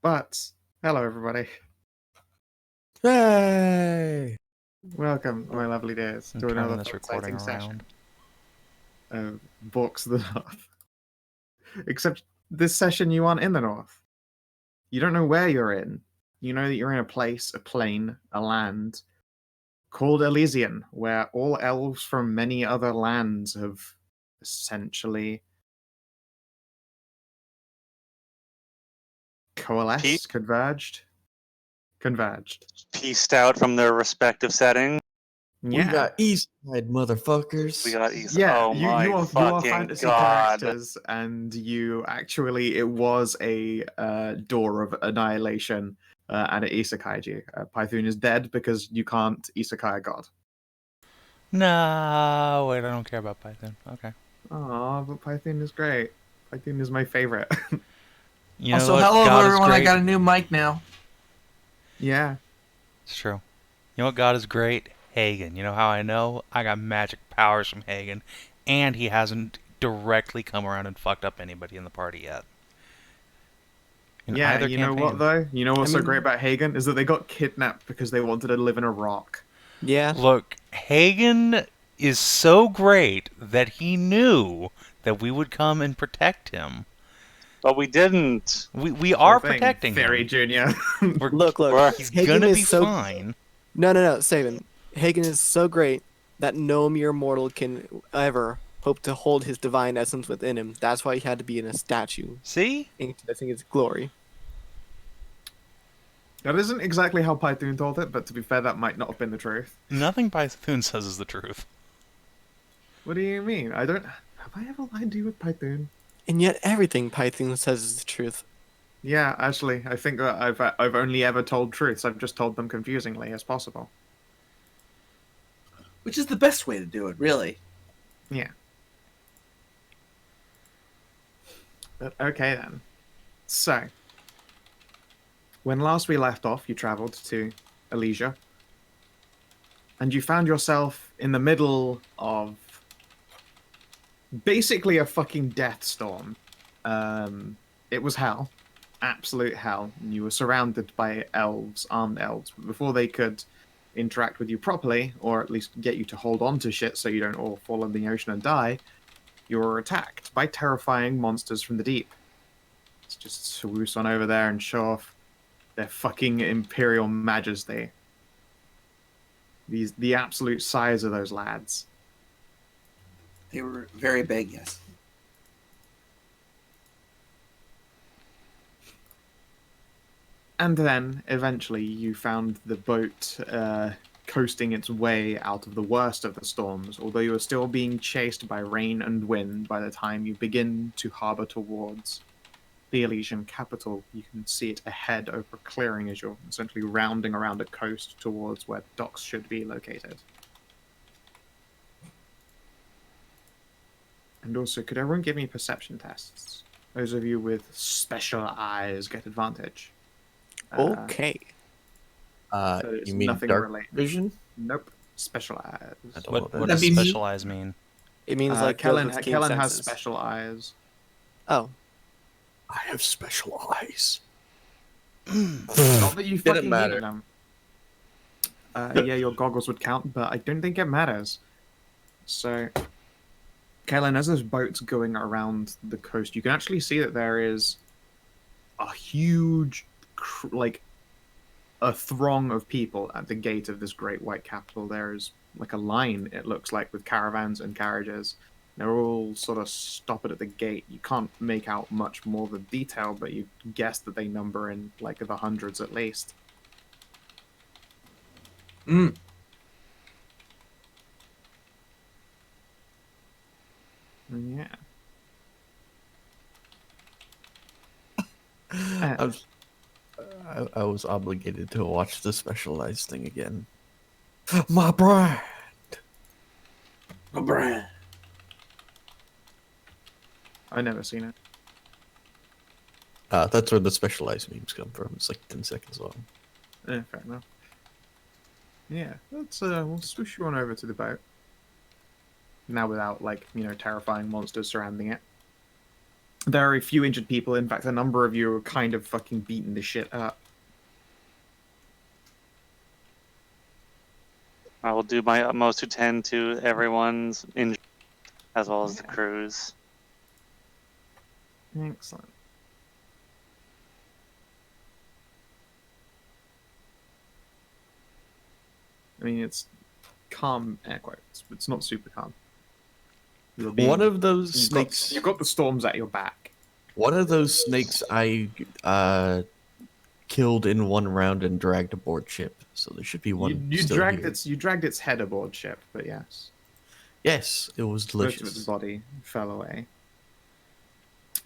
But, hello everybody. Hey! Welcome, my lovely dears, to another this recording session around. of Books of the North. Except this session you aren't in the North. You don't know where you're in. You know that you're in a place, a plane, a land called Elysium, where all elves from many other lands have essentially coalesced, converged. Pieced out from their respective settings. Yeah. We got East Side, motherfuckers. We got East. Yeah, oh you are fucking fantasy god! characters, and you actually it was a door of annihilation, and it isekai'd you. Python is dead because you can't isekai a god. No, wait, I don't care about Python. Okay. Aw, but Python is great. Python is my favorite. You know Also, what? hello God is everyone, I great. got a new mic now. Yeah. It's true. You know what God is great? Hagen. You know how I know? I got magic powers from Hagen, and he hasn't directly come around and fucked up anybody in the party yet. In Yeah, either you know campaign. what though? You know what's I so mean- great about Hagen is that they got kidnapped because they wanted to live in a rock. Yeah. Look, Hagen is so great that he knew that we would come and protect him. But we didn't. We are Sure thing, protecting Theory him. Junior. Look. He's Hagen gonna is be so... fine. No, Savin. Hagen is so great that no mere mortal can ever hope to hold his divine essence within him. That's why he had to be in a statue, See? possessing his glory. That isn't exactly how Python told it, but to be fair, that might not have been the truth. Nothing Python says is the truth. What do you mean? I don't. Have I ever lied to you with Python? And yet everything Python says is the truth. Yeah, actually, I think that I've only ever told truths. I've just told them confusingly as possible. Which is the best way to do it, really. Yeah. But okay then. So, when last we left off, you travelled to Elysium, and you found yourself in the middle of basically a fucking death storm. It was hell. Absolute hell. And you were surrounded by elves, armed elves. But before they could interact with you properly, or at least get you to hold on to shit so you don't all fall in the ocean and die, you were attacked by terrifying monsters from the deep. Let's just swoosh on over there and show off their fucking imperial majesty. The absolute size of those lads. They were very big, yes. And then, eventually, you found the boat coasting its way out of the worst of the storms, although you are still being chased by rain and wind by the time you begin to harbour towards the Elysian capital. You can see it ahead over a clearing as you're essentially rounding around a coast towards where docks should be located. And also, could everyone give me perception tests? Those of you with special eyes get advantage. Okay. So it's You mean nothing dark related. vision? Nope. Special eyes. I don't know What what that does That'd be me. specialize mean? It means like Kellin those with keen has senses. special eyes. Oh. I have special eyes. Not that you Didn't fucking matter. needed them. Yeah, your goggles would count, but I don't think it matters. So, Kellin, as there's boats going around the coast, you can actually see that there is a huge, a throng of people at the gate of this great white capital. There is like a line, it looks like, with caravans and carriages. They're all sort of stopped at the gate. You can't make out much more of the detail, but you guess that they number in like the hundreds at least. Mm. Yeah. I was obligated to watch the specialized thing again. My brand. Oh, Brian. I've never seen it. That's where the specialized memes come from. It's like 10 seconds long. Fair enough. Yeah, let's we'll swoosh you on over to the boat. Now without, like, terrifying monsters surrounding it. There are a few injured people. In fact, a number of you are kind of fucking beating the shit up. I will do my utmost to tend to everyone's injury, as well as the crews. Excellent. I mean, it's calm, air quotes, but it's not super calm. You're being- One of those you've snakes. You've got the storms at your back. One of those snakes I killed in one round and dragged aboard ship. So there should be one. You still dragged here. you dragged its head aboard ship, but yes, Yes, it was most of its delicious. body fell away.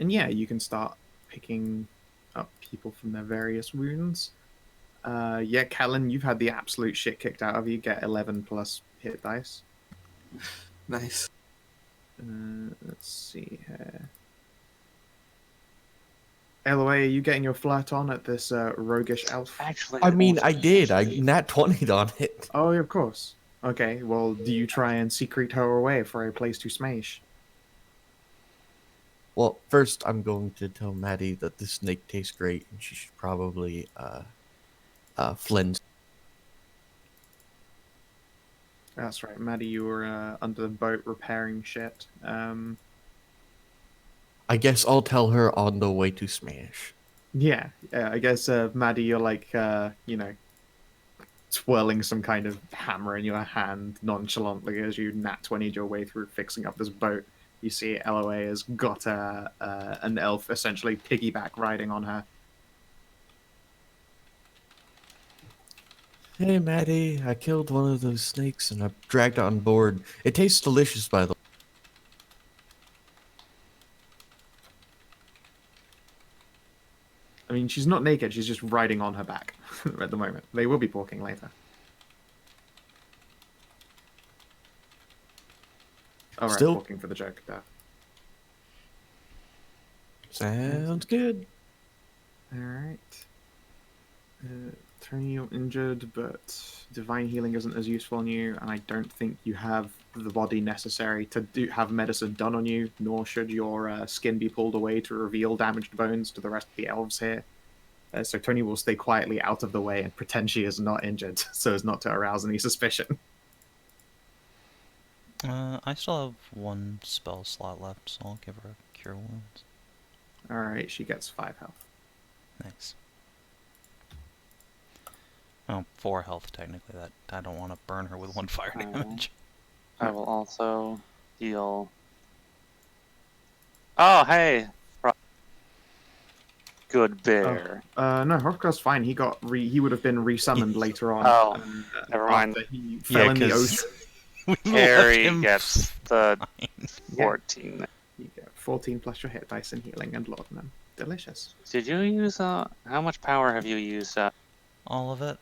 And yeah, you can start picking up people from their various wounds. Yeah, Kellin, you've had the absolute shit kicked out of you. Get 11 plus hit dice. Nice. Let's see here. Elloe, are you getting your flirt on at this roguish elf? Actually, I mean, I did. I nat 20'd on it. Oh, of course. Okay, well, do you try and secret her away for a place to smash? Well, first I'm going to tell Maddie that this snake tastes great and she should probably flens. That's right, Maddie, you were under the boat repairing shit. I guess I'll tell her on the way to smash. Yeah, I guess, Maddie, you're like, twirling some kind of hammer in your hand nonchalantly as you nat 20'd your way through fixing up this boat. You see Elloe has got an elf essentially piggyback riding on her. Hey, Maddie, I killed one of those snakes and I dragged it on board. It tastes delicious, by the way. I mean, she's not naked, she's just riding on her back at the moment. They will be talking later. Alright, Still- talking for the joke there. Sounds good. Alright. Tony, you're injured, but divine healing isn't as useful on you, and I don't think you have the body necessary to have medicine done on you, nor should your skin be pulled away to reveal damaged bones to the rest of the elves here. So Tony will stay quietly out of the way and pretend she is not injured, so as not to arouse any suspicion. I still have one spell slot left, so I'll give her a Cure Wounds. Alright, she gets 5 health. Nice. Oh, 4 health technically. That I don't want to burn her with 1 fire Oh. damage. I will also heal. Oh, hey! Good bear. No, Hrothgar's fine. He got he would have been resummoned later on. Oh, never mind. After he fell in the ocean. We left Ceri him gets the Yeah. 14. You get 14 plus your hit dice and healing and laudanum. Delicious. Did you use, how much power have you used? all of it.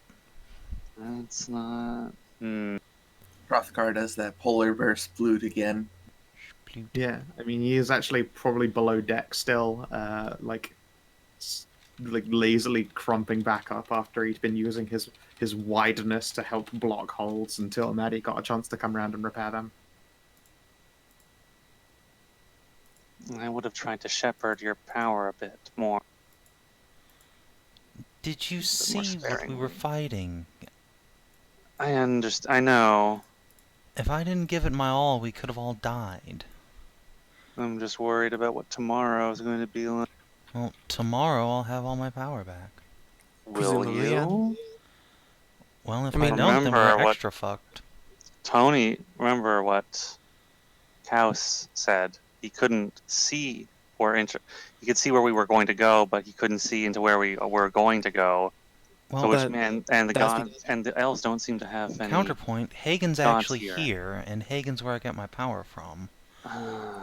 That's not... Hrothgar does that polar bear sploot again. Yeah, I mean, he is actually probably below deck still, like lazily crumping back up after he'd been using his wideness to help block holes until Maddie got a chance to come around and repair them. I would have tried to shepherd your power a bit more. Did you more see what we sparingly. were fighting? I understand. I know. If I didn't give it my all, we could have all died. I'm just worried about what tomorrow is going to be like. Well, tomorrow I'll have all my power back. Will Presumably, yeah. you? Well, if I I, mean, don't, then remember we're what- extra fucked. Remember what Kaus said. He couldn't see he could see where we were going to go, but he couldn't see into where we were going to go. Well, So which that- and the that's gods and the elves don't seem to have any. counterpoint, Hagen's gods actually here. here, and Hagen's where I get my power from.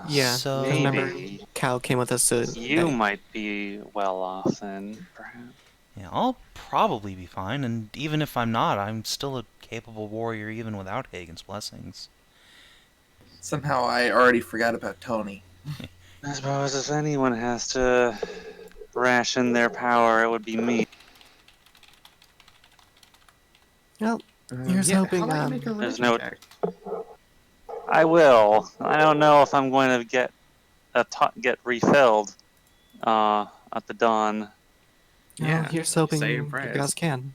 Yeah, So- I remember Maybe Cal came with us to. you might be well off then, perhaps. Yeah, I'll probably be fine, and even if I'm not, I'm still a capable warrior even without Hagen's blessings. Somehow I already forgot about Tony. I suppose if anyone has to ration their power, it would be me. Well, Here's hoping, how about you make a there's religion no- check? I will. I don't know if I'm going to get refilled. at the dawn. Yeah, here's hoping say your you prayers. guys can.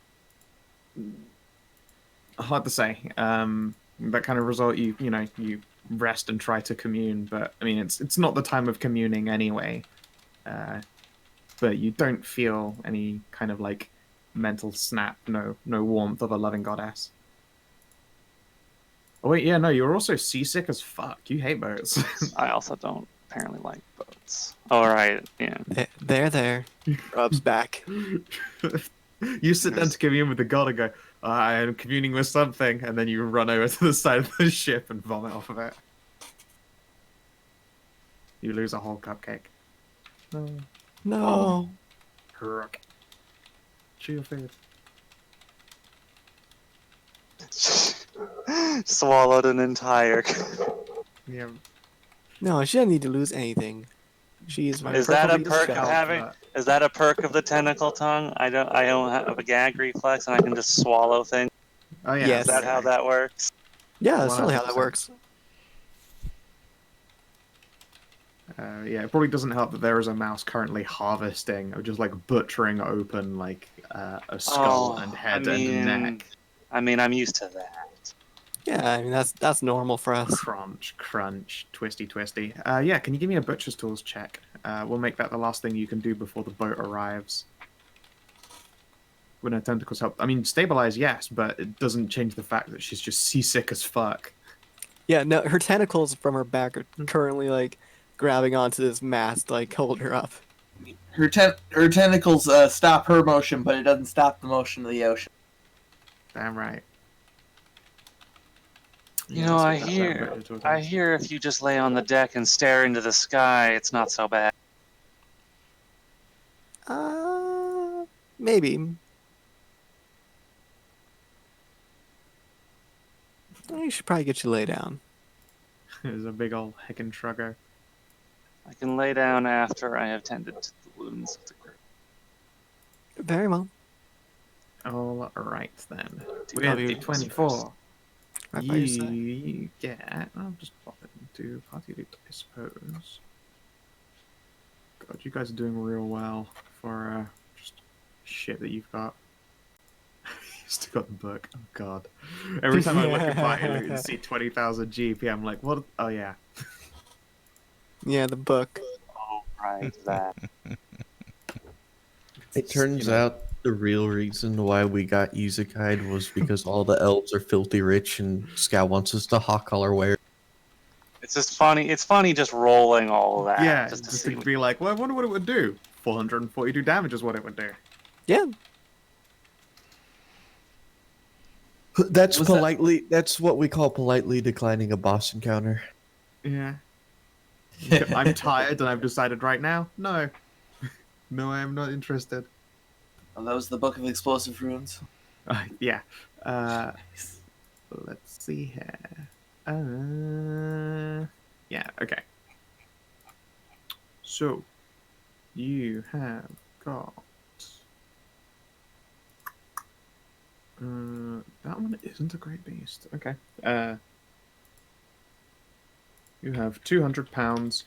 Hard to say. That kind of result, you rest and try to commune, but I mean, it's not the time of communing anyway. But you don't feel any kind of like mental snap, no warmth of a loving goddess. Oh wait, yeah, no, you're also seasick as fuck. You hate boats. I also don't apparently like boats. All right, yeah. There. Rubs back. You sit down to commune with the god and go, I am communing with something, and then you run over to the side of the ship and vomit off of it. You lose a whole cupcake. No. Crook. Chew your food. Swallowed an entire. Yeah. No, she doesn't need to lose anything. She's Is that a perfectly perk of shelled. having? Is that a perk of the tentacle tongue? I don't have a gag reflex, and I can just swallow things. Oh yeah. Yes. Is that how that works? Yeah, that's totally how that 100%. works. Yeah, it probably doesn't help that there is a mouse currently harvesting, or just like butchering open like a skull and head and neck. I mean, I'm used to that. Yeah, I mean that's normal for us. Crunch, crunch, twisty. Yeah, can you give me a butcher's tools check? We'll make that the last thing you can do before the boat arrives. When her tentacles help. I mean, stabilize, yes, but it doesn't change the fact that she's just seasick as fuck. Yeah, no, her tentacles from her back are currently like grabbing onto this mast to like hold her up. Her tentacles stop her motion, but it doesn't stop the motion of the ocean. Damn right. You know, I hear if you just lay on the deck and stare into the sky, it's not so bad. Maybe. We should probably get you lay down. There's a big old heckin' shrugger. I can lay down after I have tended to the wounds of the crew. Very well. All right then. Do With you the have 24, Right by your side. you get. I'll just pop it into party loot, I suppose. God, you guys are doing real well for just shit that you've got. You still got the book. Oh god. Every time I look at party loot and see 20,000 GP, I'm like, what? Oh yeah. Yeah, the book. Oh, right, that. It turns out the real reason why we got Isekai was because all the elves are filthy rich and Scout wants us to hawk all our wares. It's just funny. It's funny just rolling all of that. Yeah, just to just see. to be like, well, I wonder what it would do. 442 damage is what it would do. Yeah. That's Was that- politely. That's what we call politely declining a boss encounter. Yeah. I'm tired and I've decided right now, no. No, I am not interested. Oh, that was the Book of Explosive Runes. Yeah. Let's see here. Yeah, okay. So, you have got... that one isn't a great beast. Okay. You have 200 pounds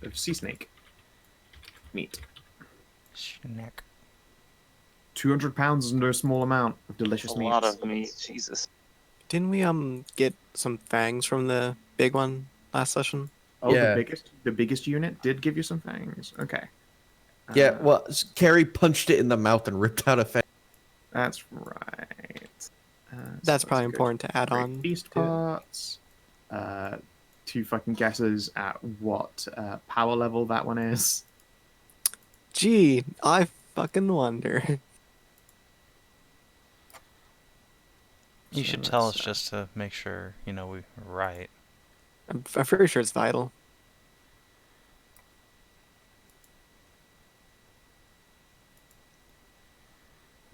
of sea snake meat. Schneck. 200 pounds is no small amount of A delicious meat. lot of meat. Jesus. Didn't we get some fangs from the big one last session? Oh, Yeah. the biggest unit did give you some fangs. Okay. Yeah, well, Carrie punched it in the mouth and ripped out a fang. That's right. That's so probably let's go important to add Great on. Beast to it. parts. 2 fucking guesses at what power level that one is. Gee, I fucking wonder. You So should tell us that's, just to make sure, we're right. I'm pretty sure it's vital.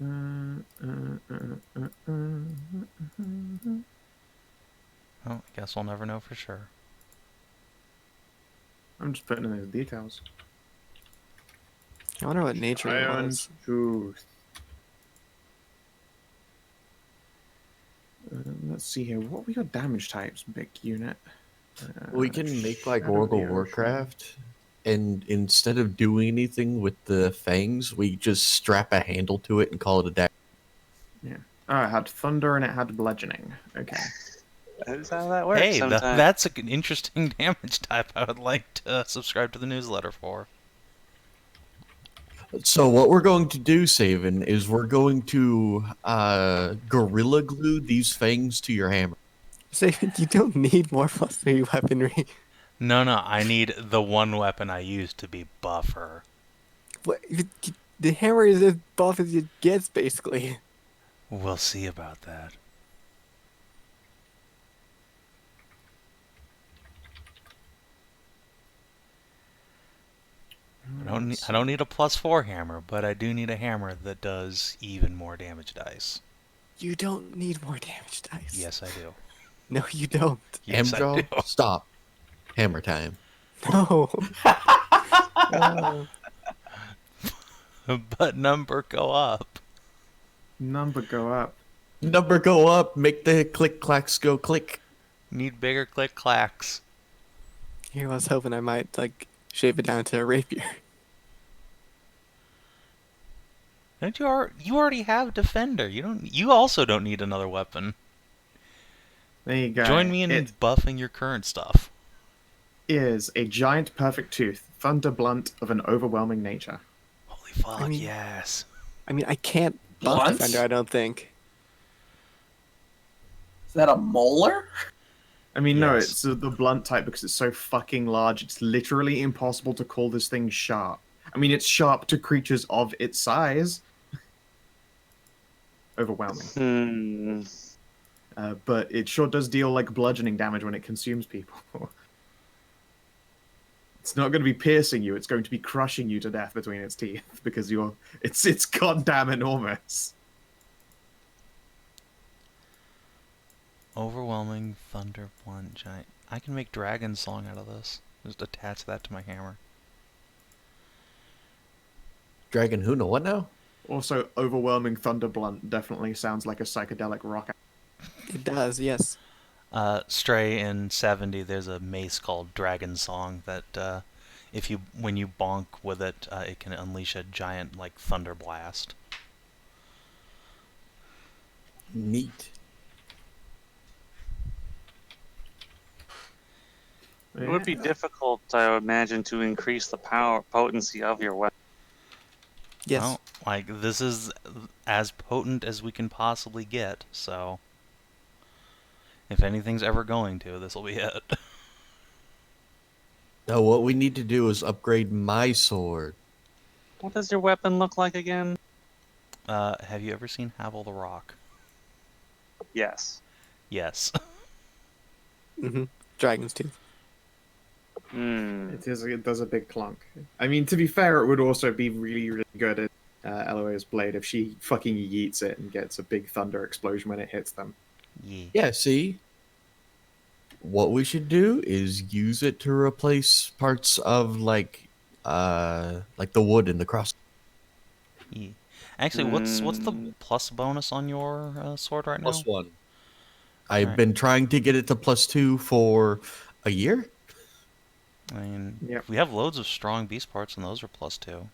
Well, I guess we'll never know for sure. I'm just putting in those details. I wonder what nature it Iron was. tooth. Let's see here. What were your damage types, big unit? We can make like Shadow of World the of Ocean. Warcraft and instead of doing anything with the fangs, we just strap a handle to it and call it a dagger. Oh, it had thunder and it had bludgeoning. Okay. That's how that works Hey, sometimes. that's an interesting damage type I would like to subscribe to the newsletter for. So what we're going to do, Savin, is we're going to gorilla glue these fangs to your hammer. Savin, you don't need more +3 weaponry. No, I need the one weapon I use to be buffer. What, the hammer is as buff as it gets, basically. We'll see about that. I don't need a +4 hammer, but I do need a hammer that does even more damage dice. You don't need more damage dice. Yes, I do. No, you don't. Yes, I Amxal, do. stop. Hammer time. No. But number go up. Number go up. Number go up, make the click clacks go click. Need bigger click clacks. Here I was hoping I might, like, shave it down to a rapier. Don't you already have defender. You also don't need another weapon. There you go. Join me in It buffing your current stuff. is a giant perfect tooth, thunder blunt of an overwhelming nature. Holy fuck, I mean- yes. I mean, I can't buff Blunt? defender, I don't think. Is that a molar? I mean, no, Yes. it's the blunt type because it's so fucking large. It's literally impossible to call this thing sharp. I mean, it's sharp to creatures of its size. Overwhelming. But it sure does deal like bludgeoning damage when it consumes people. It's not going to be piercing you. It's going to be crushing you to death between its teeth because it's goddamn enormous. Overwhelming thunder blunt giant. I can make dragon song out of this. Just attach that to my hammer. Dragon who know what now? Also, overwhelming thunder blunt definitely sounds like a psychedelic rock. It does, yes. Stray in 70, there's a mace called Dragon Song that when you bonk with it, it can unleash a giant like thunder blast. Neat. It would be difficult, I would imagine, to increase the potency of your weapon. Yes. Well, like this is as potent as we can possibly get, so if anything's ever going to, this will be it. Now what we need to do is upgrade my sword. What does your weapon look like again? Have you ever seen Havel the Rock? Yes. Yes. Mm-hmm. Dragon's Tooth. It does a big clunk. I mean, to be fair, it would also be really, really good at Elloe's blade if she fucking yeets it and gets a big thunder explosion when it hits them. Yeah. Yeah, see? What we should do is use it to replace parts of like the wood in the cross. Yeah. Actually, what's the plus bonus on your sword right now? +1. I've Alright. been trying to get it to +2 for a year. I mean, Yep. we have loads of strong beast parts, and those are +2.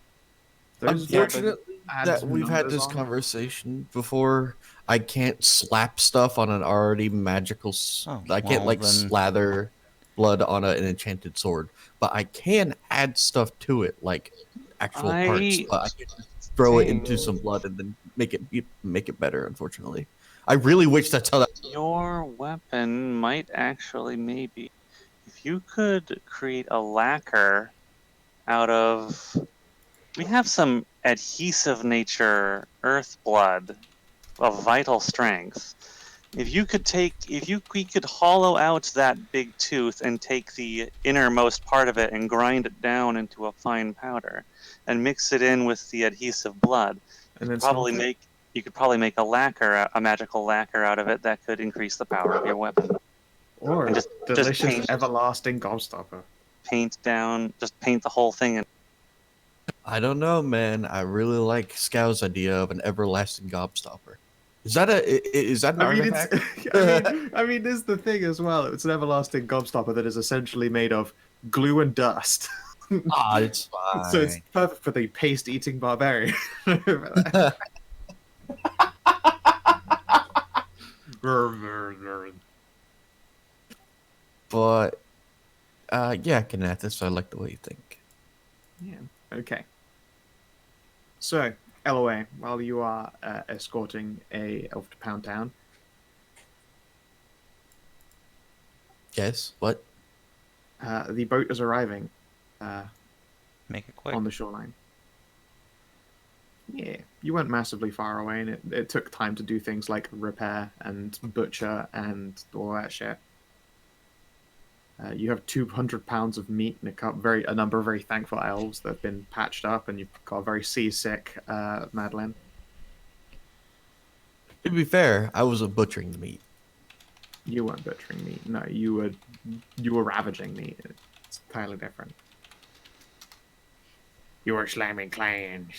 Unfortunately, adds that we've had numbers this on. conversation before. I can't slap stuff on an already magical. Oh, I can't well, then- slather blood on an enchanted sword, but I can add stuff to it, like actual parts. But I can just throw it into some blood and then make it better. Unfortunately, I really wish that's how that. Your weapon might actually maybe, if you could create a lacquer out of, we have some adhesive nature earth blood of vital strength. We could hollow out that big tooth and take the innermost part of it and grind it down into a fine powder and mix it in with the adhesive blood. And then You could probably make a lacquer, a magical lacquer out of it that could increase the power of your weapon. or and a just delicious, paint- everlasting gobstopper. Paint the whole thing in. I don't know, man. I really like Scow's idea of an everlasting gobstopper. Is that an I mean, artifact? I mean, this is the thing as well. It's an everlasting gobstopper that is essentially made of glue and dust. Ah, it's fine. So it's perfect for the paste-eating barbarian. But yeah, Kinathis, I like the way you think. Yeah. Okay. So, Elloe, while you are escorting a elf to Pound Town, Yes. What? the boat is arriving Make it quick. on the shoreline. Yeah, you weren't massively far away, and it took time to do things like repair and butcher and all that shit. You have 200 pounds of meat and a number of very thankful elves that have been patched up, and you've got a very seasick Madilyn. To be fair, I wasn't butchering the meat. You weren't butchering meat. No, you were ravaging meat. It's entirely different. You were slamming clans.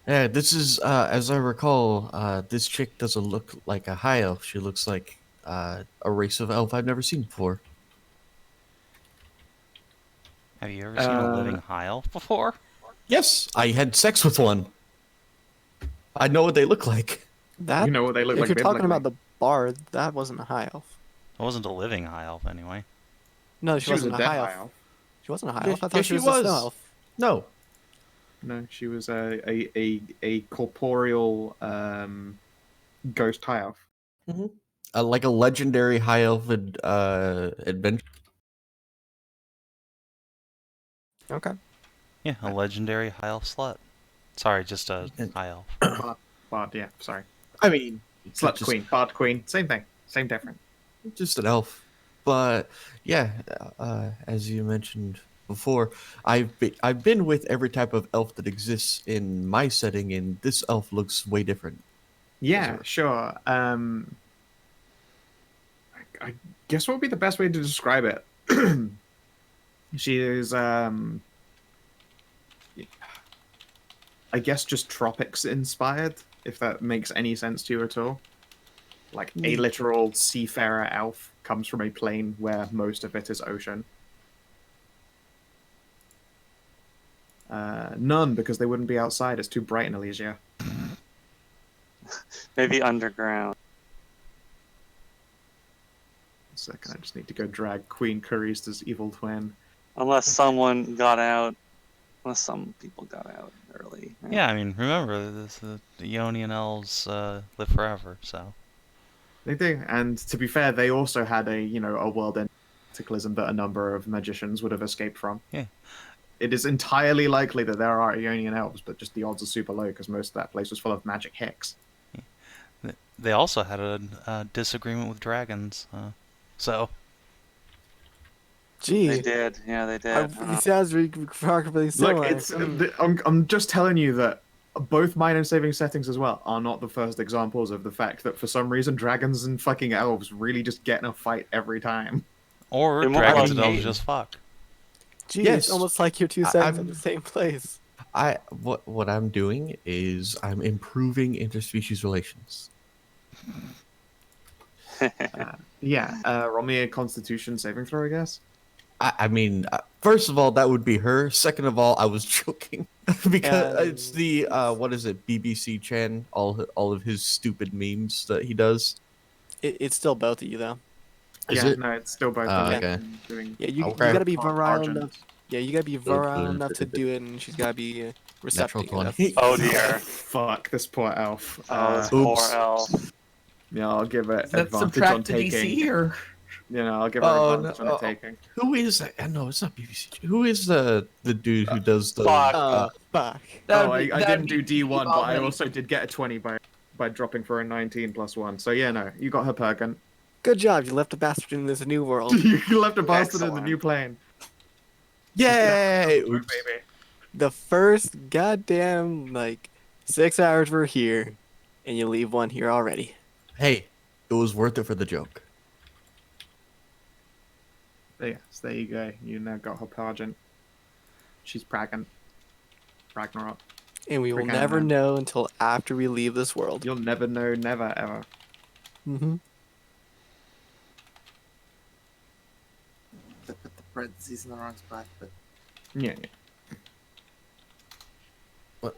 Yeah, this is, as I recall, this chick doesn't look like a high elf. She looks like a race of elf I've never seen before. Have you ever seen a living high elf before? Yes, I had sex with one. I know what they look like. That, You know what they look if like you're talking biblically. about the bard, that wasn't a high elf. It wasn't a living high elf anyway. No, She was a wasn't dead high elf. high elf. She wasn't a high Yeah, elf. I yeah, thought she she was a snow was. elf. No. No, she was a corporeal ghost high elf. Like a legendary high elf adventure. Okay. Yeah, a legendary high elf slut. Sorry, just a high elf. Bard, yeah, sorry. I mean, Slut just- queen, bard queen, same thing, same difference. just an elf. But yeah, as you mentioned before, I've been with every type of elf that exists in my setting, and this elf looks way different. Yeah, sure. I guess what would be the best way to describe it? She is, I guess, just tropics inspired, if that makes any sense to you at all. Like a literal seafarer elf comes from a plane where most of it is ocean. None, because they wouldn't be outside. It's too bright in Elysium. Maybe underground. Second, I just need to go drag Queen Carista's evil twin. Unless someone got out. Unless some people got out early. right? Yeah, I mean, remember, the Ionian elves live forever, so. They do, and to be fair, they also had a world-ending cataclysm that a number of magicians would have escaped from. Yeah. It is entirely likely that there are Ionian elves, but just the odds are super low because most of that place was full of magic hicks. They also had a disagreement with dragons, so. Gee. They did. Yeah, they did. It sounds remarkably similar. Look, I'm just telling you that both mine and saving settings as well are not the first examples of the fact that for some reason dragons and fucking elves really just get in a fight every time. Or They're more dragons like and elves me. just fuck. Gee, Yes. it's almost like your two settings in I'm- the same place. What I'm doing is I'm improving interspecies relations. Roll me a Constitution saving throw, I guess. I mean, first of all, that would be her. Second of all, I was joking because it's the what is it, BBC Chan, all of his stupid memes that he does. It's still both of you though. Is yeah, it? no, it's still both. Oh, of them okay. doing Yeah, you Okay. gotta be virile Argent. enough. Yeah, you gotta be virile enough to do it, and she's gotta be receptive Natural enough. 20. Oh dear. Fuck this poor elf. Oh, this poor Oops. elf. Yeah, I'll give it Is that advantage on subtract the taking. DC or? I'll give her Oh, advantage no, on the taking. Who is that? No, it's not BBC. Who is the dude who does the? Fuck. Fuck. I didn't do D1, but I also did get a 20 by dropping for a 19 plus 1. So yeah, no, you got her perkin. Good job, you left a bastard in this new world. You left a bastard in the Excellent. new plane. Yay! Oops. Oops. Baby. The first goddamn 6 hours we're here, and you leave one here already. Hey, it was worth it for the joke. Yes, there you go. You now got her Pargent. She's pregnant. Ragnarok. And we will Freaking never man. know until after we leave this world. You'll never know, never ever. Mm-hmm. parentheses in the wrong spot, but Yeah. What?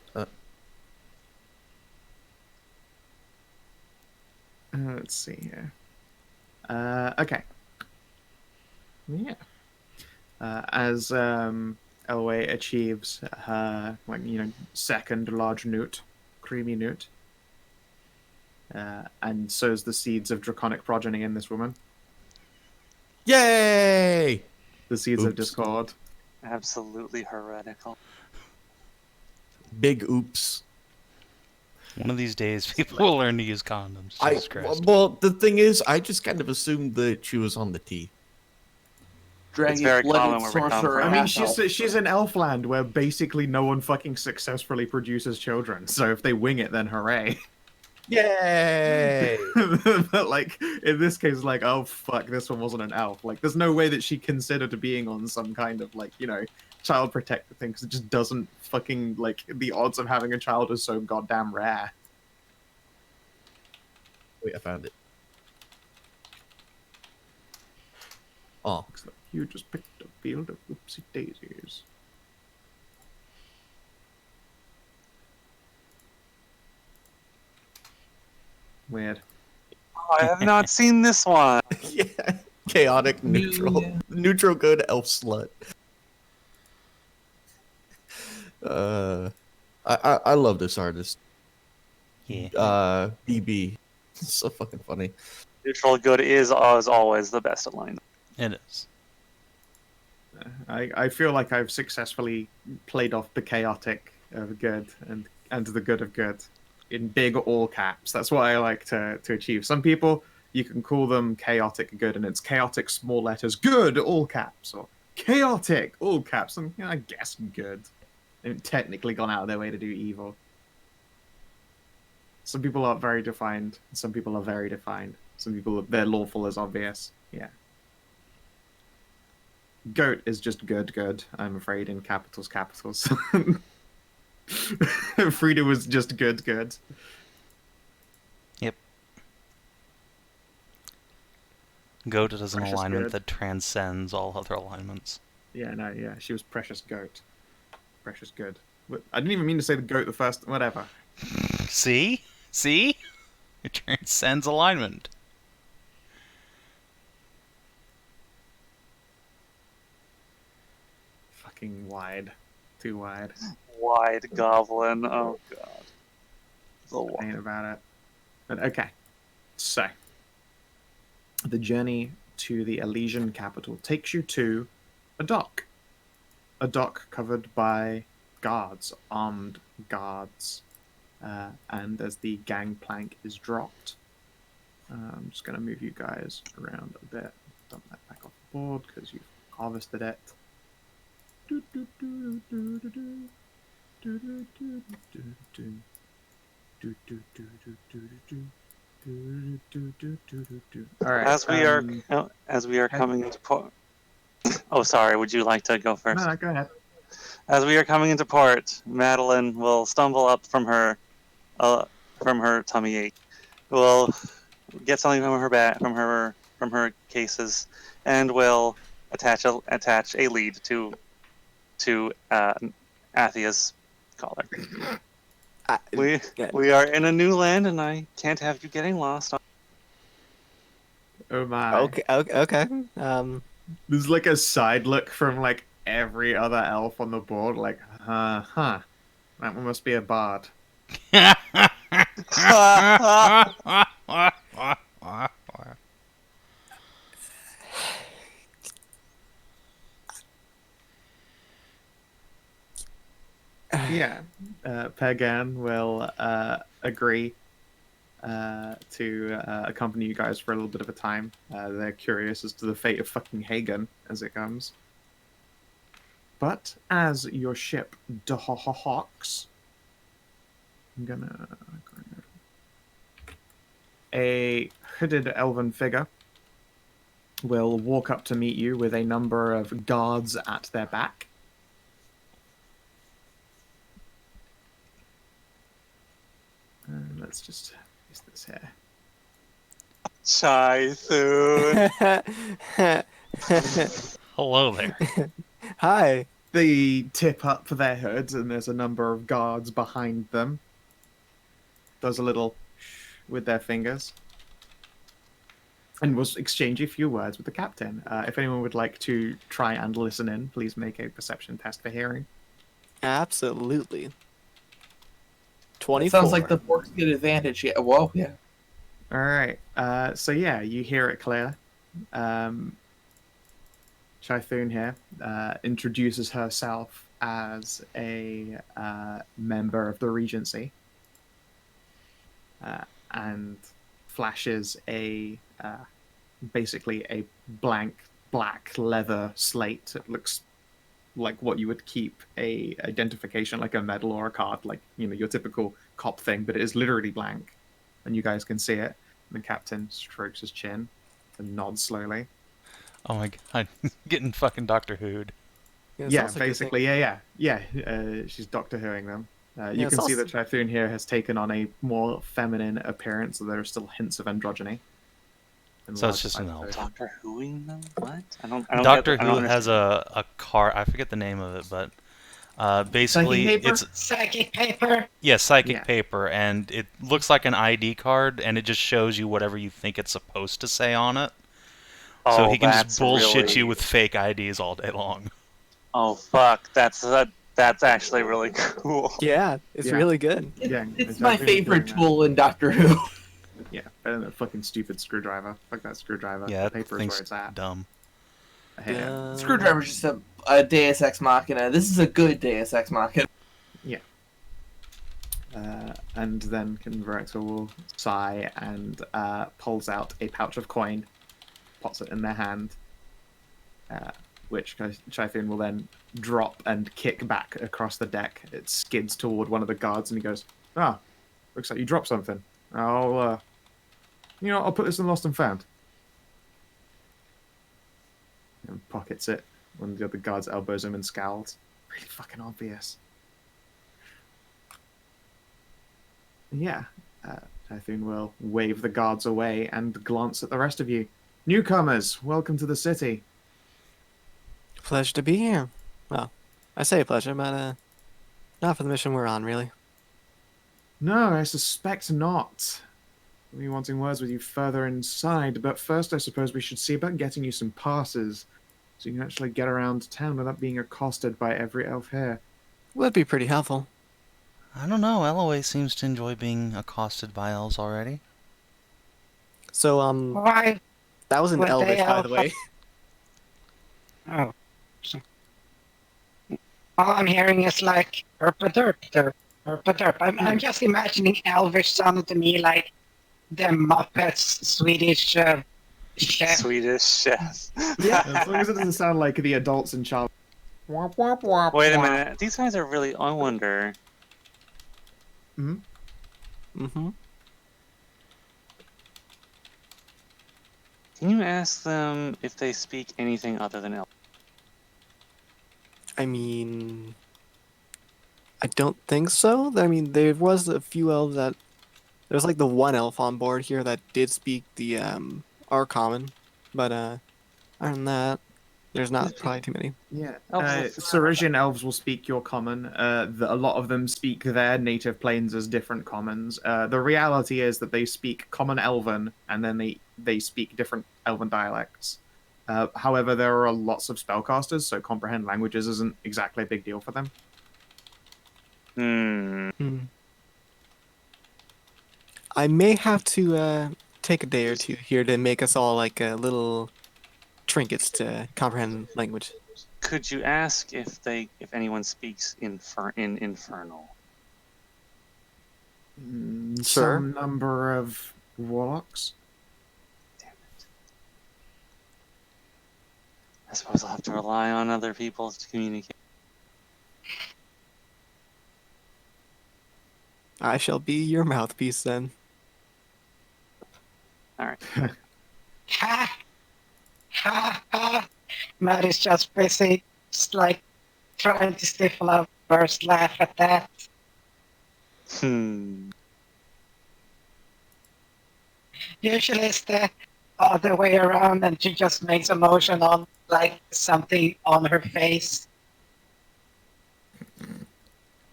Let's see here. Okay. Yeah. As Elloe achieves her, second large newt, creamy newt, and sows the seeds of draconic progeny in this woman, Yay! the seeds of Oops. discord. Absolutely heretical. Big oops. One of these days, people will learn to use condoms. Jesus Christ. Well, the thing is, I just kind of assumed that she was on the T. dragon very blooded common where we come sorcerer. from. I mean, half-elf. she's in Elfland where basically no one fucking successfully produces children. So if they wing it, then hooray. Yay! But like in this case, like, oh fuck, this one wasn't an elf. Like, there's no way that she considered being on some kind of like, child protector thing, because it just doesn't fucking, like, the odds of having a child is so goddamn rare. Wait, I found it. Oh, Looks like you just picked a field of whoopsie daisies. Weird. Oh, I have not seen this one. yeah. Chaotic neutral. Neutral good elf slut. I love this artist. Yeah. BB. It's so fucking funny. Neutral good is as always the best alignment. It is. I feel like I've successfully played off the chaotic of good and the good of good in big all caps. That's what I like to achieve. Some people, you can call them chaotic good, and it's chaotic small letters good all caps, or chaotic all caps, and I guess good. They've technically gone out of their way to do evil. Some people are very defined. Some people are very defined. Some people, their lawful is obvious. Yeah. Goat is just good, I'm afraid, in capitals. Frida was just good. Yep. Goat does an Precious alignment good. that transcends all other alignments. Yeah, she was precious goat. Precious good. I didn't even mean to say the goat the first, whatever. See? It transcends alignment. Fucking wide. Too wide. Wide goblin. Oh god. The one. Ain't about it. But okay. So, the journey to the Elysian capital takes you to a dock. A dock covered by guards, armed guards. And as the gangplank is dropped, I'm just going to move you guys around a bit. Dump that back off the board because you've harvested it. All right. As we are coming into port. Oh, sorry. Would you like to go first? No, go ahead. As we are coming into port, Madilyn will stumble up from her tummy ache. Will get something from her cases, and will attach a lead to Athia's collar. We are in a new land, and I can't have you getting lost. Oh my. Okay. There's like a side look from like every other elf on the board, like, that one must be a bard. Yeah, Pagan will agree to accompany you guys for a little bit of a time. They're curious as to the fate of fucking Hagen as it comes. But as your ship docks, I'm gonna... A hooded elven figure will walk up to meet you with a number of guards at their back. Let's just use this here. Chai soon. Hello there. Hi. They tip up their hoods, and there's a number of guards behind them. Does a little with their fingers. And will exchange a few words with the captain. If anyone would like to try and listen in, please make a perception test for hearing. Absolutely. It 24. sounds like the forks get advantage. Yeah. Whoa. Yeah. All right. So yeah, you hear it clear. Typhoon here introduces herself as a member of the Regency and flashes a basically a blank black leather slate. It looks like what you would keep a identification, like a medal or a card, like your typical cop thing, but it is literally blank, and you guys can see it. And the captain strokes his chin and nods slowly. Oh my god, getting fucking Doctor Who'd. Yeah, basically, yeah. She's Doctor Whoing them. You can see that Typhoon here has taken on a more feminine appearance, so there are still hints of androgyny. So it's just an elf. Doctor Whoing them? What? I don't Doctor I don't Who has understand. a card. I forget the name of it, but basically it's Psychic paper. yeah, psychic Yeah. paper, and it looks like an ID card, and it just shows you whatever you think it's supposed to say on it. So he can just bullshit you with fake IDs all day long. Oh fuck, that's actually really cool. Yeah, it's Yeah. really good. It's my favorite tool in Doctor Who. Yeah, better than that fucking stupid screwdriver. Fuck that screwdriver. Yeah, the that paper is thing's where it's at. dumb. I hate it. Screwdriver's just a Deus Ex Machina. This is a good Deus Ex Machina. And then Converter will sigh and pulls out a pouch of coin, pots it in their hand, which Typhoon will then drop and kick back across the deck. It skids toward one of the guards, and he goes, "Ah, looks like you dropped something. I'll put this in Lost and Found." And pockets it. One of the other guards elbows him and scowls. Really fucking obvious. Yeah. Typhoon will wave the guards away and glance at the rest of you. Newcomers, welcome to the city. Pleasure to be here. Well, I say pleasure, but not for the mission we're on, really. No, I suspect not. I'll be wanting words with you further inside, but first I suppose we should see about getting you some passes, so you can actually get around town without being accosted by every elf here. Would be pretty helpful. I don't know. Elloe seems to enjoy being accosted by elves already. So, Why? that was an Would Elvish, they by the way. Oh. All I'm hearing is like herpaderp, herpaderp. I'm just imagining Elvish sounded to me like the Muppets Swedish chef. Swedish chef. As long as it doesn't sound like the adults in child. Wait a minute. These guys are really. I wonder. Mm-hmm. Can you ask them if they speak anything other than elf? I mean, I don't think so. I mean, there was a few elves that... There was like the one elf on board here that did speak the our common, but other than that, there's not probably too many. Yeah, Elves- Ceridian elves will speak your common. A lot of them speak their native planes as different commons. The reality is that they speak common elven, and then they speak different elven dialects. However, there are lots of spellcasters, so comprehend languages isn't exactly a big deal for them. I may have to take a day or two here to make us all like little trinkets to comprehend language. Could you ask if anyone speaks in infernal? Sure. Some number of warlocks. Damn it. I suppose I'll have to rely on other people to communicate. I shall be your mouthpiece then. All right. Ha! Ha ha! Maddie's just busy, just like trying to stifle a burst laugh at that. Hmm. Usually it's the other way around and she just makes a motion on like something on her face.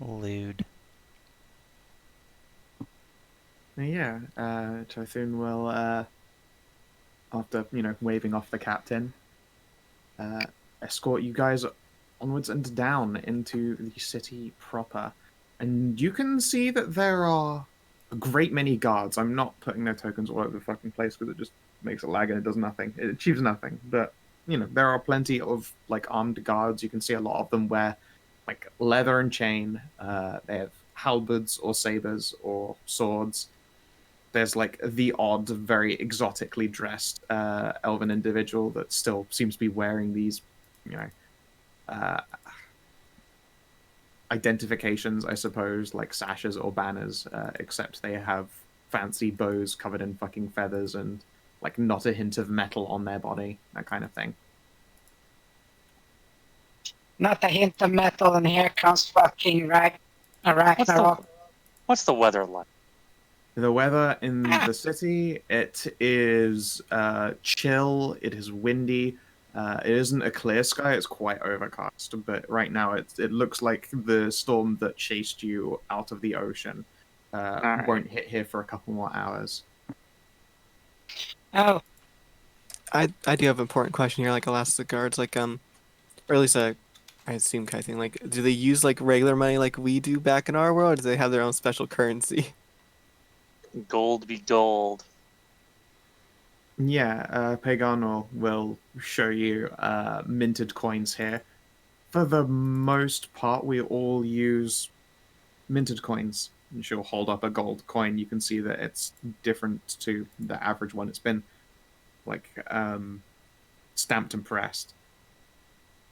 Lewd. Yeah, Typhoon will, after, waving off the captain, escort you guys onwards and down into the city proper. And you can see that there are a great many guards. I'm not putting their tokens all over the fucking place because it just makes it lag and it does nothing. It achieves nothing. But, there are plenty of, armed guards. You can see a lot of them wear, leather and chain. They have halberds or sabers or swords. There's the odd, very exotically dressed elven individual that still seems to be wearing these, identifications, I suppose, like sashes or banners, except they have fancy bows covered in fucking feathers and not a hint of metal on their body, that kind of thing. Not a hint of metal, and here comes fucking Ragnarok. What's the weather like? The weather in the city, it is chill, it is windy. It isn't a clear sky, it's quite overcast, but right now it looks like the storm that chased you out of the ocean won't hit here for a couple more hours. Oh, I do have an important question here. I'll ask the guards, or at least I assume kind of thing. Do they use regular money like we do back in our world, or do they have their own special currency? Gold be gold. Yeah, Pagano will show you minted coins here. For the most part, we all use minted coins. And she'll hold up a gold coin. You can see that it's different to the average one. It's been stamped and pressed.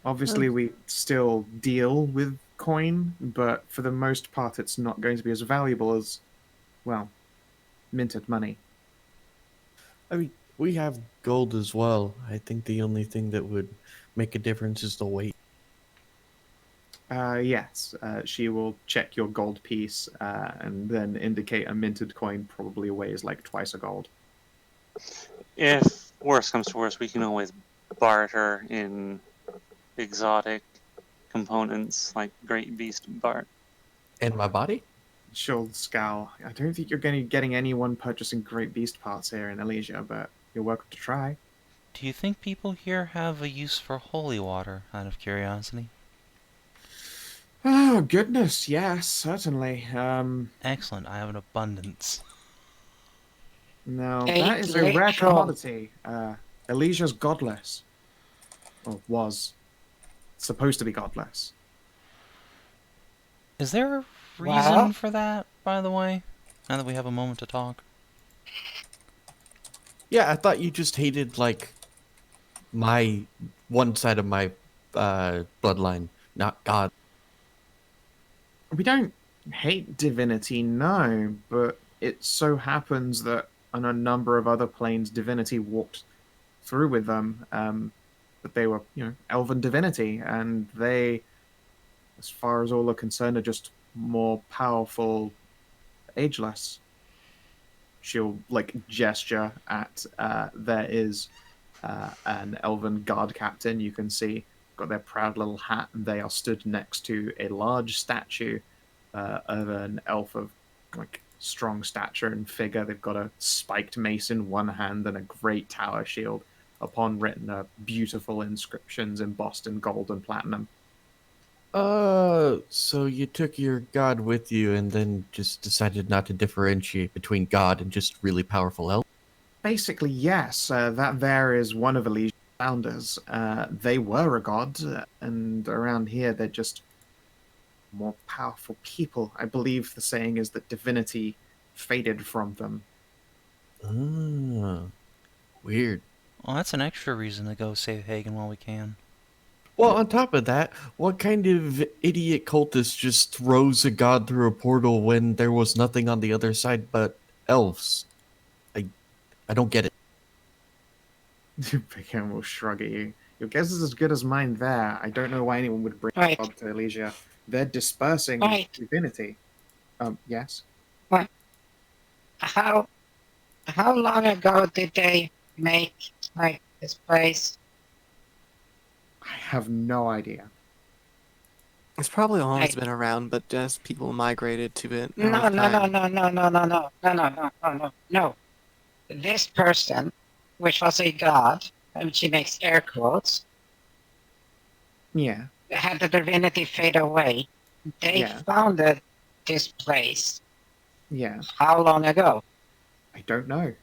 Obviously, we still deal with coin, but for the most part, it's not going to be as valuable as, well, minted money. I mean, we have gold as well. I think the only thing that would make a difference is the weight. Yes. She will check your gold piece and then indicate a minted coin probably weighs twice a gold. If worse comes to worse, we can always barter in exotic components like Great Beast Bart. And my body? She'll scowl. I don't think you're going to be getting anyone purchasing Great Beast parts here in Elysium, but you're welcome to try. Do you think people here have a use for holy water, out of curiosity? Oh, goodness, yes, certainly. Excellent, I have an abundance. Now, that is a rare commodity. Elysia's godless. Or was supposed to be godless. Is there a reason for that, by the way? Now that we have a moment to talk. Yeah, I thought you just hated, my one side of my bloodline, not God. We don't hate divinity, no, but it so happens that on a number of other planes, divinity walked through with them. But they were, elven divinity, and they, as far as all are concerned, are just more powerful, ageless. She'll gesture at there is an elven guard captain. You can see got their proud little hat, and they are stood next to a large statue of an elf of strong stature and figure. They've got a spiked mace in one hand and a great tower shield, upon written beautiful inscriptions embossed in gold and platinum. So you took your god with you and then just decided not to differentiate between god and just really powerful elf? Basically, yes. That there is one of Elysia's founders. They were a god, and around here they're just more powerful people. I believe the saying is that divinity faded from them. Weird. Well, that's an extra reason to go save Hagen while we can. Well, on top of that, what kind of idiot cultist just throws a god through a portal when there was nothing on the other side but elves? I don't get it. Pickham will shrug at you. Your guess is as good as mine there. I don't know why anyone would bring a god to Elysia. They're dispersing divinity. Yes? How long ago did they make like this place? I have no idea. It's probably always Hey. been around, but just people migrated to it. No, over no, no, time. no, no, no, no, no, no, no, no, no, no, no. This person, which was a god, and she makes air quotes, Yeah. had the divinity fade away. They Yeah. founded this place Yeah. how long ago? I don't know.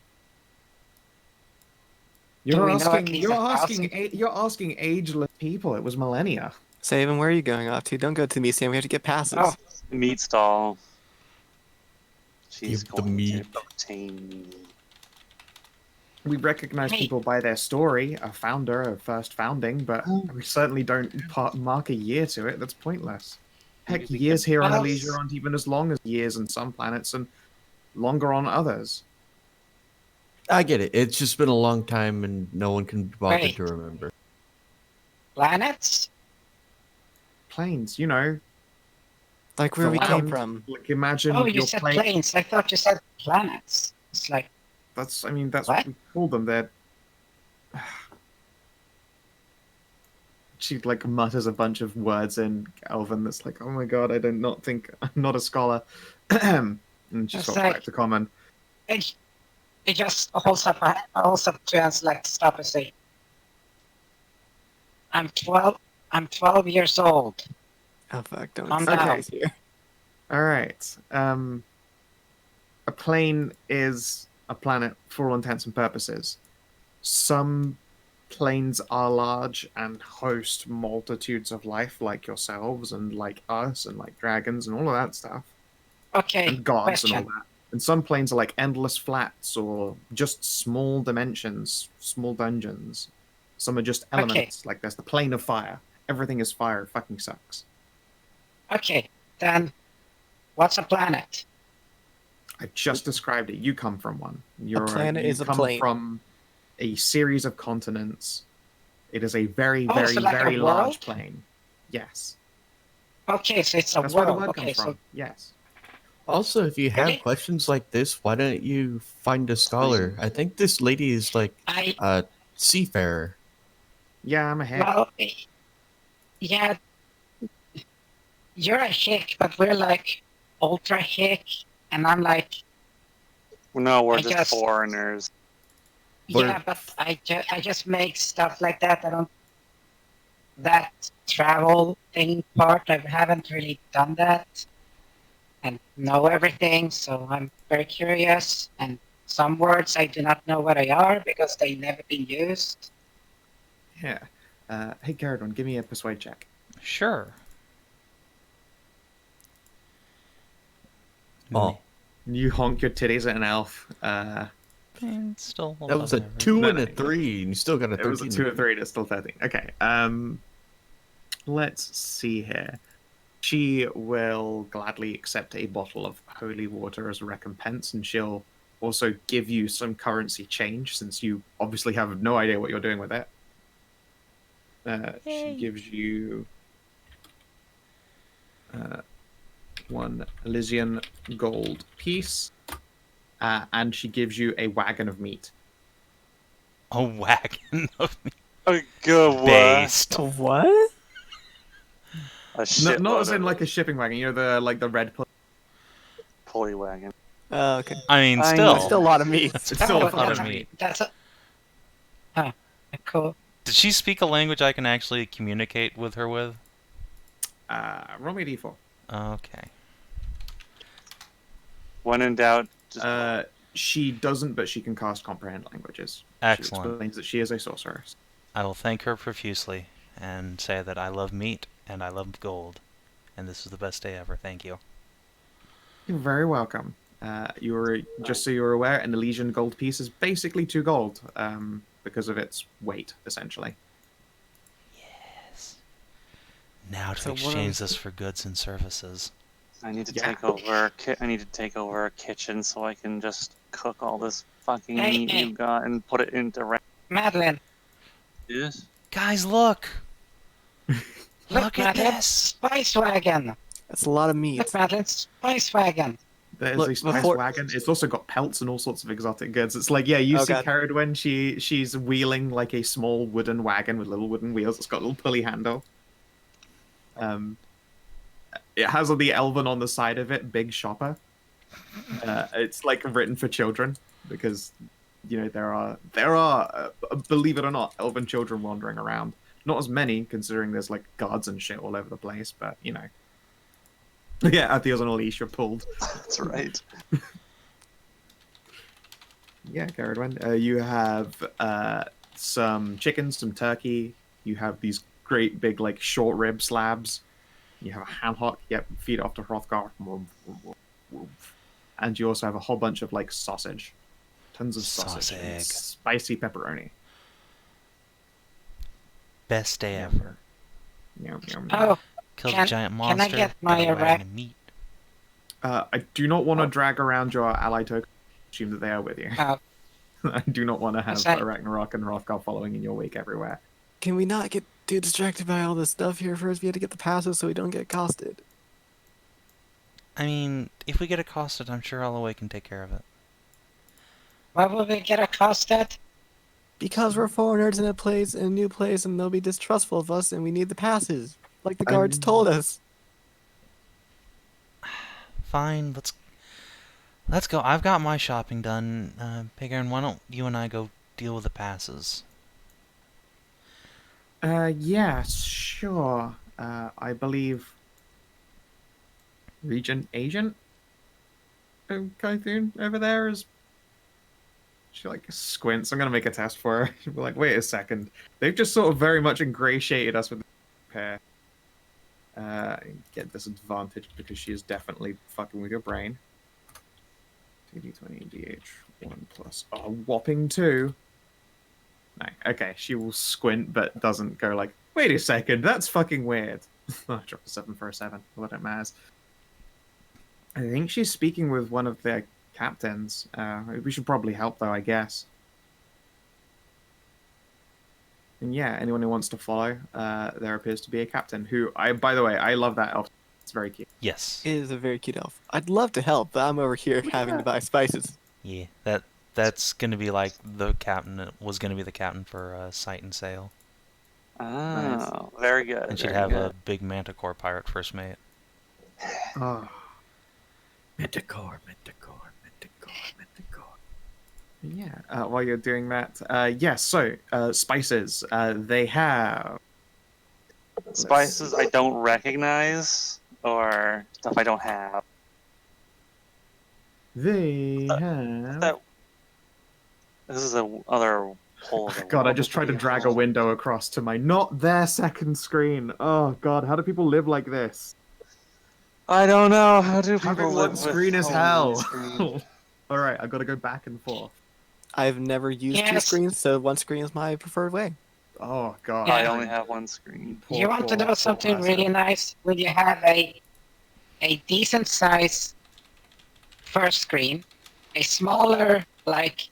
Do You're we know at asking. least You're 1,000? asking. You're asking ageless people. It was millennia. Savin, where are you going off to? Don't go to the museum. We have to get passes. Oh, Meat stall. She's Give the going to meat. obtain me. We recognize Hey. people by their story, a founder, a first founding, but we certainly don't mark a year to it. That's pointless. Heck, Maybe we years could here on pass. Elysium aren't even as long as years on some planets and longer on others. I get it. It's just been a long time, and no one can be bothered Wait. to remember. planets? Planes, you know, Like where the we came land. from. Like imagine Oh, you your said plane. planes. I thought you said planets. It's like, That's what What? we call them. They're. She like mutters a bunch of words in Elven. That's like, oh my god, I did not think I'm not a scholar. And she It's swaps like- back to common. it just holds up to us like stop and say, I'm 12 years old. Oh fuck! Don't Calm say down. this here. All right. A plane is a planet for all intents and purposes. Some planes are large and host multitudes of life, like yourselves and like us and like dragons and all of that stuff, Okay, and gods and all question. that. And some planes are like endless flats or just small dimensions, small dungeons. Some are just elements. Like there's the plane of fire. Everything is fire. It fucking sucks. Okay, then what's a planet? I just described it. You come from one. You're planet you is a come plane. from a series of continents. It is a very, Oh, very, so like a very large world? plane. Yes, Okay, so it's a that's where the world. word Okay, comes so from. Yes. Also, if you have Really? questions like this, why don't you find a scholar? I think this lady is like I a seafarer. Yeah, I'm a heck. well, yeah, you're a hick, but we're like ultra hick, and I'm like, No, we're I just guess- foreigners. yeah, but I just make stuff like that. I don't that travel thing part. I haven't really done that and know everything, so I'm very curious. And some words I do not know what they are because they've never been used. Yeah. Hey, Ceridwen, give me a persuade check. Sure. Oh, You honk your titties at an elf. And still that was a above average. 2 No, and a no. 3, and you still got a It 13. was a 2 or 3. It's still 13. Okay. Let's see here. She will gladly accept a bottle of holy water as a recompense, and she'll also give you some currency change, since you obviously have no idea what you're doing with it. She Yay. gives you 1 Elysian gold piece, and she gives you a wagon of meat. A wagon of A good one. based. What? A shitload Not as in of like a shipping wagon, you know, the red pulley wagon. Oh, okay. I mean, I still. know. Still a lot of meat. It's still Oh, a lot that's of a- meat. That's a cool. Did she speak a language I can actually communicate with her with? Roll me a d4. Okay. When in doubt, just She doesn't, but she can cast comprehend languages. Excellent. She explains that she is a sorceress. I will thank her profusely and say that I love meat and I love gold. And this is the best day ever. Thank you. You're very welcome. You're just so you're aware, an Elysian gold piece is basically 2 gold, because of its weight, essentially. Yes. Now to So what exchange are- this for goods and services. I need to Yeah. take over. I need to take over a kitchen so I can just cook all this fucking Hey, meat hey. you've got and put it into. Madilyn, Yes. Guys, look! Look at Madilyn, this! Spice wagon. That's a lot of meat. Look, Madilyn, spice wagon. There's Look, a spice before- wagon. It's also got pelts and all sorts of exotic goods. It's like, yeah, you Oh, see God. Ceridwen, she's wheeling like a small wooden wagon with little wooden wheels. It's got a little pulley handle. It has the elven on the side of it, big shopper. It's like written for children because, you know, there are believe it or not, elven children wandering around. Not as many, considering there's like guards and shit all over the place, but you know. Yeah, Athia's on a leash, you're pulled. That's right. Yeah, Ceridwen. You have some chicken, some turkey. You have these great big like short rib slabs. You have a ham hock. Yep, feed it off to Hrothgar. And you also have a whole bunch of like sausage. Tons of sausage. And spicy pepperoni. Best day ever. Yum, yum, yum. Oh, Killed a giant monster. can I get my got a wagon of meat. I do not want to drag around your ally token. Assume that they are with you. Oh. I do not want to have Is that- Ragnarok and Hrothgar following in your wake everywhere. Can we not get too distracted by all this stuff here first? We have to get the passes so we don't get accosted. I mean, if we get accosted, I'm sure Elloe can take care of it. why would we get accosted? Because we're foreigners in a new place, and they'll be distrustful of us, and we need the passes, like the guards told us. Fine, let's go. I've got my shopping done. Pigern, why don't you and I go deal with the passes? Yeah, sure. I believe Regent Agent Kythun over there is. She like squints. I'm gonna make a test for her. She'll be like, wait a second. They've just sort of very much ingratiated us with the pair. Get disadvantaged because she is definitely fucking with your brain. 2d20 DH1 plus a whopping 2. No, okay, she will squint but doesn't go like, wait a second, that's fucking weird. Drop a 7 for a 7, what it matters. I think she's speaking with one of their captains. We should probably help though, I guess. And yeah, anyone who wants to follow, there appears to be a captain who, by the way, I love that elf. It's very cute. Yes. It is a very cute elf. I'd love to help, but I'm over here having to buy spices. Yeah, that's gonna be like the captain was gonna be the captain for Sight and Sail, Oh, very good. and she'd very have good. a big manticore pirate first mate. Oh. Metacore. Yeah, while you're doing that, so spices. They have Spices I don't recognize or stuff I don't have. They have. That this is a other whole. Other God, I just tried to drag a window across to my not their second screen. Oh God, how do people live like this? I don't know. How do people Having live one with screen is only hell. screen? All right, I've got to go back and forth. I've never used two Yes. screens, so one screen is my preferred way. Oh God. I only have one screen. Poor, You want to poor, know something poor really bastard. nice? When you have a decent size first screen, a smaller like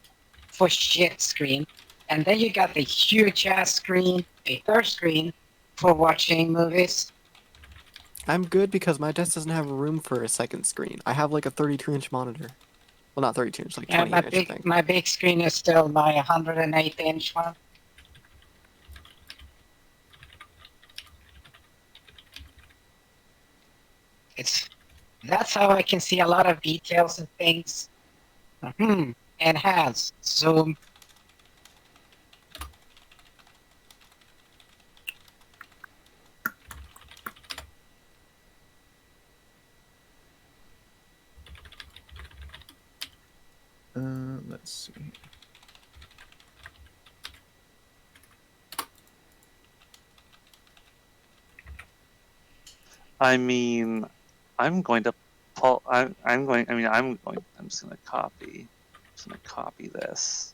for shit screen, and then you got the huge ass screen, a third screen for watching movies. I'm good because my desk doesn't have room for a second screen. I have like a 32-inch monitor. Well, not 32-inch, like Yeah, 28-inch, I think. my big screen is still my 108-inch one. That's how I can see a lot of details and things. Enhance, zoom. Let's see. I mean, I'm going to pull. I'm going. I mean, I'm just going to copy. Just going to copy this.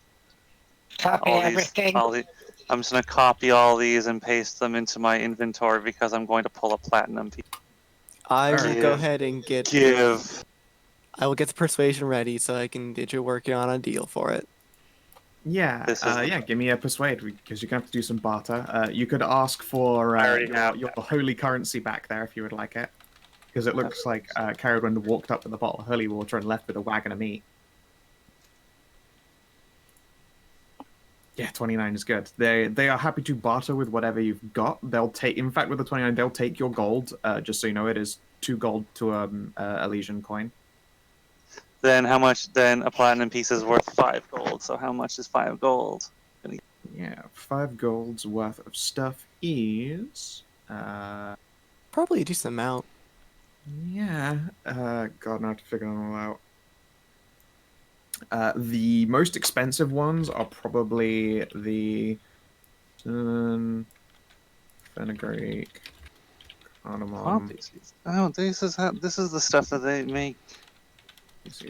Copy everything. I'm just going to copy all these and paste them into my inventory because I'm going to pull a platinum piece. I will Alright. go ahead and get. Give. I will get the persuasion ready so I can get you working on a deal for it. Yeah, This is- yeah. Give me a persuade because you're gonna have to do some barter. You could ask for I already have your holy currency back there if you would like it. Because it looks like Ceridwen walked up with a bottle of holy water and left with a wagon of meat. Yeah, 29 is good. They are happy to barter with whatever you've got. They'll take, in fact, with the 29, they'll take your gold. Just so you know, it is 2 gold to Elysian coin. Then how much? Then a platinum piece is worth 5 gold. So how much is 5 gold? Yeah, 5 gold's worth of stuff is. Probably a decent amount. Yeah. God, now I have to figure it all out. The most expensive ones are probably the fenugreek, cardamom. Oh, this is the stuff that they make.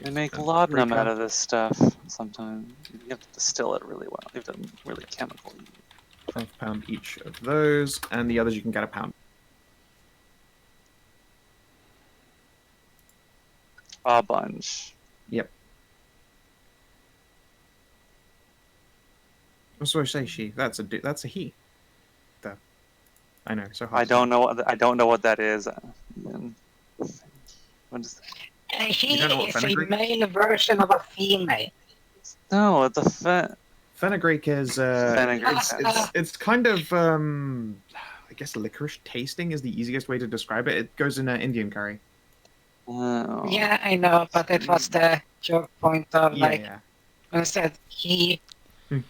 They make laudanum out of this stuff. Sometimes you have to distill it really well. You have to really chemical. £5 each of those, and the others you can get £1. A bunch. Yep. What do I say? She? That's a he. I know. So hard I don't know what that is. What is that? He don't know what is a fenugreek? male version of a female. No, it's a Fenugreek is Fenugreek. it's kind of I guess licorice tasting is the easiest way to describe it. It goes in Indian curry. Oh. Yeah, I know, but it was the joke point of like Yeah, when I said he.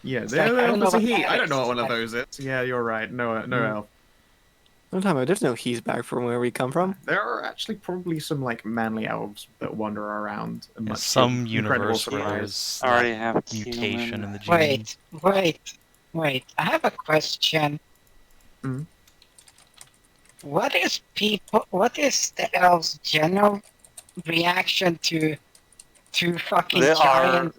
yeah. It's like, I don't know There's a what he. that I don't is. know what one of those is. Yeah, you're right. No elf. One time, there's no he's back from where we come from. There are actually probably some like manly elves that wander around. Yeah, much to some your incredible universe where surprise. there's Already that have mutation in the gene. Wait. I have a question. Mm. What is the elves' general reaction to fucking They giant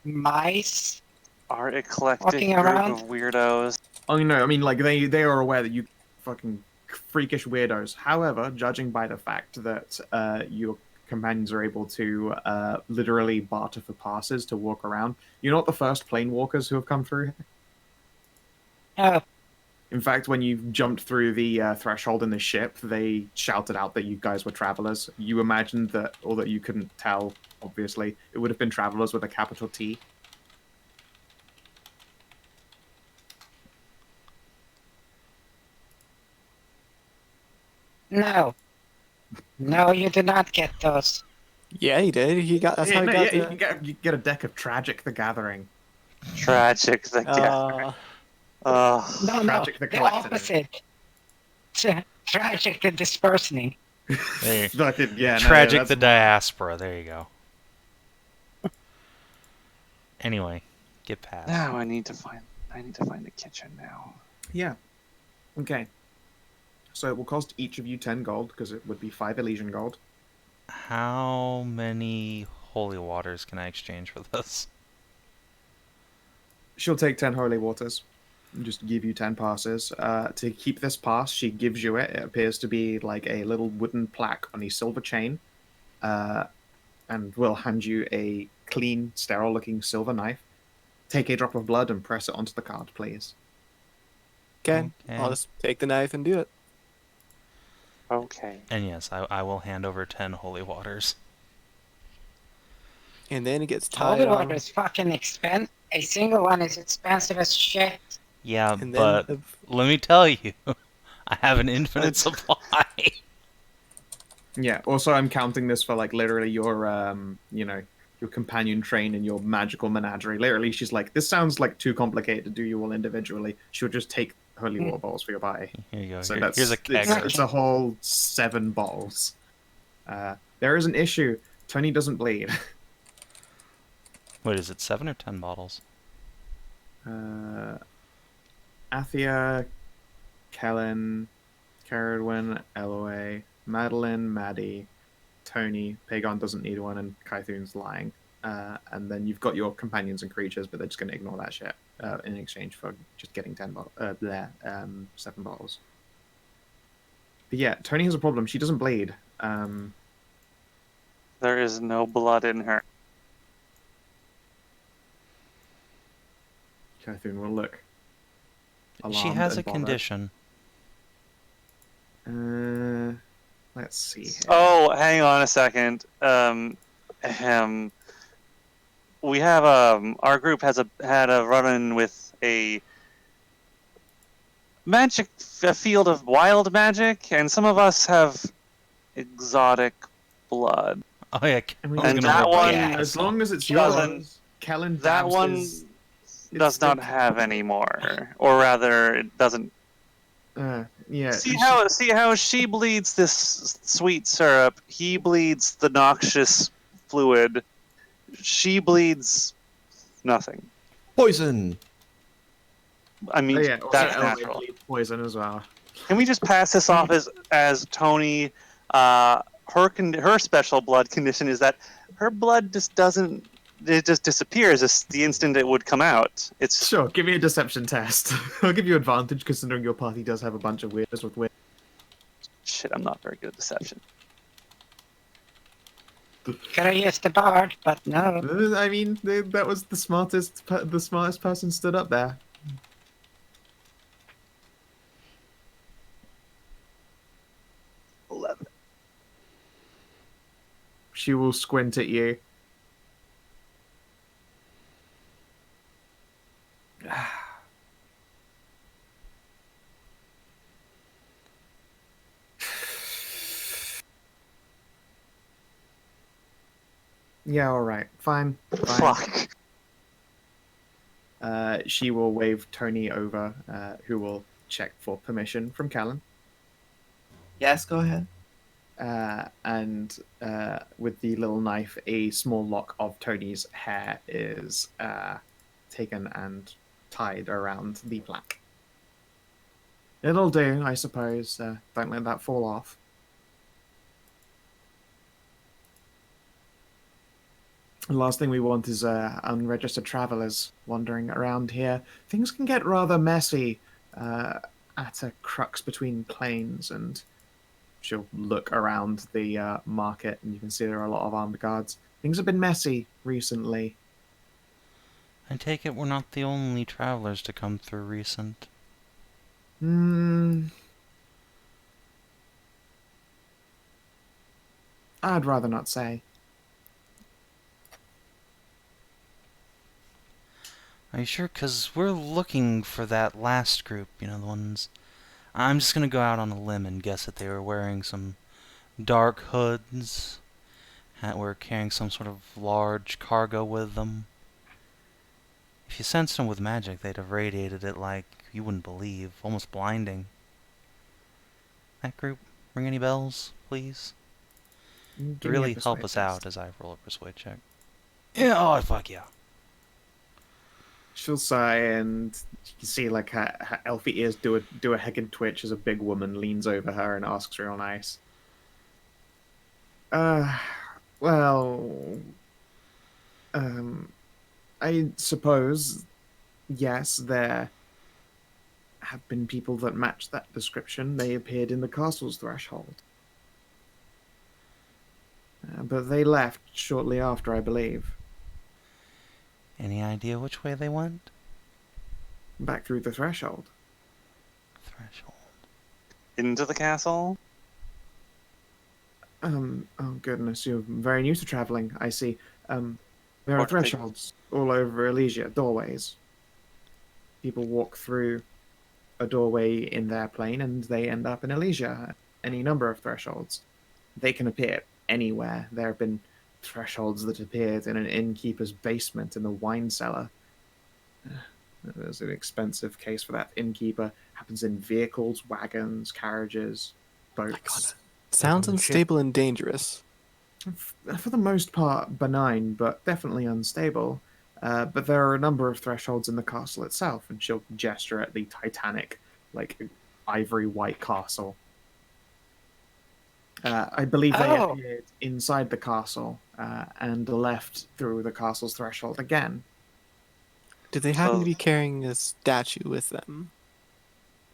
mice? Our eclectic Walking group around? of weirdos. Oh no, I mean like they are aware that you fucking freakish weirdos. However, judging by the fact that your companions are able to literally barter for passes to walk around, you're not the first plane walkers who have come through. Oh, In fact, when you jumped through the threshold in the ship, they shouted out that you guys were travelers. You imagined that, although you couldn't tell, obviously, it would have been travelers with a capital T. no. No, you did not get those. Yeah, he did. That's how he got you get a deck of Tragic the Gathering. Tragic the No, Tragic the the Collector. opposite. Tragic the dispersing. There you- Fucking, yeah, no, Tragic that's the diaspora. There you go. Anyway, get past. Now I need to find the kitchen now. Yeah. Okay. So it will cost each of you 10 gold, because it would be 5 Elysian gold. How many holy waters can I exchange for this? She'll take 10 holy waters and just give you 10 passes. To keep this pass, she gives you it. It appears to be like a little wooden plaque on a silver chain. And will hand you a clean, sterile-looking silver knife. Take a drop of blood and press it onto the card, please. Okay, Okay. I'll just take the knife and do it. Okay. And yes, I will hand over 10 holy waters. And then it gets Holy tied on. water is fucking expensive. A single one is expensive as shit. Yeah, And then but let me tell you, I have an infinite supply. Yeah, also I'm counting this for like literally your your companion train and your magical menagerie. Literally, she's like, this sounds like too complicated to do you all individually. She'll just take holy water bottles for your party. Here you go. So Here's a kegger. it's a whole 7 bottles. There is an issue. Tony doesn't bleed. Wait, is it 7 or 10 bottles? Athia, Kellin, Ceridwen, Elloe, Madilyn, Maddie, Tony, Pagon doesn't need one, and Kythun's lying. And then you've got your companions and creatures, but they're just going to ignore that shit in exchange for just getting 7 bottles. But yeah, Tony has a problem. She doesn't bleed. There is no blood in her. Kythun will look. She alarmed has a and bothered. condition. Let's see here. Oh, hang on a second. We have our group had a run-in with a field of wild magic, and some of us have exotic blood. Oh yeah, I mean, Kellin's And gonna that roll one- blood. as long as it's Doesn't- yours, Kellin That dabs one his- does it's not the- have any more, or rather, it doesn't. Yeah. See how she bleeds this sweet syrup. He bleeds the noxious fluid. She bleeds nothing. Poison. I mean, yeah, also that's Elloe natural. bleeds poison as well. Can we just pass this off as Tony? Her special blood condition is that her blood just doesn't. It just disappears the instant it would come out. It's Sure, give me a deception test. I'll give you advantage considering your party does have a bunch of weirders with weird. shit. I'm not very good at deception. Could have used the bard, but no. I mean, that was the smartest person stood up there. She will squint at you. Yeah, alright. Fine. Fuck. She will wave Tony over, who will check for permission from Kellin. Yes, go ahead. And with the little knife, a small lock of Tony's hair is taken and tied around the plaque. It'll do, I suppose. Don't let that fall off. The last thing we want is unregistered travelers wandering around here. Things can get rather messy at a crux between planes, and she'll look around the market, and you can see there are a lot of armed guards. Things have been messy recently. I take it we're not the only travelers to come through recent. I'd rather not say. Are you sure? 'Cause we're looking for that last group, you know, the ones... I'm just gonna go out on a limb and guess that they were wearing some dark hoods, were carrying some sort of large cargo with them. If you sensed them with magic, they'd have radiated it like you wouldn't believe, almost blinding. That group, ring any bells, please? Give me a Really persuade help us test. out as I roll a persuade check. Yeah, oh fuck yeah. She'll sigh, and you can see like her elfie ears do a heckin' twitch as a big woman leans over her and asks real nice. Well, I suppose, yes, there have been people that match that description. They appeared in the castle's threshold. But they left shortly after, I believe. Any idea which way they went? Back through the threshold. Threshold. Into the castle? Oh goodness, you're very new to traveling, I see. There are What thing? thresholds all over Elysium, doorways. People walk through a doorway in their plane and they end up in Elysium. Any number of thresholds. They can appear anywhere. There have been thresholds that appeared in an innkeeper's basement in the wine cellar. There's an expensive case for that innkeeper. Happens in vehicles, wagons, carriages, boats. Sounds Holy shit. unstable and dangerous. For the most part, benign, but definitely unstable. But there are a number of thresholds in the castle itself, and she'll gesture at the titanic, like, ivory white castle. I believe they Oh. appeared inside the castle and left through the castle's threshold again. Did they happen So- to be carrying a statue with them?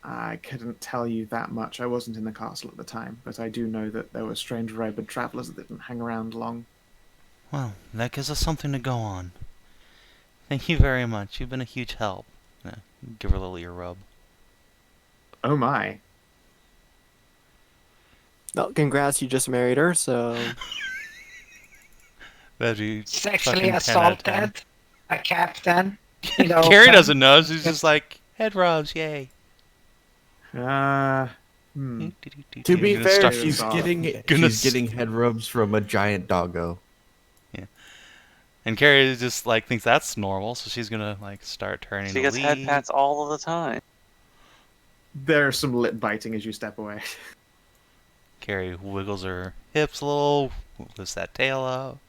I couldn't tell you that much. I wasn't in the castle at the time, but I do know that there were strange rabid travelers that didn't hang around long. Well, that gives us something to go on. Thank you very much. You've been a huge help. Give her a little ear rub. Oh my. Well, congrats, you just married her, so That'd be Sexually fucking 10 out of 10. assaulted a captain. You know, Ceri from- doesn't know. She's just like, head rubs, yay. To be Gonna fair, start- she's Gonna getting head rubs from a giant doggo. And Ceri just like thinks that's normal, so she's gonna like start turning. She to gets head leave. pats all of the time. There's some lip biting as you step away. Ceri wiggles her hips a little, lifts that tail up.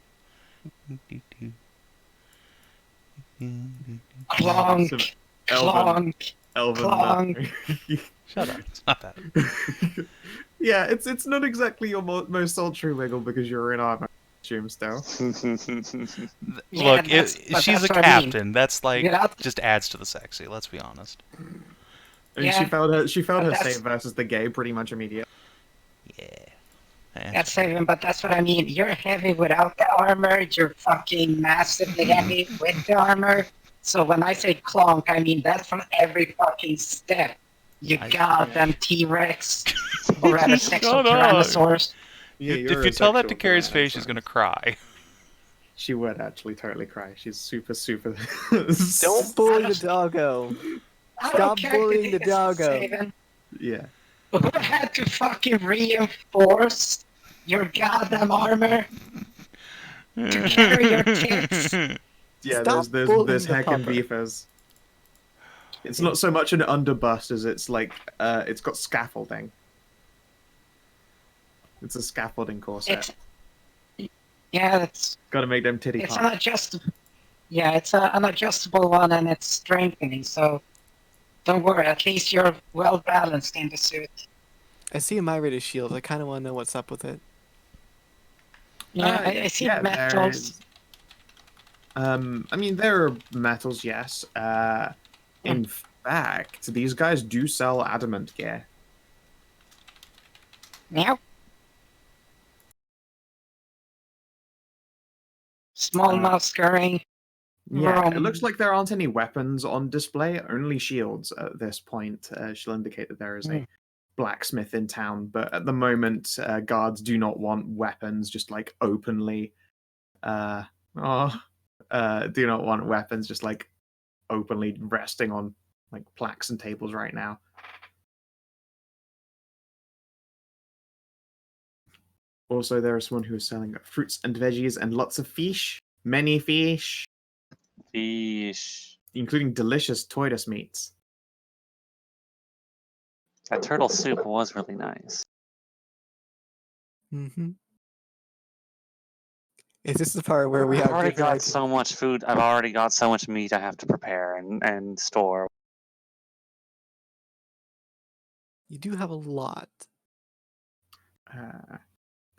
Clonk, Some elven, clonk, elven clonk. Shut up. It's not that. Yeah, it's not exactly your most sultry wiggle because you're in armor. Assume still. Yeah, Look, but she's a that's what I mean. captain. That's like Without- just adds to the sexy. Let's be honest. And Yeah, she failed her but save versus the gay pretty much immediately. Yeah. Eh. That's Savin, but that's what I mean. You're heavy without the armor. You're fucking massively heavy with the armor. So when I say clonk, I mean that from every fucking step. You goddamn T-Rex or rather sexual Shut up. Tyrannosaurus. Yeah, If you tell that to Ceri's face, she's gonna cry. She would actually totally cry. She's super. don't bully the doggo. I Stop don't care if bullying it the is doggo. Savin. Yeah. Who had to fucking reinforce your goddamn armor to carry your tits? Yeah, Stop there's bullying the heck and pupper. beefers. It's not so much an underbust as it's like it's got scaffolding. It's a scaffolding corset. Yeah, it's Gotta make them titty it's pop. an adjustable. Yeah, it's an adjustable one, and it's strengthening. So don't worry. At least you're well balanced in the suit. I see a myriad shield. I kind of want to know what's up with it. Yeah, I see yeah, metals. I mean, there are metals, yes. In fact, these guys do sell adamant gear. Yep. Small mouse scurrying. Yeah, it looks like there aren't any weapons on display, only shields at this point. She'll indicate that there is a blacksmith in town, but at the moment, guards do not want weapons just like openly. Do not want weapons just like openly resting on like plaques and tables right now. Also, there is someone who is selling fruits and veggies and lots of fish, many fish, Fish. including delicious tortoise meats. That turtle soup was really nice. Mm-hmm. Is this the part where we I've have already different got ideas? so much food. I've already got so much meat I have to prepare and store. You do have a lot.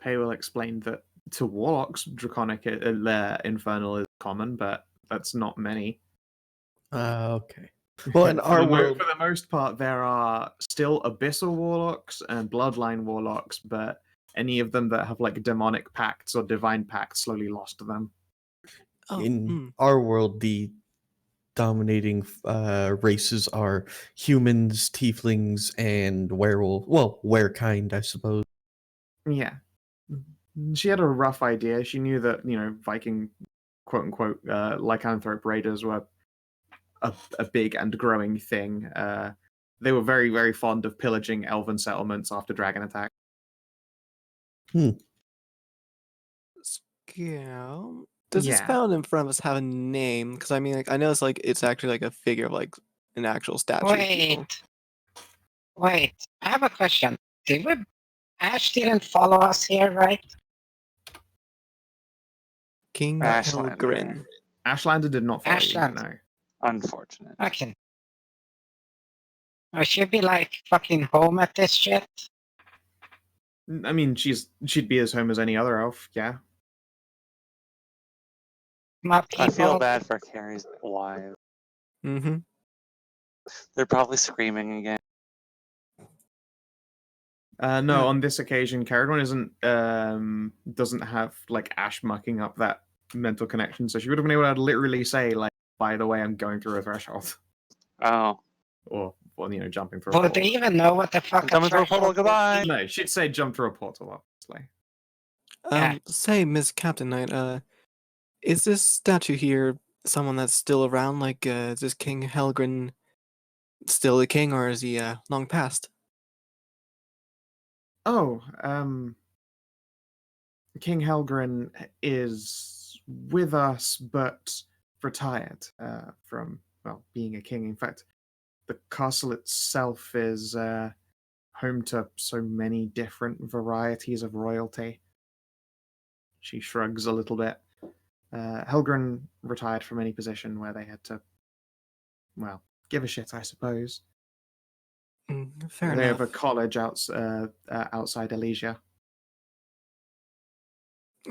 Pei will explain that to warlocks, draconic infernal is common, but that's not many. Okay. Well, in our world, For the most part, there are still abyssal warlocks and bloodline warlocks, but any of them that have like demonic pacts or divine pacts slowly lost to them. Oh, in our world, the dominating races are humans, tieflings, and werewolf. Well, werekind, I suppose. Yeah. She had a rough idea. She knew that, Viking, quote unquote, lycanthrope raiders were a big and growing thing. They were very, very fond of pillaging elven settlements after dragon attack. Yeah. Does this Yeah. fountain in front of us have a name? Because I mean, like, I know it's like it's actually like a figure of like an actual statue. of people. Wait. I have a question. Ash didn't follow us here, right? King Ashlander. Helgrin. Ashlander did not follow Ashland. you, no. Unfortunate. Okay. I should be like fucking home at this shit. I mean, she'd be as home as any other elf, yeah. My people. I feel bad for Carrie's wives. Mm-hmm. They're probably screaming again. No, on this occasion, Ceridwen doesn't have like Ash mucking up that mental connection, so she would have been able to literally say, like, by the way, I'm going through a threshold. Oh. Or Well, jumping through a Well, portal. do you even know what the fuck Jumping through a portal, threshold would goodbye. be? No, she'd say jump through a portal, obviously. Yeah. Say, Miss Captain Knight, is this statue here someone that's still around? Like, is this King Helgrin still the king, or is he long past? Oh, King Helgrin is with us, but retired from, well, being a king. In fact, the castle itself is home to so many different varieties of royalty. She shrugs a little bit. Helgrin retired from any position where they had to, well, give a shit, I suppose. Fair They enough. have a college outside Elysium.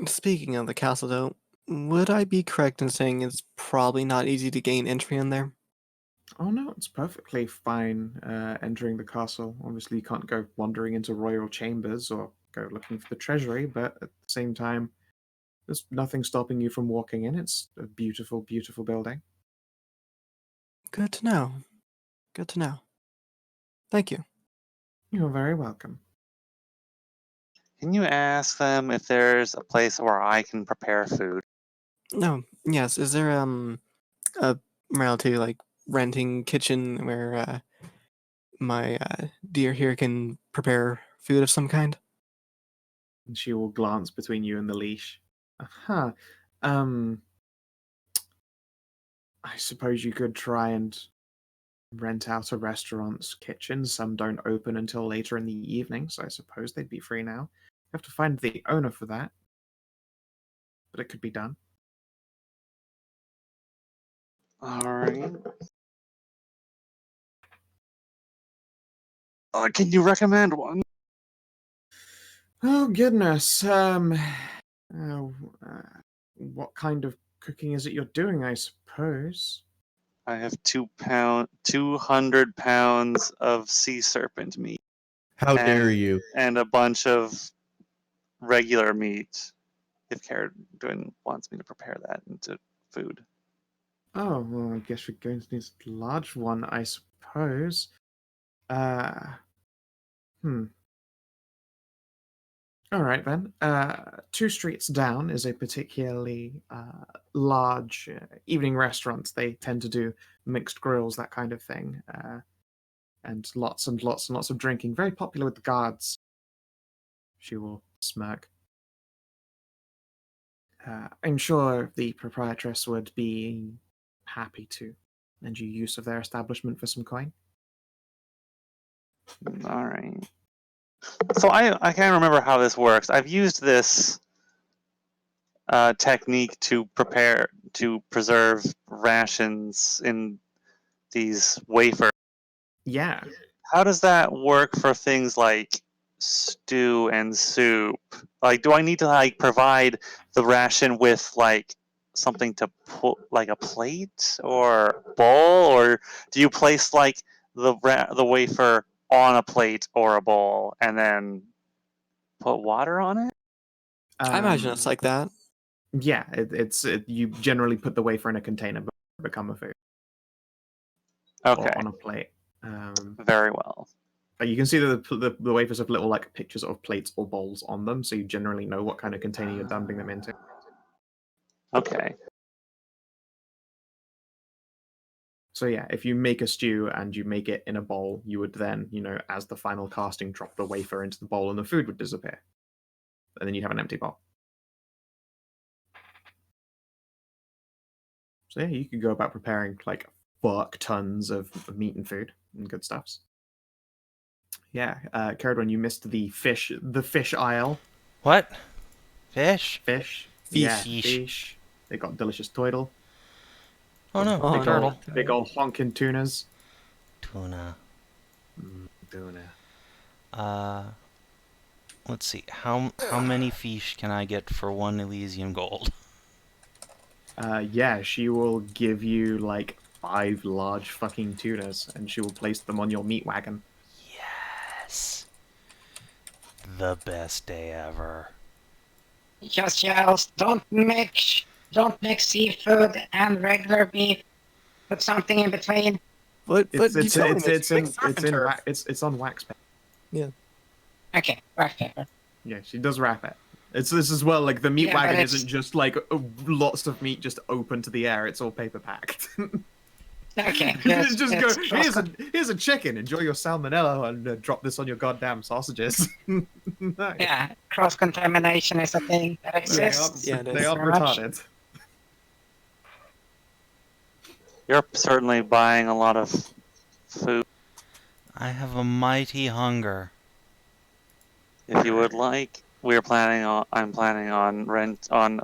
Speaking of the castle, though, would I be correct in saying it's probably not easy to gain entry in there? Oh no, it's perfectly fine entering the castle. Obviously, you can't go wandering into royal chambers or go looking for the treasury, but at the same time, there's nothing stopping you from walking in. It's a beautiful, beautiful building. Good to know. Good to know. Thank you. You're very welcome. Can you ask them if there's a place where I can prepare food? No, yes. Is there a relative like renting kitchen where my dear here can prepare food of some kind? And she will glance between you and the leash. Huh. Um, I suppose you could try and rent out a restaurant's kitchen. Some don't open until later in the evening, so I suppose they'd be free now. You have to find the owner for that, but it could be done. Alright. Can you recommend one? Oh goodness. What kind of cooking is it you're doing? I suppose. I have 200 pounds of sea serpent meat. How And- dare you? And a bunch of regular meat. If Ceridwen wants me to prepare that into food. Oh well, I guess we're going to need a large one, I suppose. Uh, hmm. All right then. 2 streets down is a particularly large evening restaurant. They tend to do mixed grills, that kind of thing, and lots and lots and lots of drinking. Very popular with the guards. She will smirk. I'm sure the proprietress would be happy to lend you use of their establishment for some coin. Alright. So I can't remember how this works. I've used this technique to preserve rations in these wafers. Yeah. How does that work for things like stew and soup? Like, do I need to provide the ration with something to put, like a plate or bowl, or do you place the wafer on a plate or a bowl and then put water on it? I imagine it's like that. Yeah, you generally put the wafer in a container but become a food. Okay. Or on a plate. Very well. You can see that the wafers have little pictures of plates or bowls on them, so you generally know what kind of container you're dumping them into. Okay. So yeah, if you make a stew and you make it in a bowl, you would then, as the final casting, drop the wafer into the bowl and the food would disappear. And then you'd have an empty bowl. So yeah, you could go about preparing fuck tons of meat and food and good stuffs. Yeah, Ceridwen, you missed the fish aisle. What? Fish? Fish. Fish. Yeah, Fish. fish. They got delicious turtle. Oh no, Oh, big no. turtle. Big old honking tunas. Tuna. Tuna. Let's see. How many fish can I get for 1 Elysium gold? Yeah, she will give you 5 large fucking tunas, and she will place them on your meat wagon. Yes. The best day ever. Just yells, don't mix seafood and regular beef. Put something in between. But It's you told me it's on wax paper. Okay, rock paper. Yeah, she does wrap it. It's this as well. Like the meat Yeah, but wagon it's- isn't just like lots of meat just open to the air. It's all paper packed. Okay, just go. it's Here's a chicken. Enjoy your salmonella and drop this on your goddamn sausages. Nice. Yeah, cross contamination is a thing that They exists. are, Yeah, it they is. are Very much. retarded. You're certainly buying a lot of food. I have a mighty hunger. If you would like, I'm planning on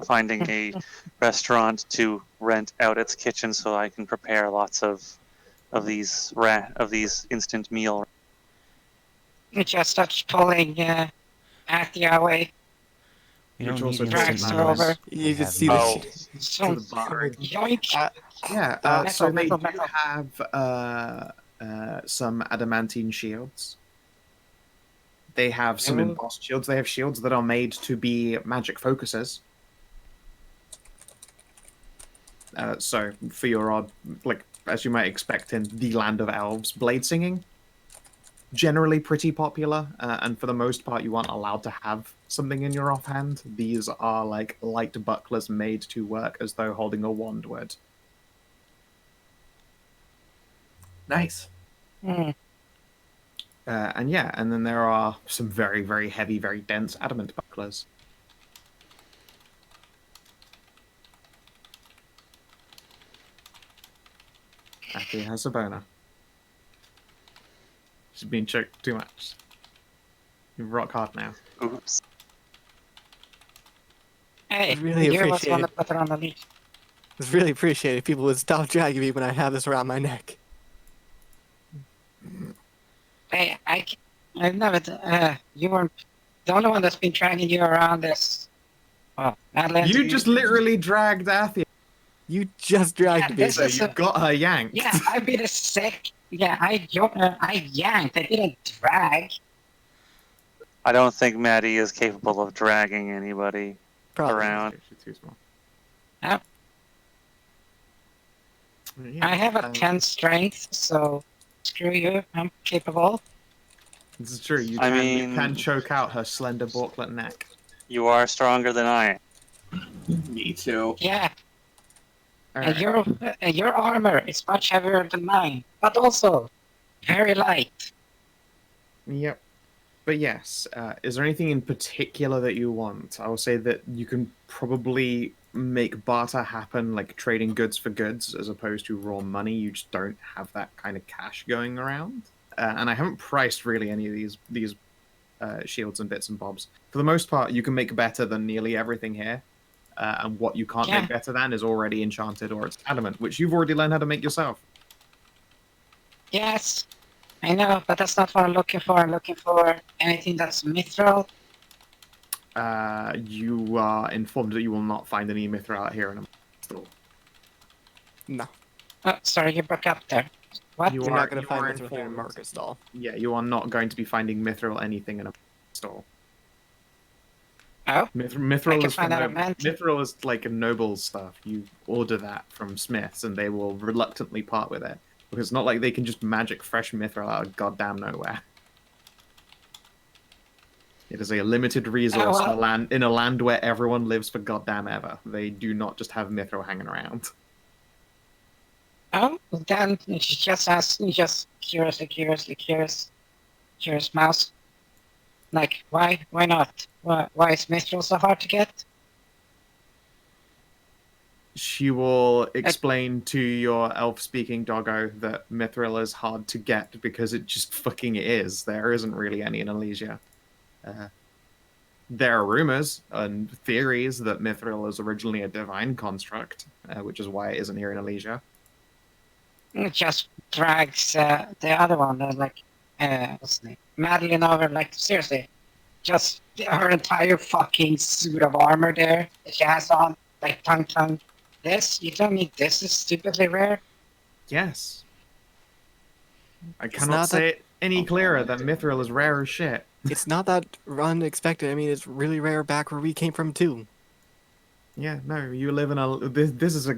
finding a restaurant to rent out its kitchen so I can prepare lots of these instant meal. You just starts pulling Athia away. We Which don't also need drags instant her meals. over. We You can have see meals. the So, To the bar. yoink! Yeah. So Metal, they do metal. have some adamantine shields. They have some Ooh. embossed shields. They have shields that are made to be magic focuses. So for your odd, like as you might expect in the land of elves, blade singing, generally pretty popular, and for the most part you aren't allowed to have something in your offhand. These are like light bucklers made to work as though holding a wand would. Nice. Hmm. And yeah, and then there are some very, very heavy, very dense adamant bucklers. Athia has a boner. She's been choked too much. You rock hard now. Oops. Hey, Really you was appreciate one it. that put her on the leash. It's really appreciated if people would stop dragging me when I have this around my neck. Hey, I've never. You weren't the only one that's been dragging you around this. Oh, Madilyn. You just literally dragged Athia, You just dragged Yeah, me. this so is you got her yanked. Yeah, I've been a sick. Yeah, I yanked. I didn't drag. I don't think Maddie is capable of dragging anybody Probably. around. She's too small. Yep. Yeah, I have a 10 strength, so screw you. I'm capable. This is true. You I can mean- choke out her slender balklet neck. You are stronger than I am. Me too. Yeah, Alright. and your armor is much heavier than mine, but also very light. Yep. But yes, is there anything in particular that you want? I will say that you can probably make barter happen, like trading goods for goods, as opposed to raw money. You just don't have that kind of cash going around. And I haven't priced really any of these shields and bits and bobs. For the most part, you can make better than nearly everything here. And what you can't Yeah. make better than is already enchanted or it's adamant, which you've already learned how to make yourself. Yes, I know, but that's not what I'm looking for. I'm looking for anything that's mithril. You are informed that you will not find any mithril out here in a store. No, Oh, sorry, you broke up there. What? You you're are- not going you to are find this here in informed. Marcus doll. Yeah, you are not going to be finding mithril anything in a store. Oh, Mithril can is find for that at Mant. mithril is like a noble stuff. You order that from smiths, and they will reluctantly part with it because it's not like they can just magic fresh mithril out of goddamn nowhere. It is a limited resource well. in a land where everyone lives for goddamn ever. They do not just have mithril hanging around. oh, then you just ask, you just curious mouse. Like, why not? Why is mithril so hard to get? She will explain to your elf-speaking doggo that mithril is hard to get because it just fucking is. There isn't really any in Elysium. There are rumors and theories that mithril is originally a divine construct, which is why it isn't here in Elysium. It just drags the other one, what's the name? Madilyn over, like, seriously. Just her entire fucking suit of armor there that she has on, like, tongue. This? You don't need this? Is stupidly rare? Yes. I not cannot that- say it any clearer that mithril is rare as shit. It's not that unexpected. I mean, it's really rare back where we came from too. Yeah, no, you live in a. This is a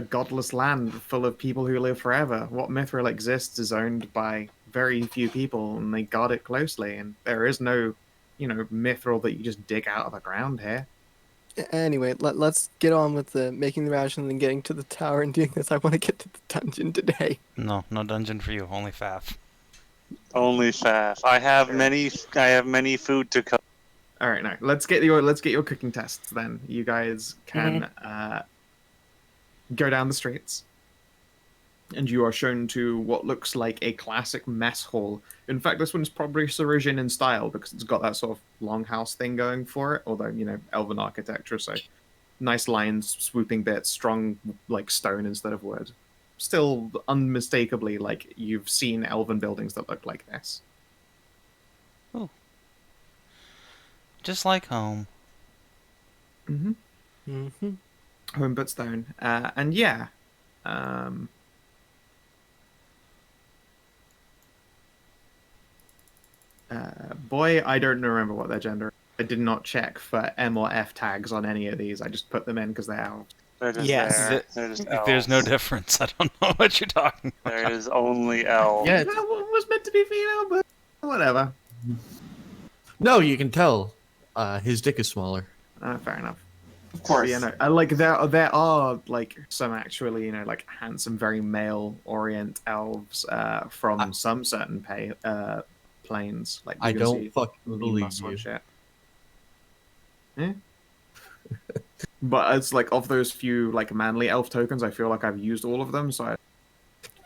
godless land full of people who live forever. What mithril exists is owned by very few people, and they guard it closely. And there is no, mithril that you just dig out of the ground here. Anyway, let's get on with making the ration and getting to the tower and doing this. I want to get to the dungeon today. No dungeon for you. Only Faf. Only Faf. I have many food to cook. All right, now let's get your cooking tests. Then you guys can go down the streets, and you are shown to what looks like a classic mess hall. In fact, this one's probably Ceridwen in style because it's got that sort of longhouse thing going for it. Although elven architecture, so nice lines, swooping bits, strong like stone instead of wood. Still unmistakably like you've seen elven buildings that look like this. Just like home. Mm-hmm. Mm-hmm. Home but stone. And yeah. Boy, I don't remember what their gender is. I did not check for M or F tags on any of these. I just put them in because they're elves. They're just Yes. there. They're just There's no elves. difference. I don't know what you're talking about. There is only elves. Yeah. That one was meant to be female, but whatever. No, you can tell. His dick is smaller. Fair enough. Of course. Yeah, no, like there are like some actually like handsome, very male-orient elves from some certain planes. Like I you can don't see fucking lean believe muscle and you. shit. Yeah. But it's like of those few like manly elf tokens, I feel like I've used all of them, so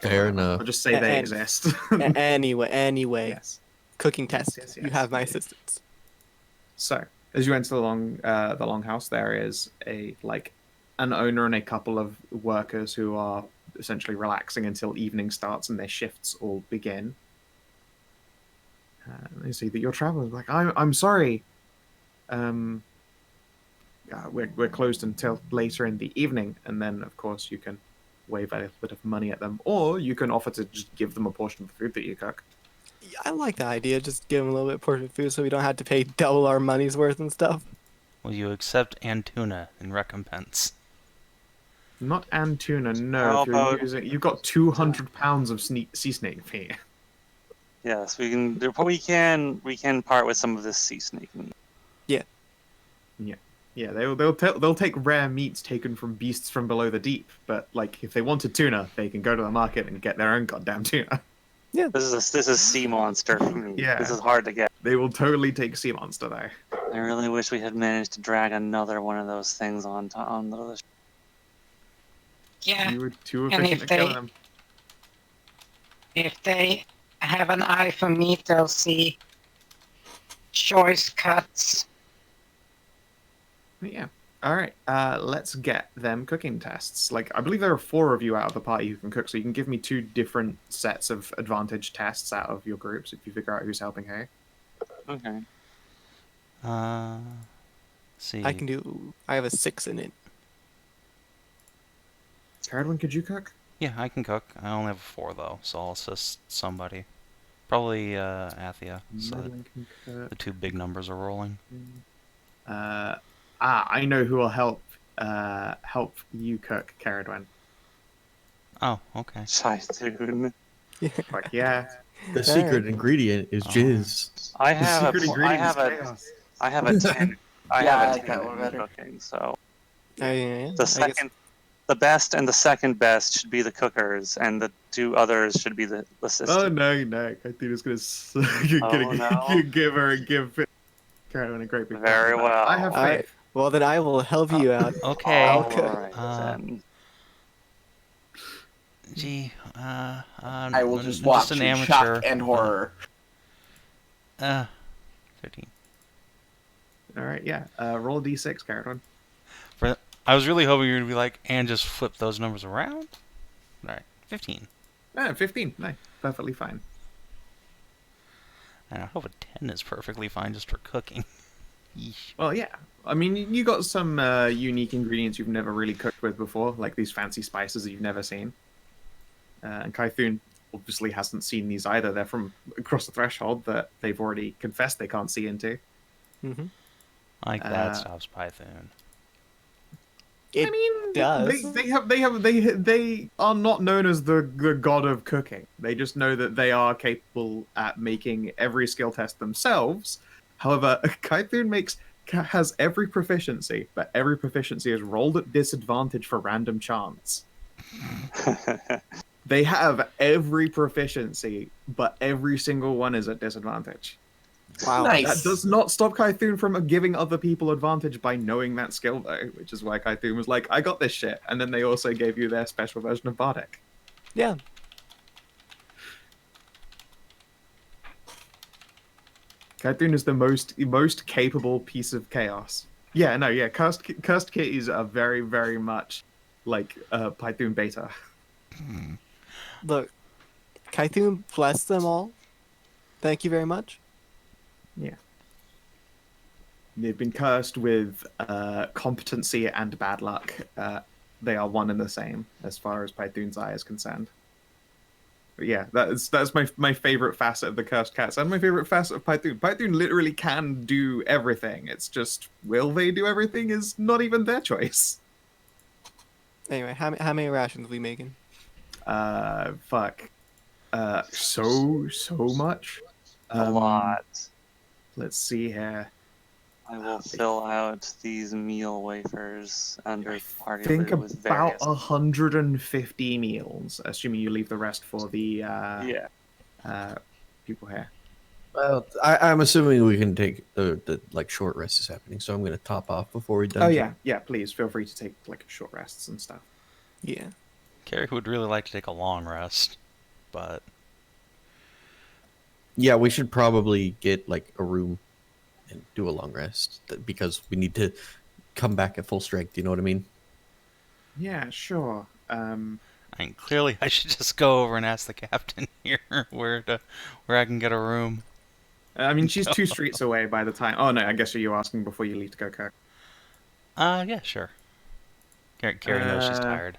Fair I'll enough. just say they And- exist. Anyway, Yes. cooking test. yes, You yes. have my assistance. So, as you enter the longhouse, there is an owner and a couple of workers who are essentially relaxing until evening starts and their shifts all begin. They see that you're travelers. Like, I'm sorry. We're closed until later in the evening, and then of course you can wave a little bit of money at them, or you can offer to just give them a portion of the food that you cook. I like the idea. Just give them a little bit of portion of food so we don't have to pay double our money's worth and stuff. Will you accept Antuna in recompense? Not Antuna, no. How If you're about- using, you've got 200 pounds of sea snake feet. Yes, we can part with some of this sea snake meat. Yeah, they'll take rare meats taken from beasts from below the deep, but like if they wanted tuna, they can go to the market and get their own goddamn tuna. This is sea monster for me. Yeah. This is hard to get. They will totally take sea monster though. I really wish we had managed to drag another one of those things on the Yeah, You were too And efficient if at they- killing them. if they have an eye for meat, they'll see choice cuts. But yeah. All right. Let's get them cooking tests. Like I believe there are 4 of you out of the party who can cook, so you can give me 2 different sets of advantage tests out of your groups if you figure out who's helping who. Okay. Let's see. I have a 6 in it. Ceridwen, could you cook? Yeah, I can cook. I only have 4 though, so I'll assist somebody. Probably Athia. So that Madilyn can cook. the 2 big numbers are rolling. I know who will help you cook, Ceridwen. Oh, okay. Typhoon. Like, yeah. The secret ingredient is jizz. I The have secret ingredient is a chaos. I have a 10. I Yeah, I have a like that 10 one in better. cooking, so Yeah. the best and the second best should be the cookers, and the 2 others should be the assistants. Oh no! I think it's gonna no. give Ceridwen a great big Very compliment. well. I have All right. faith. Well, then I will help you out. Okay. Okay. Alright, then. Gee, I will I'm just watch an in amateur. shock and horror. 13. All right, yeah. Roll a d6, Ceridwen. I was really hoping you were going to be like, and just flip those numbers around. Alright, 15. 15. No, perfectly fine. And I hope a 10 is perfectly fine just for cooking. Yeesh. Well, yeah. I mean, you got some unique ingredients you've never really cooked with before, like these fancy spices that you've never seen. And Kythun obviously hasn't seen these either. They're from across the threshold that they've already confessed they can't see into. Mm-hmm. Like that stops Python. It I mean, does. they are not known as the god of cooking. They just know that they are capable at making every skill test themselves. However, Kythun has every proficiency, but every proficiency is rolled at disadvantage for random chance. They have every proficiency, but every single one is at disadvantage. Wow. Nice. That does not stop Kythun from giving other people advantage by knowing that skill, though, which is why Kythun was like, I got this shit. And then they also gave you their special version of Bardic. Yeah. Kythun is the most capable piece of chaos. Yeah, no, yeah, cursed kitties are very, very much like Python beta. Look, Kythun bless them all. Thank you very much. Yeah. They've been cursed with competency and bad luck. They are one and the same as far as Python's eye is concerned. But yeah, that's my favorite facet of the cursed cats and my favorite facet of Python. Python literally can do everything. It's just, will they do everything is not even their choice. Anyway, how many rations we making? Fuck. So much. A lot. Let's see here. I will fill out these meal wafers under party Think loot with about various. 150 meals, assuming you leave the rest for the people here. Well, I'm assuming we can take the like short rest is happening, so I'm going to top off before we dungeon. Oh yeah, please feel free to take like short rests and stuff. Yeah. Ceri would really like to take a long rest, but Yeah, we should probably get like a room and do a long rest because we need to come back at full strength. You know what I mean? Yeah, sure. I mean, clearly I should just go over and ask the captain here where I can get a room. I mean, she's 2 streets away by the time. Oh no, I guess are you asking before you leave to go cook? Yeah, sure. Ceri knows she's tired.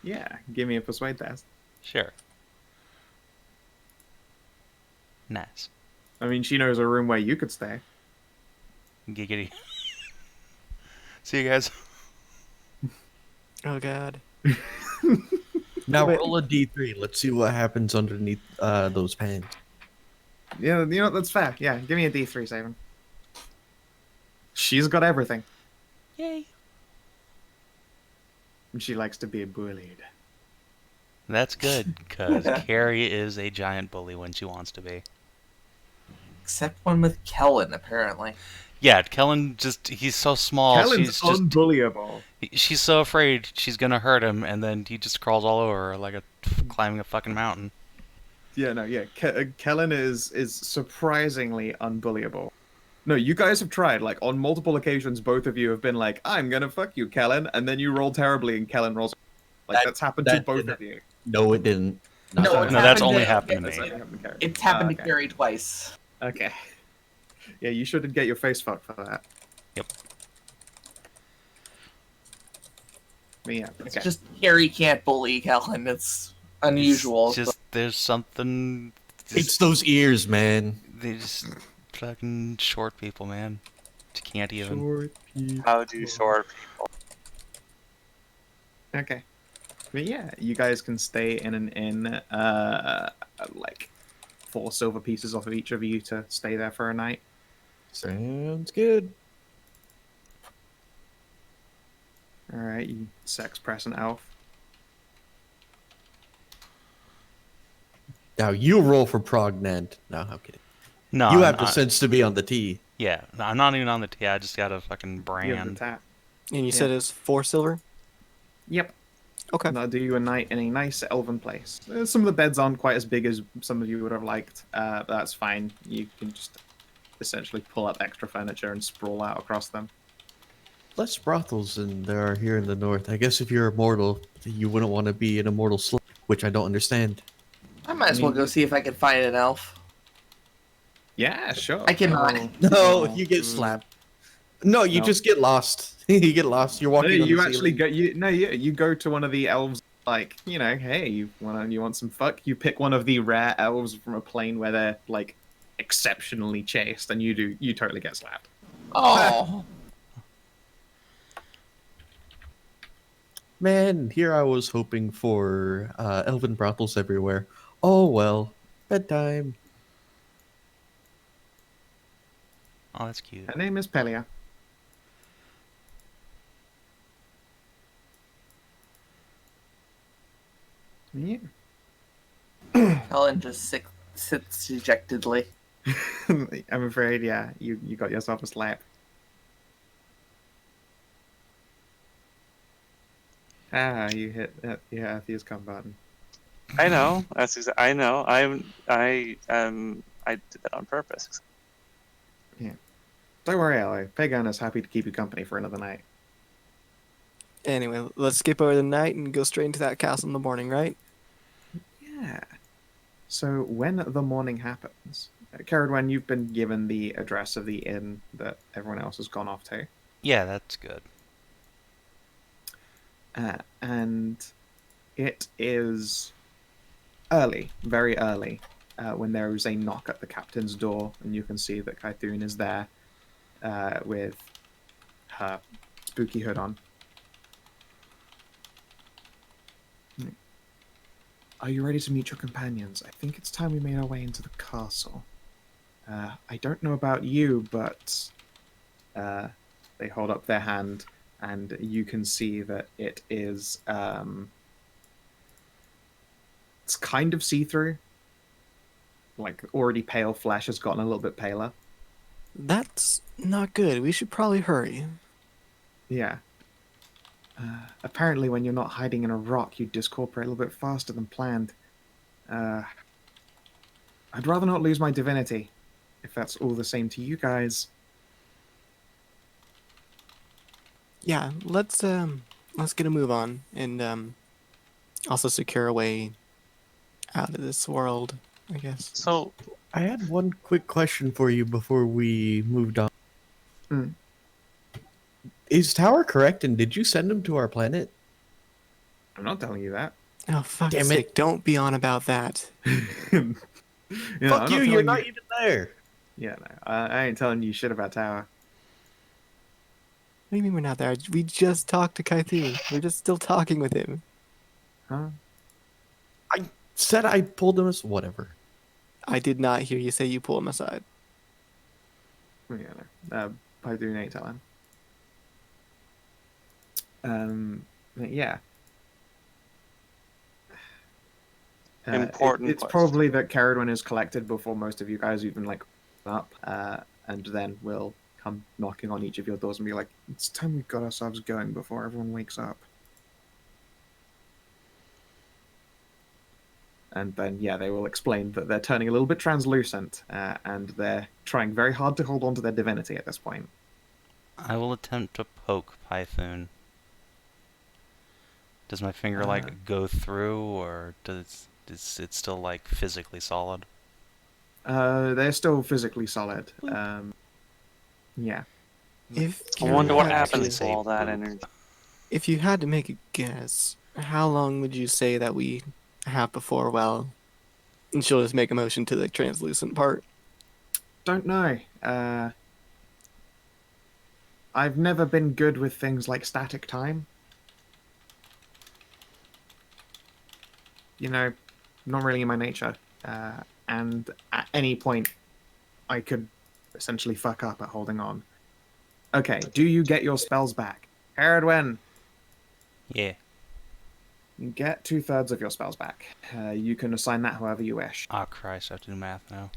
Yeah, give me a persuade test. Sure. Nice. I mean, she knows a room where you could stay. Giggity. See you guys. Oh god. Now Wait. roll a d3. Let's see what happens underneath those pans. Yeah, you know, that's fair. Yeah, give me a D3, Savin. She's got everything. Yay. And she likes to be bullied. That's good, because Ceri is a giant bully when she wants to be. Except one with Kellin, apparently. Yeah, Kellin he's so small. Kellen's unbullyable. She's so afraid she's gonna hurt him, and then he just crawls all over her like climbing a fucking mountain. Yeah, no, yeah. Kellin is surprisingly unbullyable. No, you guys have tried. Like, on multiple occasions, both of you have been like, I'm gonna fuck you, Kellin, and then you roll terribly and Kellin rolls. Like, that's happened to both of you. No, it didn't. No, it's that's happened only to- happened to That's me. only happened to Ceri. It's happened Okay. to Ceri twice. Okay. Yeah, you shouldn't get your face fucked for that. Yep. But yeah, It's okay. just Ceri can't bully Kellin. It's unusual. It's just there's something. It's those ears, man. They just fucking short people, man. You can't even. How do short people? Okay. But yeah, you guys can stay in an inn, like 4 silver pieces off of each of you to stay there for a night. Sounds good. Alright, you sex press an elf. Now you roll for Prognant. No, I'm kidding. No, You I'm have the not- sense to be on the tee. Yeah, no, I'm not even on the T. I just got a fucking You have the brand. tap. And you said it's 4 silver? Yep. Okay. And I'll do you a night in a nice elven place. Some of the beds aren't quite as big as some of you would have liked, but that's fine. You can just essentially pull up extra furniture and sprawl out across them. Less brothels than there are here in the north. I guess if you're immortal, you wouldn't want to be an immortal slave, which I don't understand. I might as well go see if I can find an elf. Yeah, sure. I can. No, you get slapped. No, you No. just get lost. You get lost. You're No, walking. on you the actually ceiling. go. You go to one of the elves. Like, you know, hey, you want some fuck? You pick one of the rare elves from a plane where they're like exceptionally chaste, and you totally get slapped. Oh, Man, here I was hoping for elven brothels everywhere. Oh well, bedtime. Oh, that's cute. Her name is Pelia. Yeah. Kellin just sits dejectedly. I'm afraid, yeah, you got yourself a slap. You hit Athia's come button. I know. I know. I did that on purpose. Don't worry, Elloe. Pagan is happy to keep you company for another night. Anyway, let's skip over the night and go straight into that castle in the morning, right? Yeah. So when the morning happens, Ceridwen, you've been given the address of the inn that everyone else has gone off to. Yeah, that's good. And it is early, very early, when there is a knock at the captain's door, and you can see that Kaithun is there with her spooky hood on. Are you ready to meet your companions? I think it's time we made our way into the castle. I don't know about you, but they hold up their hand, and you can see that it is it's kind of see-through. Like, already pale flesh has gotten a little bit paler. That's not good. We should probably hurry. Yeah. Apparently, when you're not hiding in a rock, you discorporate a little bit faster than planned. I'd rather not lose my divinity, if that's all the same to you guys. Yeah, let's get a move on and also secure a way out of this world, I guess. So I had one quick question for you before we moved on. Mm. Is Tower correct, and did you send him to our planet? I'm not telling you that. Oh, fuck's Damn it. sake, don't be on about that. Yeah, Fuck I'm you, not you're telling not you. even there. Yeah, no, I ain't telling you shit about Tower. What do you mean we're not there? We just talked to Kaithun. We're just still talking with him. Huh? Said I pulled him as whatever. I did not hear you say you pull him aside. Yeah, no. I do ain't telling. Yeah. Important It's question. probably that Ceridwen is collected before most of you guys even like up, and then we'll come knocking on each of your doors and be like, "It's time we got ourselves going before everyone wakes up." And then, yeah, they will explain that they're turning a little bit translucent, and they're trying very hard to hold on to their divinity at this point. I will attempt to poke Python. Does my finger like go through, or is it still like physically solid? They're still physically solid. Yeah. If I you wonder what had actually happens to say all that boop. energy. If you had to make a guess, how long would you say that we have before, well, and she'll just make a motion to the translucent part? Don't know. I've never been good with things like static time. You know, not really in my nature. And at any point, I could essentially fuck up at holding on. Okay, do you get your spells back? Ceridwen, Yeah. you get 2/3 of your spells back. You can assign that however you wish. Oh Christ, I have to do math now.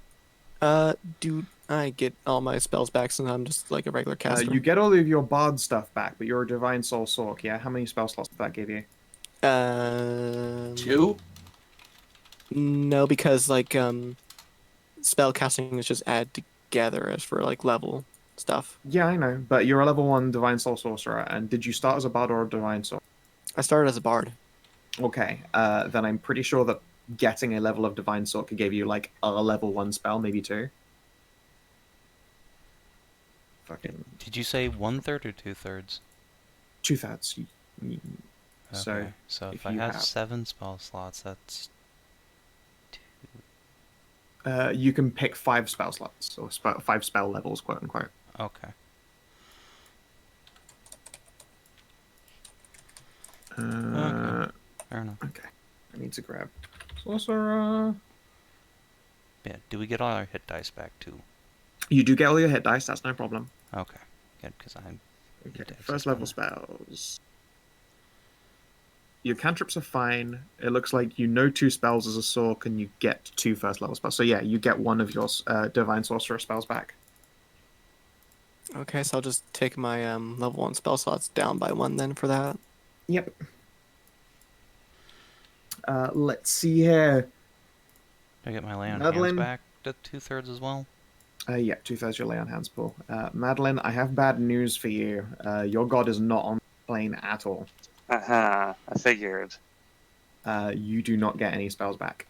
Do I get all my spells back since I'm just like a regular caster? You get all of your bard stuff back, but you're a divine soul sork, yeah? How many spell slots did that give you? 2? No, because like spell casting is just add together as for like level stuff. Yeah, I know, but you're a level 1 divine soul sorcerer, and did you start as a bard or a divine soul? I started as a bard. Okay, then I'm pretty sure that getting a level of divine soul could give you like a level 1 spell, maybe 2. Fucking Did you say 1/3 or 2/3? 2/3. Okay. So if if I you have have- 7 spell slots, that's you can pick 5 spell slots, or 5 spell levels, quote unquote. okay. Okay. Fair enough. Okay. I need to grab Sorcerer. Yeah. Do we get all our hit dice back too? You do get all your hit dice, that's no problem. Okay. Good, because I Okay, need to first access level one. spells. Your cantrips are fine. It looks like you know 2 spells as a sorc and you get 2 first level spells. So yeah, you get one of your Divine Sorcerer spells back. Okay, so I'll just take my level 1 spell slots down by 1 then for that. Yep. Let's see here. Do I get my lay on hands Madilyn. back to 2/3 as well? Yeah, 2/3 your lay on hands pool. Madilyn, I have bad news for you. Your god is not on the plane at all. Aha, I figured. You do not get any spells back.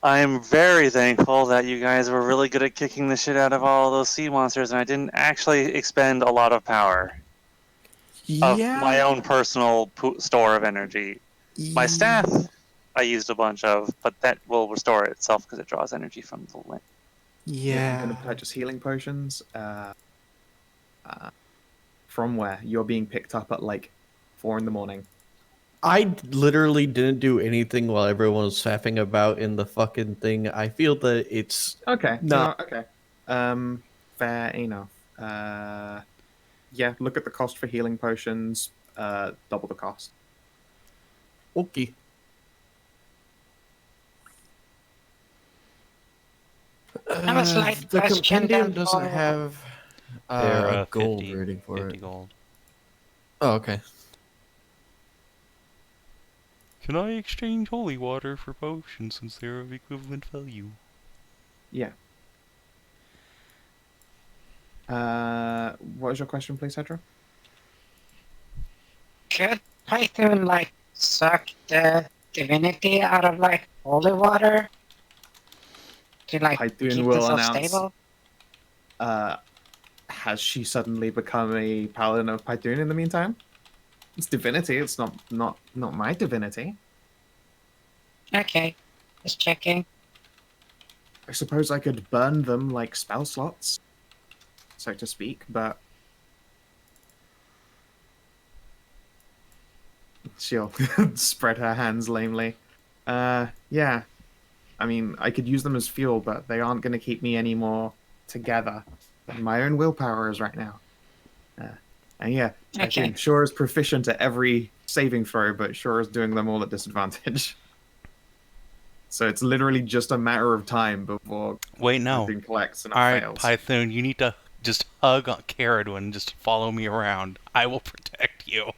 I'm very thankful that you guys were really good at kicking the shit out of all those sea monsters, and I didn't actually expend a lot of power of my own personal store of energy. My staff, I used a bunch of, but that will restore itself because it draws energy from the wind. Yeah, I'm going to purchase healing potions. From where? You're being picked up at like 4 in the morning. I literally didn't do anything while everyone was faffing about in the fucking thing. I feel that it's Okay. not. No, okay. Fair enough. Yeah, look at the cost for healing potions. Double the cost. Okay. I have a slight The question compendium then doesn't for- have They're a gold 50, rating for 50 it. gold. Oh, okay. Can I exchange holy water for potions since they're of equivalent value? Yeah. What was your question, please, Hedrah? Could Python like suck the divinity out of like holy water to like Python keep will itself announce- stable? Has she suddenly become a paladin of Python in the meantime? It's divinity. It's not my divinity. Okay, just checking. I suppose I could burn them like spell slots, so to speak, but she'll spread her hands lamely. Yeah. I mean, I could use them as fuel, but they aren't going to keep me any more together than my own willpower is right now. And yeah, I Okay. think Shore is proficient at every saving throw, but Shore is doing them all at disadvantage. So it's literally just a matter of time before Wait, no. Python collects and it Alright, fails. Python, you need to just hug on Ceridwen and just follow me around. I will protect you.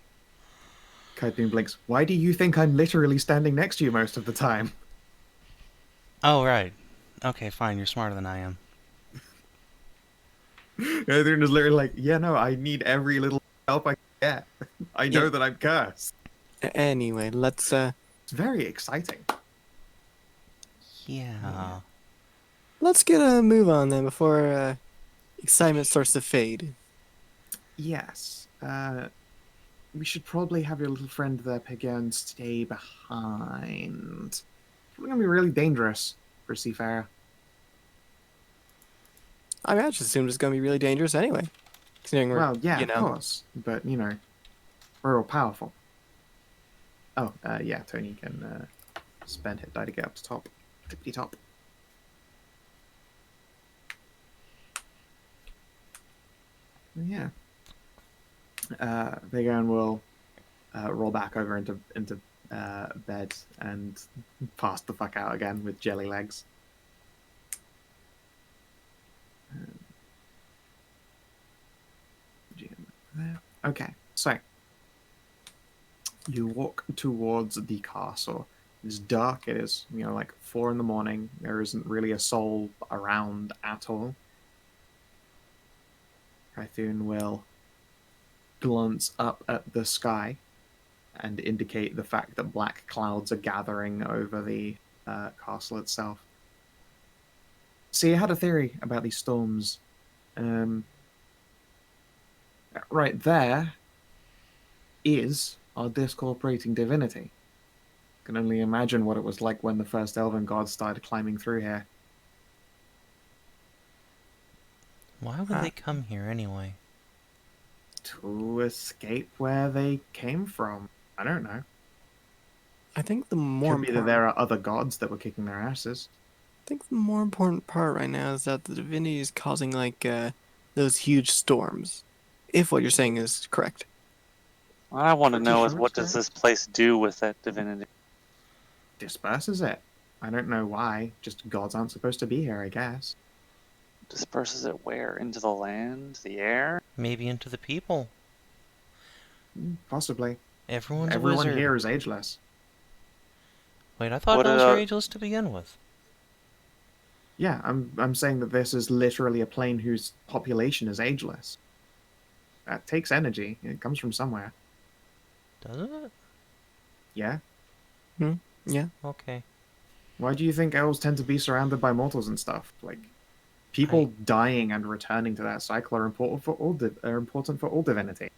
Python blinks. Why do you think I'm literally standing next to you most of the time? Oh, right. Okay, fine, you're smarter than I am. Python is literally like, yeah, no, I need every little help I can get. I know Yeah. that I'm cursed. Anyway, let's It's very exciting. Yeah. get a move on then before excitement starts to fade. Yes. We should probably have your little friend there, Peggy, stay behind. It's probably gonna be really dangerous for a seafarer. I mean, I just assumed it's gonna be really dangerous anyway. Considering we're, Well, yeah, you of know, course, but you know, we're all powerful. Oh, yeah, Tony can spend hit die to get up to top, tippity top. Yeah. Vegan will roll back over into bed and pass the fuck out again with jelly legs. Okay, so you walk towards the castle. It's dark. It is, you know, like 4 in the morning. There isn't really a soul around at all. Python will glance up at the sky and indicate the fact that black clouds are gathering over the castle itself. See, I had a theory about these storms. Right there is our discorporating divinity. Can only imagine what it was like when the first elven gods started climbing through here. Why would they come here anyway? To escape where they came from. I don't know. I think the more Could be that important, there are other gods that were kicking their asses. I think the more important part right now is that the divinity is causing like those huge storms. If what you're saying is correct. What I want to Pretty know sure is what it's does correct. this place do with that divinity? Disperses it. I don't know why. Just gods aren't supposed to be here, I guess. Disperses it where? Into the land? The air? Maybe into the people. Possibly. Everyone's a Everyone wizard. here is ageless. Wait, I thought What elves were about- ageless to begin with. Yeah, I'm saying that this is literally a plane whose population is ageless. That takes energy. It comes from somewhere. Doesn't it? Yeah. Yeah. Okay. Why do you think elves tend to be surrounded by mortals and stuff? Like, people dying and returning to that cycle are important for all divinity.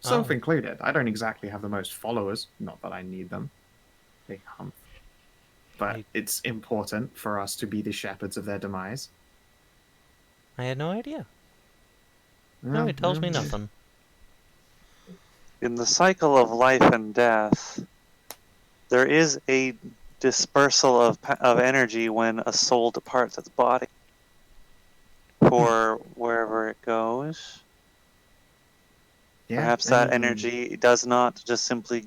Self Oh. included. I don't exactly have the most followers. Not that I need them. Big hump. But I- it's important for us to be the shepherds of their demise. I had no idea. No, it tells me nothing. In the cycle of life and death, there is a dispersal of energy when a soul departs its body for wherever it goes. Yeah, Perhaps I that mean, energy does not just simply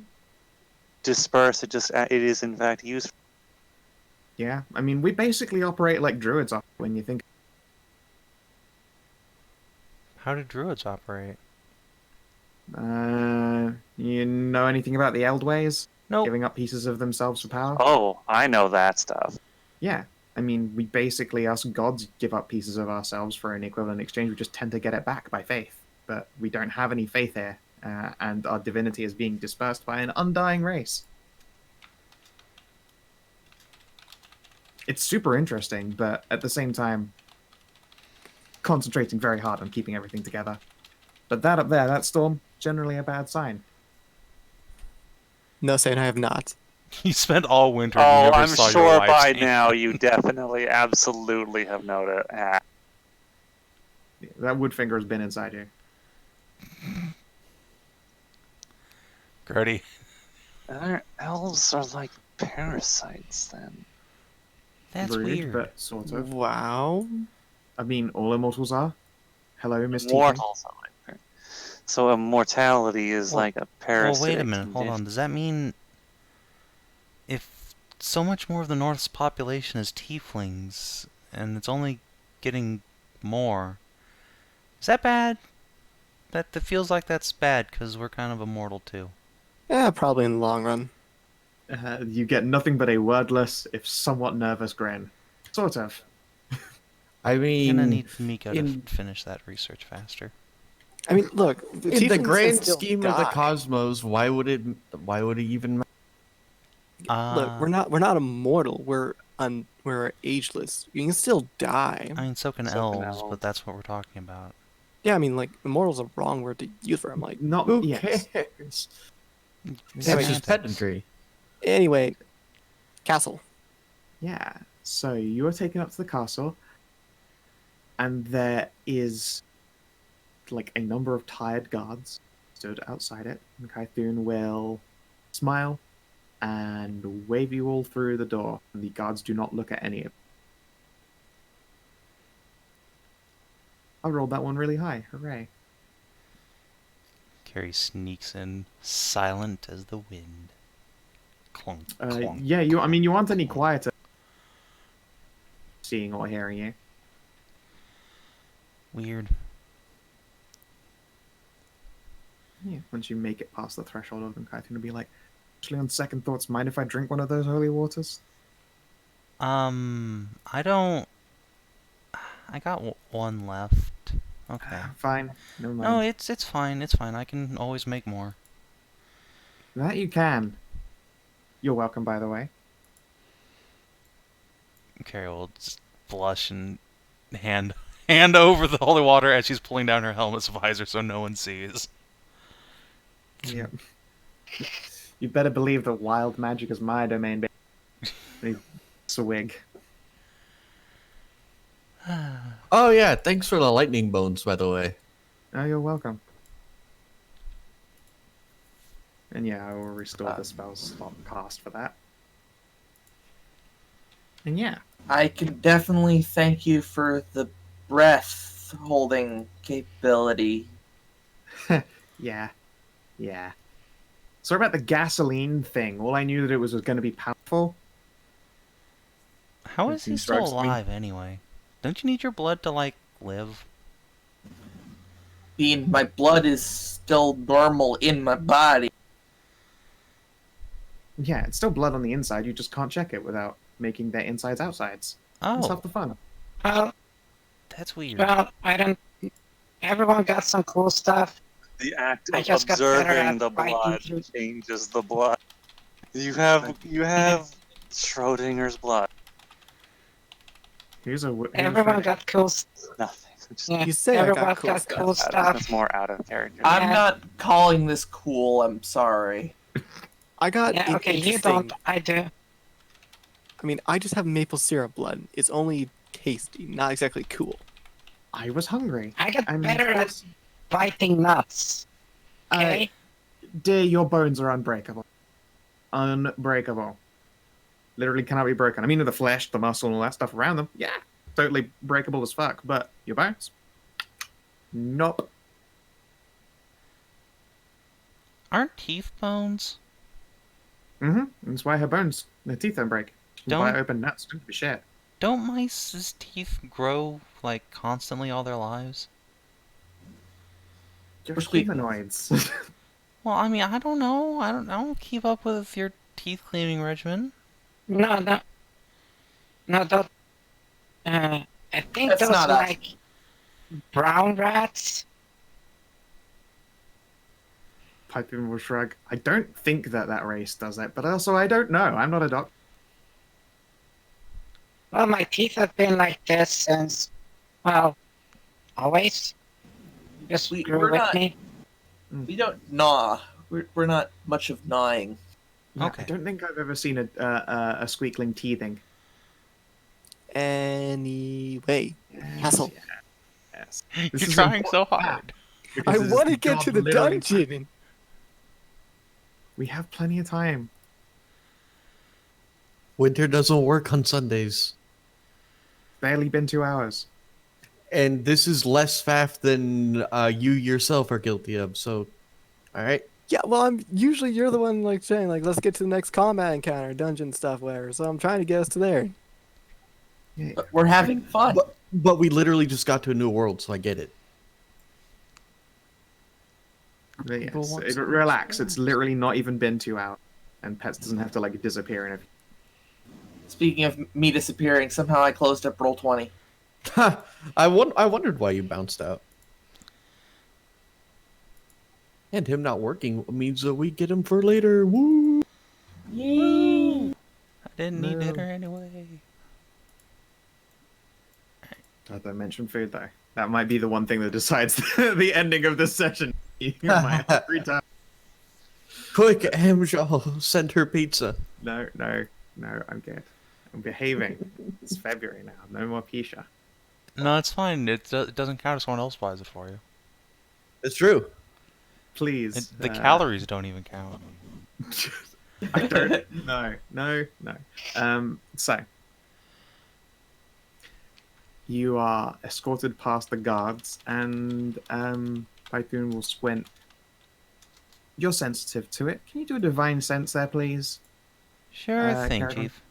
disperse; it is in fact used. Yeah, I mean, we basically operate like druids when you think. How do druids operate? You know anything about the Eldways? Nope. Giving up pieces of themselves for power? Oh, I know that stuff. Yeah. I mean, we basically, us gods, give up pieces of ourselves for an equivalent exchange. We just tend to get it back by faith. But we don't have any faith here, and our divinity is being dispersed by an undying race. It's super interesting, but at the same time, concentrating very hard on keeping everything together. But that up there, that storm, generally a bad sign. No, saying I have not. You spent all winter and Oh, never I'm saw your sure wife's by hand. now you definitely, absolutely have noticed. That wood finger has been inside you. Gertie. Elves are like parasites, then. That's Rude, weird. but sort of. Wow. I mean, all immortals are. Hello, Miss Tiefling. Mortals are like parasites. So immortality is Well- like a parasitic Well, wait a minute. Hold on. condition. Does that mean if so much more of the North's population is tieflings, and it's only getting more, is that bad? That feels like that's bad because we're kind of immortal too. Yeah, probably in the long run. You get nothing but a wordless, if somewhat nervous grin. Sort of. I I'm mean, gonna need Miko in- to finish that research faster. I mean, look. in the tieflings can grand still scheme of the die. cosmos, why would it even matter? Look, we're not immortal. We're ageless. You can still die. I mean, so can So can elves, elves. but that's what we're talking about. Yeah, I mean, like immortal's a wrong word to use for. I'm like, Not Who yes. cares? That's Anyway, just pedantry. anyway, castle. Yeah. So you are taken up to the castle, and there is like a number of tired guards stood outside it. And Kythun will smile and wave you all through the door. And the guards do not look at any of. I rolled that one really high. Hooray! Carrie sneaks in, silent as the wind. Clunk, clunk. Yeah. I mean, you aren't any clunk. quieter. Seeing or hearing you. Weird. Yeah, once you make it past the threshold of them, Kythun will be like, actually, on second thoughts, mind if I drink one of those holy waters? I don't. I got one left. Okay. Fine. Never mind. No, it's fine. It's fine. I can always make more. That you can. You're welcome, by the way. Carrie will just blush and hand over the holy water as she's pulling down her helmet's visor so no one sees. Yep. You better believe that wild magic is my domain, baby. Swig. Oh yeah, thanks for the lightning bones, by the way. Oh, you're welcome. And yeah, I will restore the spell slot cast for that. And yeah. I can definitely thank you for the breath holding capability. Yeah. Sorry about the gasoline thing. All I knew that it was going to be powerful. How is he He still strikes me. alive anyway? Don't you need your blood to, like, live? Being my blood is still normal in my body. Yeah, it's still blood on the inside. You just can't check it without making their insides outsides. That's half Oh, the fun. Well, that's weird. I don't. Everyone got some cool stuff. The act I of just got better observing at the fighting blood through- changes the blood. You have Schrodinger's blood. Here's a. Everyone got cool. Nothing. Just, Yeah, You say I everyone got cool stuff. cool stuff. That's more out of character. I'm Yeah. not calling this cool, I'm sorry. I got Yeah, an okay, you interesting- don't. I do. I mean, I just have maple syrup blood. It's only tasty, not exactly cool. I was hungry. I got I'm better at biting nuts. Okay. Dear, your bones are unbreakable. Unbreakable. Literally cannot be broken. I mean, the flesh, the muscle, and all that stuff around them, yeah, totally breakable as fuck. But your bones, nope. Aren't teeth bones? That's why her bones, her teeth don't break. You Don't- bite open nuts, don't be shit. Don't mice's teeth grow, like, constantly all their lives? You're We're squeaking. humanoids. Well, I mean, I don't know. I don't keep up with your teeth cleaning regimen. No, don't. I think That's those not us. like brown rats. Piping will shrug. I don't think that race does it, but also I don't know. I'm not a doctor. Well, my teeth have been like this since, well, always. Just We- grew we're with not- me. We don't gnaw. We're not much of gnawing. Yeah, Okay. I don't think I've ever seen a squeakling teething. Anyway, Hassel. Yes. You're This is trying so important. hard. Because I this is want to the get job to the literally- dungeon. We have plenty of time. Winter doesn't work on Sundays. Barely been 2 hours. And this is less faff than you yourself are guilty of, so... Alright. Yeah, well, usually you're the one like saying like, let's get to the next combat encounter, dungeon stuff, whatever. So I'm trying to get us to there. Yeah. But we're having fun. But we literally just got to a new world, so I get it. But People yes, want some relax. It's literally not even been 2 hours. And Pets doesn't have to like disappear and everything. Speaking of me disappearing, somehow I closed up roll 20. Ha! I wondered why you bounced out. And him not working means that we get him for later. Woo! Yay! I didn't need No. dinner anyway. Glad I mentioned food though. That might be the one thing that decides the ending of this session. You might have free time. Quick, Amxal, send her pizza. No, I'm good. I'm behaving. It's February now. No more Pisha. No, it's fine. It doesn't count if someone else buys it for you. It's true. Please. The calories don't even count. I don't. No. So you are escorted past the guards, and Python will squint. You're sensitive to it. Can you do a divine sense there, please? Sure thing, Ceridwen. Chief.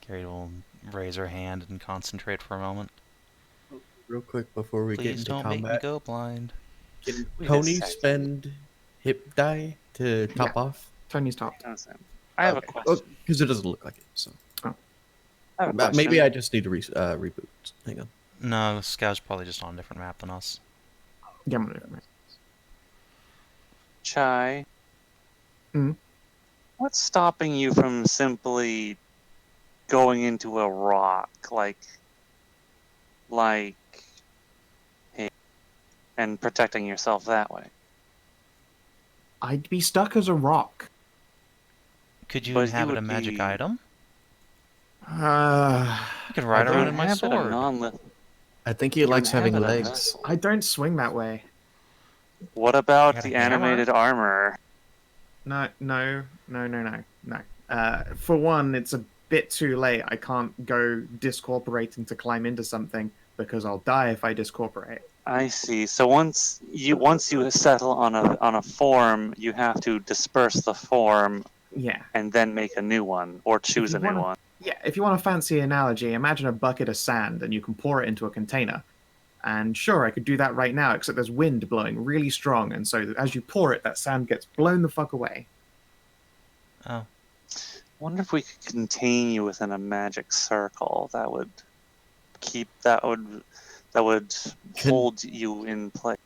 Carrie will raise her hand and concentrate for a moment. Real quick before we get Please into don't make me combat, go blind. can Wait a Tony second. spend hip die to top off? Tony's top. I have a Okay. question. Because it doesn't look like it. So I have a Maybe question. I just need to reboot. Hang on. No, Scout's probably just on a different map than us. Yeah, I'm gonna do it. Chai. Hmm? What's stopping you from simply going into a rock hey, and protecting yourself that way? I'd be stuck as a rock. Could you But you inhabit a would magic be- item? Uh, You could ride I around don't in my Inhabit a sword. non-lethal- I think he likes having inhabit a legs. vessel. I don't swing that way. What about Got a the hammer? animated armor? No. For one, it's a bit too late. I can't go discorporating to climb into something because I'll die if I discorporate. I see. So once you settle on a form, you have to disperse the form Yeah. and then make a new one or choose you a new wanna- one. Yeah, if you want a fancy analogy, imagine a bucket of sand and you can pour it into a container. And sure, I could do that right now, except there's wind blowing really strong, and so as you pour it, that sand gets blown the fuck away. Oh. Wonder if we could contain you within a magic circle. That would hold you in place.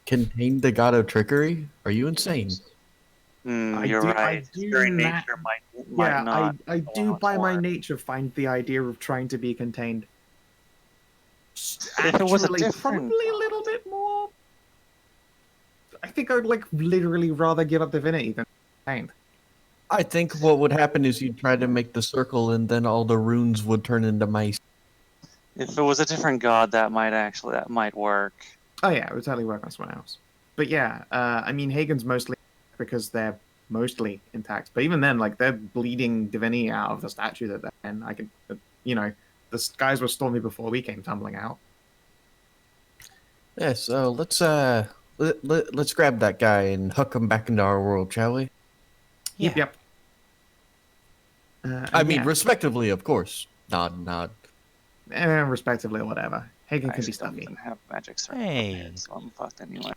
Contain the god of trickery? Are you insane? You're I right. do Very ma- nature might Yeah, not. I do allow it by to my work. nature find the idea of trying to be contained. If it was a Actually, different probably a little bit more. I think I would like literally rather give up divinity than contained. I think what would happen is you'd try to make the circle and then all the runes would turn into mice. If it was a different god, that might work. Oh yeah, it would totally work on someone else. But yeah, I mean, Hagen's mostly because they're mostly intact. But even then, like, they're bleeding divinity out of the statue that they're in. I can, the skies were stormy before we came tumbling out. Yeah, so let's grab that guy and hook him back into our world, shall we? Yeah. Yep. I mean, yeah, respectively, of course. Nod. respectively or whatever. Hagen I can be just don't stuffy. even have magic circle Hey. prepared, so I'm fucked anyway.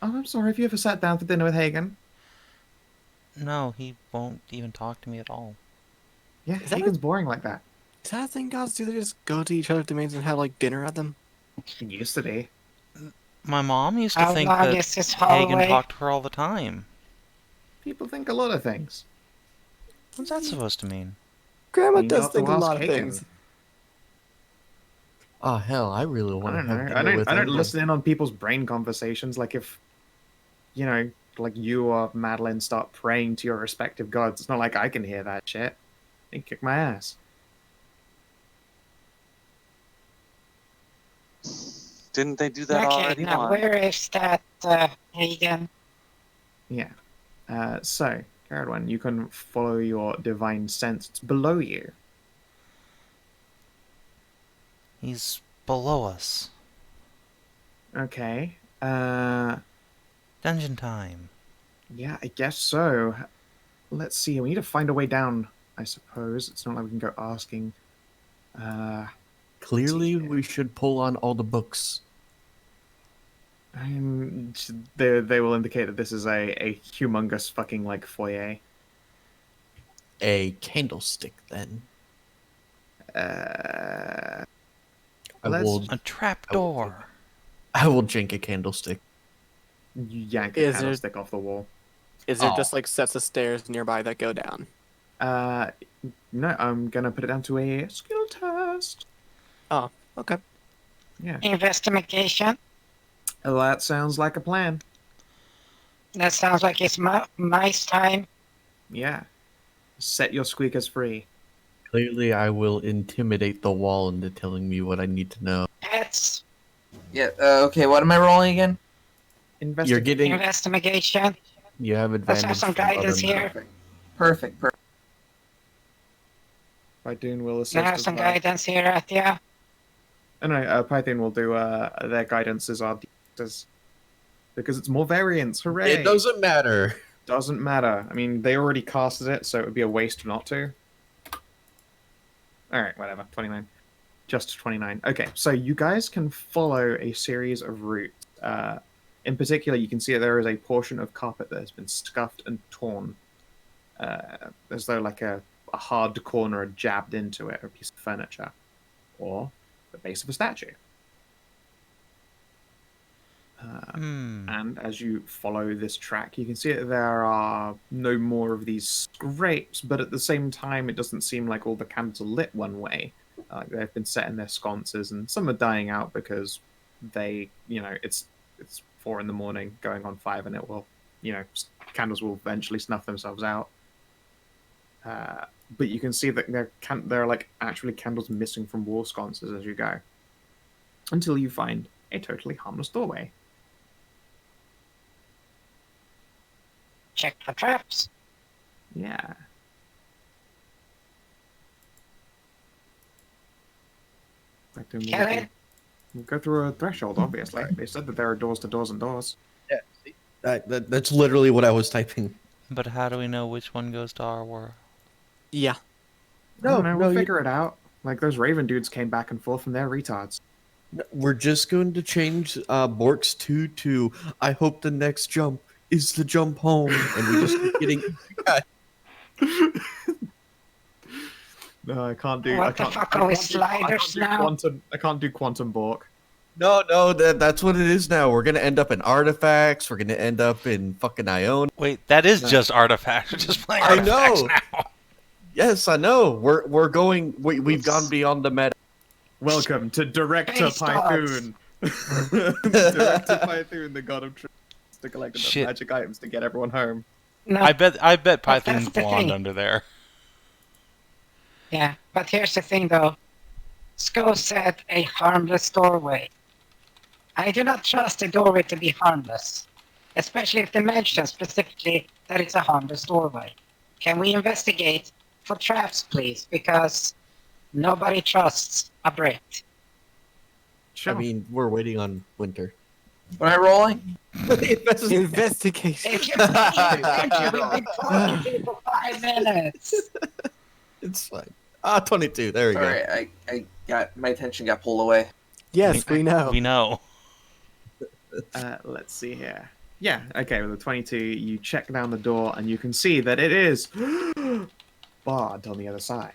Oh, I'm sorry. Have you ever sat down for dinner with Hagen? No, he won't even talk to me at all. Yeah, Is that Hagen's boring like that. Is that a thing gods do? They just go to each other's domains and have like dinner at them? It used to be. My mom used to How think long that is this Hagen hallway? talked to her all the time. People think a lot of things. What's that supposed to mean? Grandma You does have to think a ask lot of Hagen. things. Oh hell, I really I want to don't have know. dinner with I don't him. listen in on people's brain conversations. Like if, like you or Madilyn start praying to your respective gods, it's not like I can hear that shit. They kick my ass. Didn't they do that Okay, already? now on- where is that Hagen? Yeah. So, Ceridwen, you can follow your divine sense. It's below you. He's below us. Okay. Dungeon time. Yeah, I guess so. Let's see. We need to find a way down, I suppose. It's not like we can go asking. Clearly, we should pull on all the books. They will indicate that this is a humongous fucking like foyer. A candlestick, then. Uh, I Let's- will. A trapdoor. I will jank a candlestick. you yank a Is there- candlestick off the wall. Is there Oh. just like sets of stairs nearby that go down? No, I'm gonna put it down to a skill test. Oh, okay. Yeah. Investigation? Well, that sounds like a plan. That sounds like it's mice time. Yeah. Set your squeakers free. Clearly, I will intimidate the wall into telling me what I need to know. Pets. Yeah. Okay. What am I rolling again? You're Investigate. getting. Investigation. You have Let's advantage. have some from other guidance here. members. Perfect. Python will assist Can I have as some well. guidance here, Athia? Oh, no, Python will do their guidance as our d***ers. Because it's more variants. Hooray! It doesn't matter. Doesn't matter. I mean, they already casted it, so it would be a waste not to. Alright, whatever. 29. Just 29. Okay, so you guys can follow a series of routes. In particular, you can see that there is a portion of carpet that has been scuffed and torn. As though like a hard corner had jabbed into it, or a piece of furniture. Or the base of a statue. And as you follow this track, you can see that there are no more of these scrapes, but at the same time, it doesn't seem like all the candles are lit one way. They've been set in their sconces, and some are dying out because they, it's 4 a.m, going on 5, and it will, candles will eventually snuff themselves out. But you can see that there are like actually candles missing from wall sconces as you go, until you find a totally harmless doorway. check for traps. Yeah. Like, then Kellin? we'll go through a threshold, obviously. They said that there are doors to doors and doors. Yeah, see? That's literally what I was typing. But how do we know which one goes to our world? Yeah. I don't know, we'll you- figure it out. Like, those Raven dudes came back and forth from their retards. We're just going to change Bork's 2 to I hope the next jump is the jump home. And we just keep getting. No, I can't do. What the fuck are we, sliders now? I can't do quantum Bork. No, that's what it is now. We're going to end up in artifacts. We're going to end up in fucking Ione. Wait, that is just artifacts. We're just playing I artifacts know. now. Yes, I know. We're going. We've gone beyond the meta. Welcome to Director Space dogs. Pythoon. Director Pythoon, the god of truth, to collect enough Shit. magic items to get everyone home. No, I bet But Python's that's the blonde thing. under there. yeah, but here's the thing though. Sko said a harmless doorway. I do not trust a doorway to be harmless, especially if they mention specifically that it's a harmless doorway. Can we investigate for traps, please? Because nobody trusts a brick. Sure. I mean, we're waiting on winter. Am I rolling? Investigation. If you please, we've been talking for 5 minutes. It's fine. 22. There we go. Sorry, I got my attention got pulled away. Yes, we know. We know. Let's see here. Yeah, okay, with the 22, you check down the door and you can see that it is barred on the other side.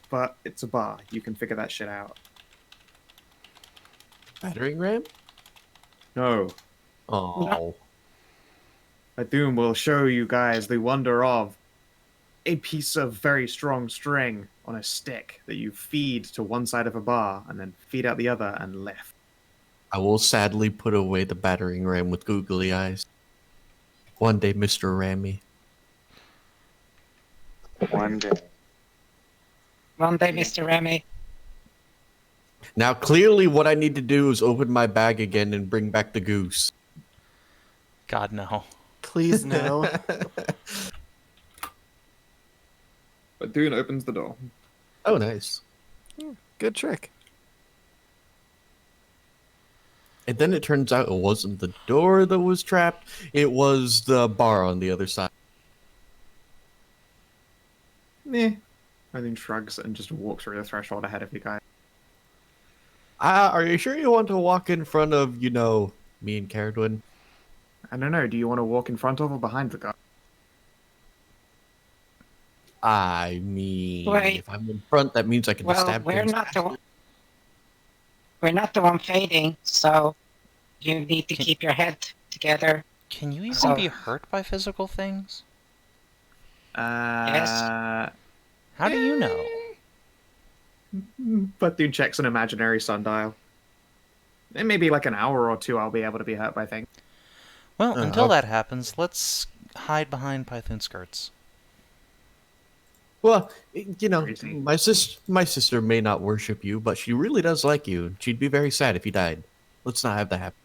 But it's a bar. You can figure that shit out. Battering ram? No. Oh. Doom will show you guys the wonder of a piece of very strong string on a stick that you feed to one side of a bar and then feed out the other and lift. I will sadly put away the battering ram with googly eyes. One day, Mr. Rammy. One day. One day, Mr. Remy. Now, clearly, what I need to do is open my bag again and bring back the goose. God no. Please no. But Doom opens the door. Oh, nice. Good trick. And then it turns out it wasn't the door that was trapped, it was the bar on the other side. Meh. I think shrugs and just walks through the threshold ahead of you guys. Are you sure you want to walk in front of, me and Ceridwen? I don't know, do you want to walk in front of or behind the guy? I mean, Wait. if I'm in front, that means I can Well, stab we're things. not the one. We're not the one fading, so you need to keep your head together. Can you even So- be hurt by physical things? Yes. How do you know? But Doom checks an imaginary sundial. In maybe like an hour or two, I'll be able to be hurt by things. Well, Oh, until okay. that happens, let's hide behind Python skirts. Well, Crazy. my sister may not worship you, but she really does like you. She'd be very sad if you died. Let's not have that happen.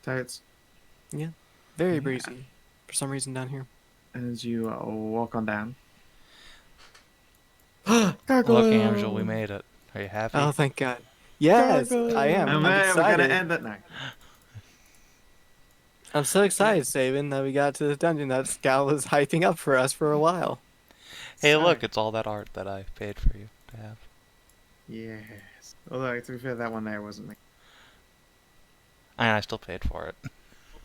Totes. Very Yeah. breezy for some reason down here. As you walk on down. Look, Amxal, we made it. Are you happy? Oh, thank God. Yes, I am. Oh I'm man, we're excited. gonna end it now. I'm so excited, Savin, that we got to the dungeon that Scal was hyping up for us for a while. Hey, Sorry. look, it's all that art that I paid for you to have. Yes. Although, to be fair, that one there wasn't me. And I still paid for it.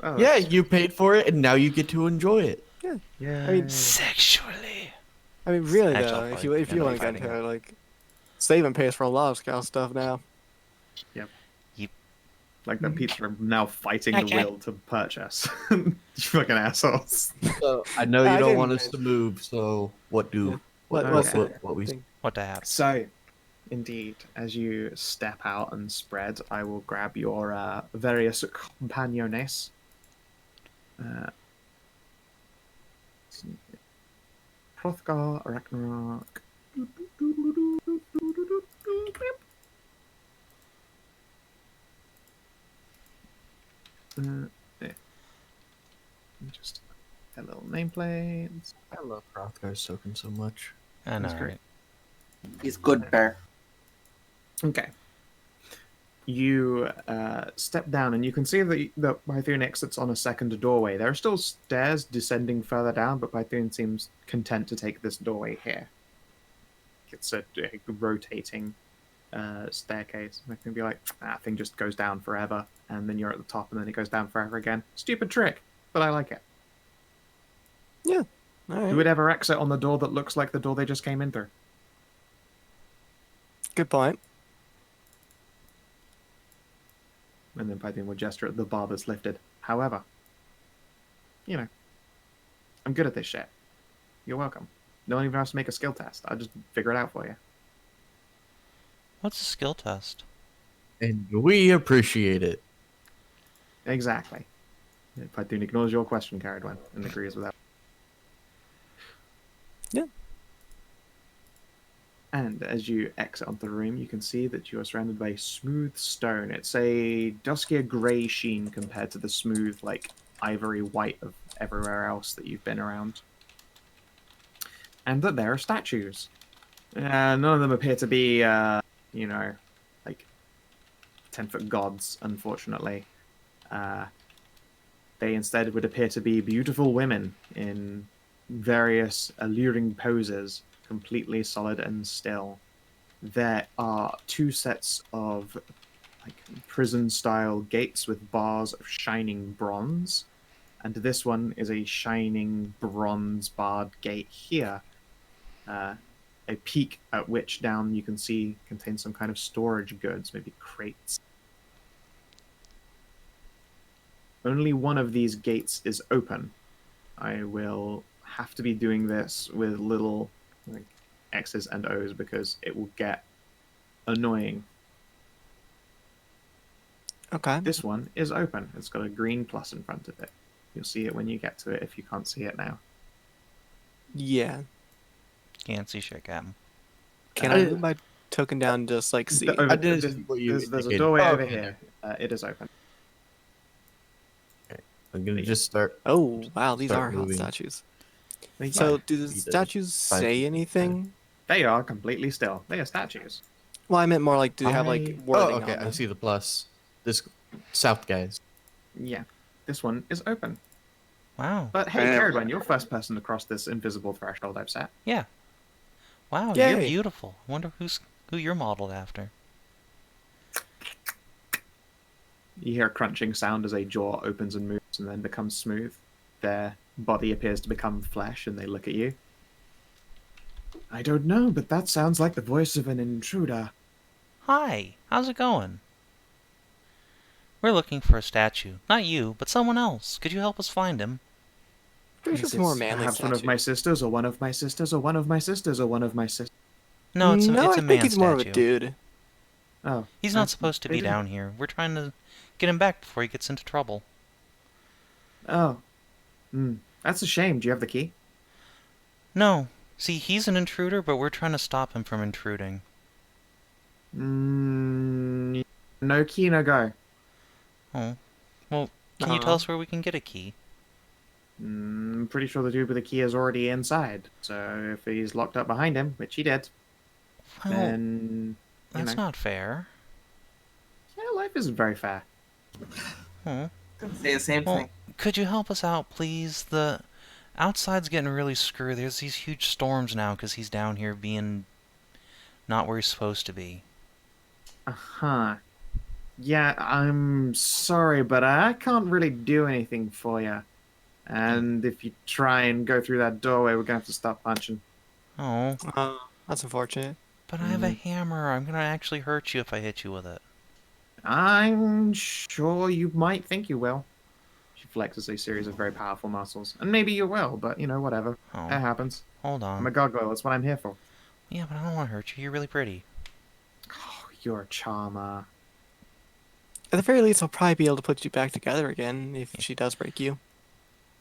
Oh, Yeah, you paid for it, and now you get to enjoy it. yeah. I mean, Sexually. I mean, really Actually, though, I'll if probably you end up want to get finding into it, like, Savin pays for a lot of Scal stuff now. Like the peeps are now fighting the Okay. will to purchase. You fucking assholes. So I know you I don't didn't want us mind. to move. So what do? Yeah. What, What's Okay. what we? Thing? What to have? So, indeed, as you step out and spread, I will grab your various companions. Hrothgar, Ragnarok. There. Let me just their little nameplates. I love Hrothgar's token so much. I know, That's great. right? He's good bear. Okay. You step down, and you can see that Python exits on a second doorway. There are still stairs descending further down, but Python seems content to take this doorway here. It's a rotating staircase. I can be like, that thing just goes down forever, and then you're at the top, and then it goes down forever again. Stupid trick, but I like it. Yeah. All right. Who would ever exit on the door that looks like the door they just came in through? Good point. And then Python would gesture at the bar that's lifted. However, you know, I'm good at this shit. You're welcome. No one even has to make a skill test. I'll just figure it out for you. What's a skill test? And we appreciate it. Exactly. Python ignores your question, Ceridwen, and agrees with that. Yeah. And as you exit onto the room, you can see that you are surrounded by smooth stone. It's a duskier grey sheen compared to the smooth, like, ivory white of everywhere else that you've been around. And that there are statues. None of them appear to be, you know, like 10-foot gods, unfortunately. They instead would appear to be beautiful women in various alluring poses, completely solid and still. There are 2 sets of like prison-style gates with bars of shining bronze, and this one is a shining bronze barred gate here. A peak at which down you can see contains some kind of storage goods, maybe crates. Only one of these gates is open. I will have to be doing this with little like X's and O's because it will get annoying. Okay. This one is open. It's got a green plus in front of it. You'll see it when you get to it if you can't see it now. Yeah. Can't see shit, Captain. Can I move my token down and just like see? There's a doorway over here. It is open. I'm gonna just start. Oh wow, these Start are hot moving. statues. They, So do the He does. statues Fine. say anything? they are completely still. They are statues. Well, I meant more like do they have like Oh, wording okay. on I them? see the plus. This south guys. Yeah. This one is open. Wow. But hey, Ceridwen, you're first person to cross this invisible threshold I've set. Yeah. Wow, you're Yay. beautiful. I wonder who you're modeled after. You hear a crunching sound as a jaw opens and moves and then becomes smooth. Their body appears to become flesh and they look at you. I don't know, but that sounds like the voice of an intruder. Hi, how's it going? We're looking for a statue. Not you, but someone else. Could you help us find him? There's Is just more this manly perhaps one of statue. my sisters, or one of my sisters, or one of my sisters, or one of my sisters. No, it's a I man think he's more of a statue. dude. Oh. He's not supposed to they be didn't- down here. We're trying to get him back before he gets into trouble. Oh. That's a shame. Do you have the key? No. See, he's an intruder, but we're trying to stop him from intruding. No key, no go. Oh. Well, can you tell us where we can get a key? I'm pretty sure the dude with the key is already inside. So if he's locked up behind him, which he did, Well, then that's not fair. yeah, life isn't very fair. Oh. Say the same Well, thing. could you help us out, please? The outside's getting really screwed. There's these huge storms now because he's down here being not where he's supposed to be. Uh-huh. Yeah, I'm sorry, but I can't really do anything for you. And if you try and go through that doorway, we're gonna have to stop punching. Oh, That's unfortunate. but I have a hammer. I'm gonna actually hurt you if I hit you with it. I'm sure you might think you will. She flexes a series of very powerful muscles. And maybe you will, but, you know, whatever. Oh, That happens. hold I'm a on. gargoyle. That's what I'm here for. Yeah, but I don't want to hurt you. You're really pretty. Oh, you're a charmer. At the very least, I'll probably be able to put you back together again if she does break you.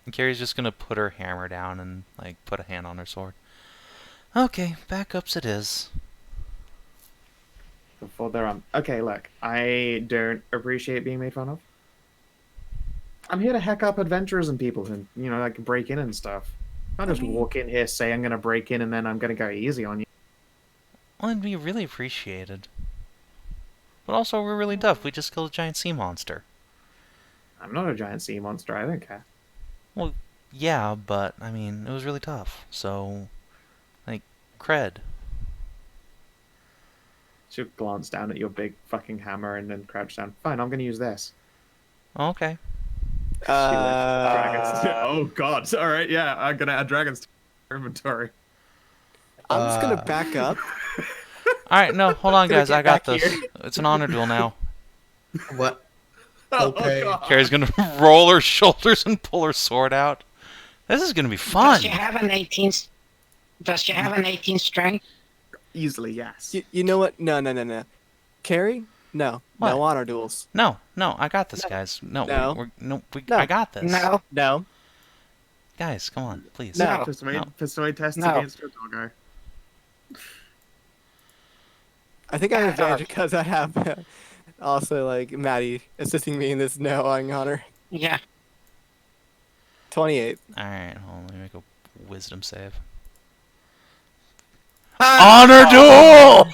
And Carrie's just gonna put her hammer down and, like, put a hand on her sword. Okay, backups it is. Before they're on. Okay, look. I don't appreciate being made fun of. I'm here to hack up adventurers and people who, like break in and stuff. I don't just walk in here, say I'm gonna break in, and then I'm gonna go easy on you. Well, it'd be really appreciated. But also, we're really tough. We just killed a giant sea monster. I'm not a giant sea monster. I don't care. Well, yeah, but, I mean, it was really tough. So, like, cred. She'll glance down at your big fucking hammer and then crouch down. Fine, I'm gonna use this. Okay. Dragons. Oh god. All right, yeah, I'm gonna add dragons to our inventory. I'm just gonna back up. Alright, no, hold on, Gonna guys. get I got back this. here. It's an honor duel now. What? Oh, Okay. God. Carrie's gonna roll her shoulders and pull her sword out. This is gonna be fun. Does she have an 18? Does she have an 18 strength? Easily, yes. You know what? No. Carrie? No. What? No honor duels. No, I got this, guys. No. No. I got this. No. No. Guys, come on, please. No. Persuade tests No. against your doggo. I think I have advantage because I have also like Maddie assisting me in this no on honor. Yeah. 28. Alright, hold on, let me make a wisdom save. Ah! Honor duel!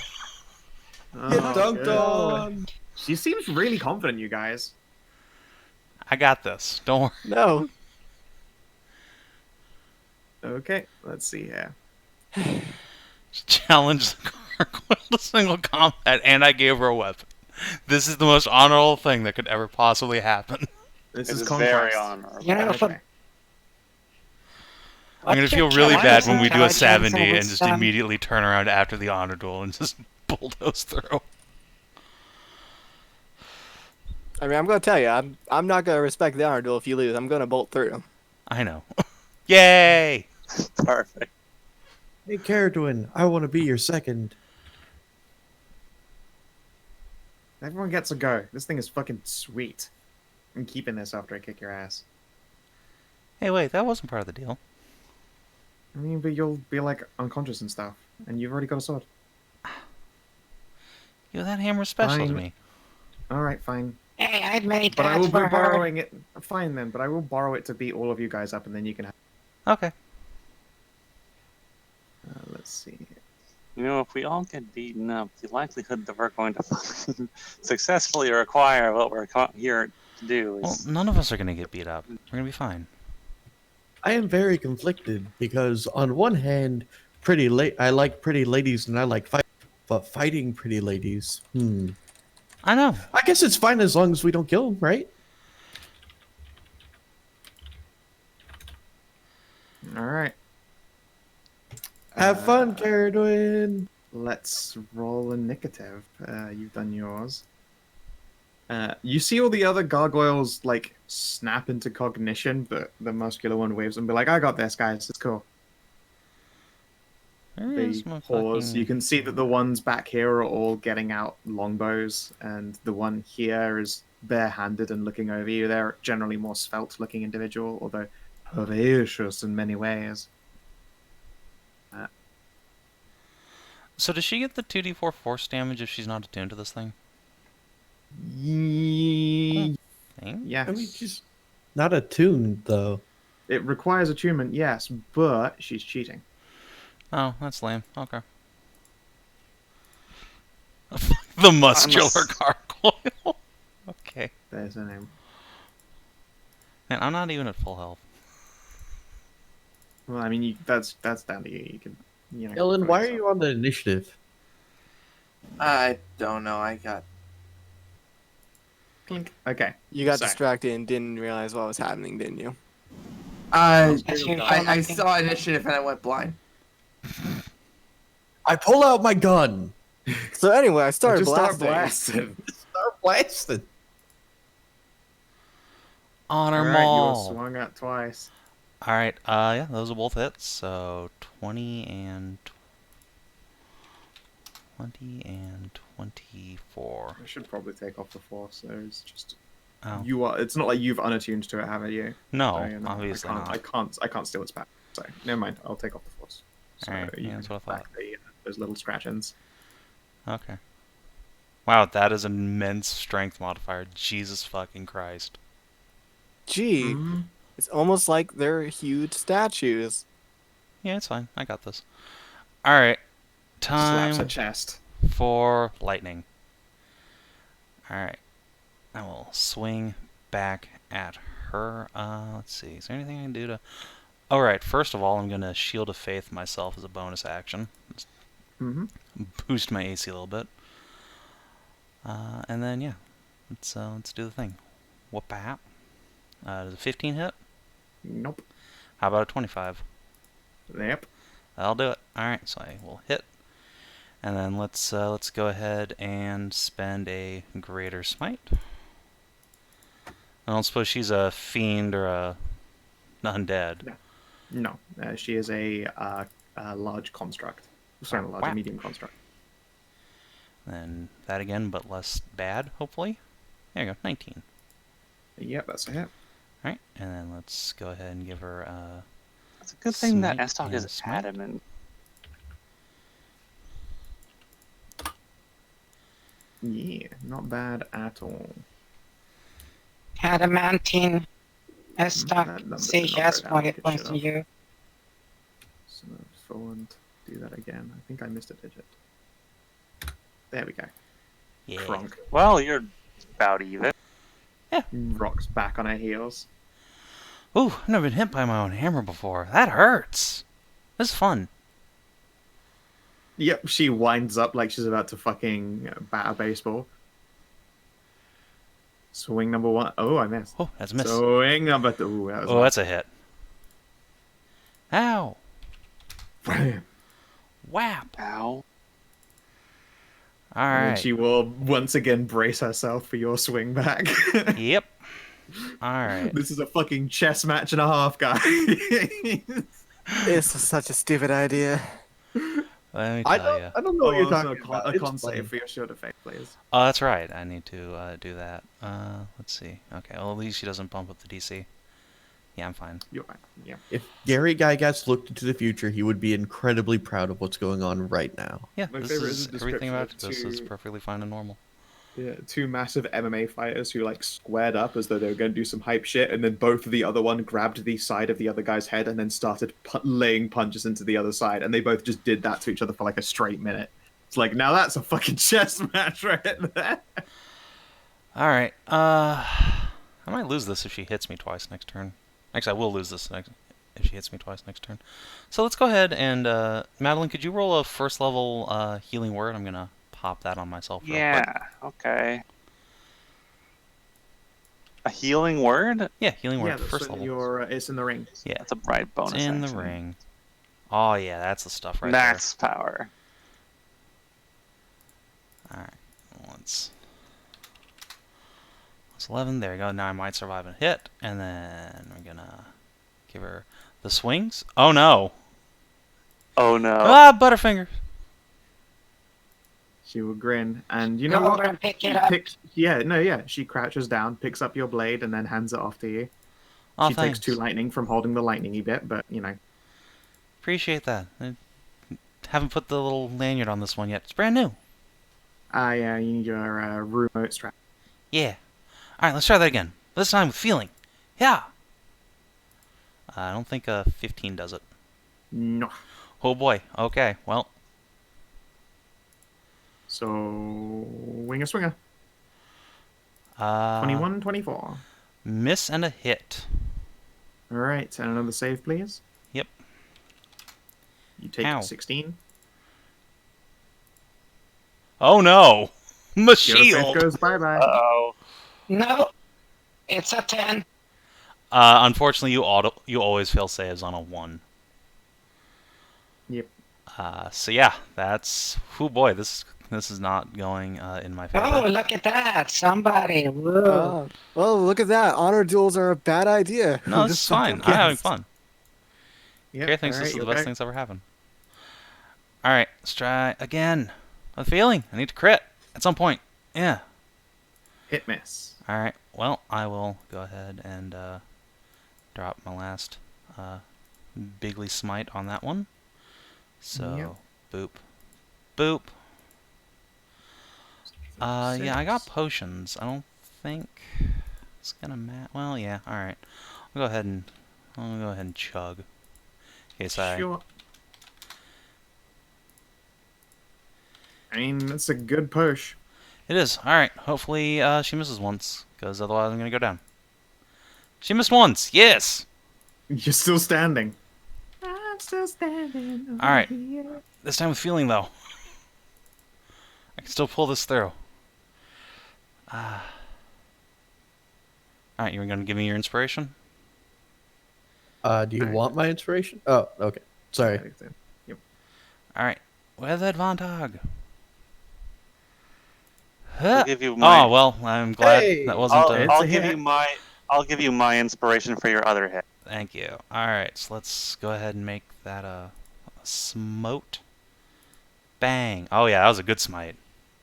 Get Oh, dunked good. on. She seems really confident, you guys. I got this. Don't worry. No. Okay, let's see here. Challenge the gargoyle to single combat, and I gave her a weapon. This is the most honorable thing that could ever possibly happen. This It is is conquest. very honorable. You know, Okay. I'm gonna what's feel your really bad challenge when we do a intelligence 70 and and just wisdom? immediately turn around after the honor duel and just bulldoze through. I mean, I'm gonna tell you, I'm not gonna respect the honor duel if you lose. I'm gonna bolt through. I know. Yay! Perfect. Hey, Ceridwen, I want to be your second. Everyone gets a go. This thing is fucking sweet. I'm keeping this after I kick your ass. Hey, wait, that wasn't part of the deal. I mean, but you'll be like unconscious and stuff, and you've already got a sword. Yo, that hammer's special to Fine. me. All right, fine. Hey, I made But I that will be for her. borrowing it. Fine then, but I will borrow it to beat all of you guys up, and then you can have. Okay. Let's see. You know, if we all get beaten up, the likelihood that we're going to fucking successfully acquire what we're here to do Well, is... none of us are gonna get beat up. We're gonna be fine. I am very conflicted because on one hand, I like pretty ladies and I like fight, but fighting pretty ladies. I know. I guess it's fine as long as we don't kill them, right? All right. Have fun, Ceridwen. Let's roll initiative. You've done yours. You see all the other gargoyles like snap into cognition, but the muscular one waves and be like, "I got this, guys. It's cool." They Where's my pause. fucking- You can see that the ones back here are all getting out longbows, and the one here is barehanded and looking over you. They're generally more svelte-looking individual, although herbaceous in many ways. So does she get the 2d4 force damage if she's not attuned to this thing? Thing? Yes. I mean, she's not attuned though. It requires attunement, yes, but she's cheating. Oh, that's lame. Okay. The muscular gargoyle. Okay. There's her name. Man, I'm not even at full health. Well, I mean, that's down to you. You can, Ellen, vote why are yourself. you on the initiative? I don't know. I got. Clink. Okay. You got So- distracted and didn't realize what was happening, didn't you? I saw initiative and I went blind. I pull out my gun. So anyway, I started Just start blasting. blasting. Start blasting. Honor All right, you were Maul. swung at twice. Alright, yeah, those are both hits. So 20 and 24. I should probably take off the force. There's just Oh. you are. It's not like you've unattuned to it, haven't you? No, So, obviously I not. can't. I can't steal its back. So never mind. I'll take off the force. So Alright, you yeah, that's can what I back those little scratch-ins. Okay. Wow, that is an immense strength modifier. Jesus fucking Christ. Gee, Mhm. it's almost like they're huge statues. Yeah, it's fine. I got this. Alright. Slaps her Time chest. for lightning. Alright. I will swing back at her. Let's see. Is there anything I can do to... Alright, first of all, I'm going to Shield of Faith myself as a bonus action. Just Mm-hmm. boost my AC a little bit. And then, yeah. Let's do the thing. Whoop-a-hap. Does a 15 hit? Nope. How about a 25? Yep. That'll do it. Alright, so I will hit. And then let's go ahead and spend a Greater Smite. I don't suppose she's a fiend or a undead. No. She is a large construct. Sorry, a large Whap. medium construct. Then that again, but less bad, hopefully. There you go, 19. Yep, that's a hit. Alright, and then let's go ahead and give her It's a good thing that Smite Estok and is smite. adamant. Yeah, not bad at all. Adamantine. That Estok number say did he not has go down. 20 Good points shit on up. you. So forward, do that again. I think I missed a digit. There we go. yeah. Kronk. Well, you're about even. Rocks back on her heels. Ooh, I've never been hit by my own hammer before. That hurts. This is fun. Yep, she winds up like she's about to fucking bat a baseball. Swing number one. Oh, I missed. Oh, that's a miss. Swing number two. Ooh, that was Oh, that's a hit. Ow. Bam. Whap. Ow. And then Alright. she will once again brace herself for your swing back. Yep. Alright. This is a fucking chess match and a half, guys. It's such a stupid idea. Let me I tell you. don't know what you're also talking about. a It's con funny. save for your shield of fate, please. Oh, that's right. I need to do that. Let's see. Okay, well, at least she doesn't bump up the DC. Yeah, I'm fine. You're fine. Yeah. If Gary Gygax looked into the future, he would be incredibly proud of what's going on right now. Yeah, My this favorite is is the everything about description of this is two- perfectly fine and normal. Yeah, two massive MMA fighters who like squared up as though they were going to do some hype shit, and then both of the other one grabbed the side of the other guy's head and then started laying punches into the other side, and they both just did that to each other for like a straight minute. It's like, now that's a fucking chess match right there. Alright, I might lose this if she hits me twice next turn. Actually, I will lose this if she hits me twice next turn. So let's go ahead and, Madilyn, could you roll a first level healing word? I'm gonna pop that on myself real quick. Yeah, okay. A healing word? Yeah, healing word, Yeah, that's first when level. you're, it's in the ring. Yeah, That's a bright bonus it's in the action. ring. Oh yeah, that's the stuff right That's power. there. Alright, let's 11, there we go. Now I might survive a hit, and then we're gonna give her the swings. Oh no! Oh no. Ah, Butterfingers! She will grin, and you know Go what? over and pick it up. She crouches down, picks up your blade, and then hands it off to you. Oh, She thanks. takes 2 lightning from holding the lightningy bit, but you know. Appreciate that. I haven't put the little lanyard on this one yet. It's brand new. Yeah, you need your remote strap. Yeah. Alright, let's try that again. This time with feeling. Yeah! I don't think 15 does it. No. Oh boy. Okay, well. So, winger swinger. 21, 24. Miss and a hit. Alright, and another save, please. Yep. You take Ow. 16. Oh no! My Your save shield! goes bye-bye. Uh-oh. No, it's a 10. Unfortunately, you always fail saves on a 1. Yep. So yeah, that's... Oh boy, this is not going in my favor. Oh, look at that. Somebody. Woo. Oh, well, look at that. Honor duels are a bad idea. No, this is fine. I'm having fun. Yep. Gary thinks this is alright, the you best okay? thing's ever happened. Alright, let's try again. I'm feeling. I need to crit at some point. Yeah. Hit miss. Alright, well, I will go ahead and drop my last bigly smite on that one. So, boop. Boop. Yeah, I got potions. I don't think... It's gonna well, yeah. All right. I'll go ahead and chug. In case Sure. I mean, it's a good push. It is. All right. Hopefully, she misses once, because otherwise I'm gonna go down. She missed once. Yes. You're still standing. I'm still standing. All right. This time with feeling, though. I can still pull this through. All right. You're gonna give me your inspiration? Do you want my inspiration? Oh, okay. Sorry. Yep. All right. With advantage. I'll give you my. Oh well, I'm glad Hey! that wasn't. I'll give you my inspiration for your other hit. Thank you. All right, so let's go ahead and make that a smote. Bang! Oh yeah, that was a good smite.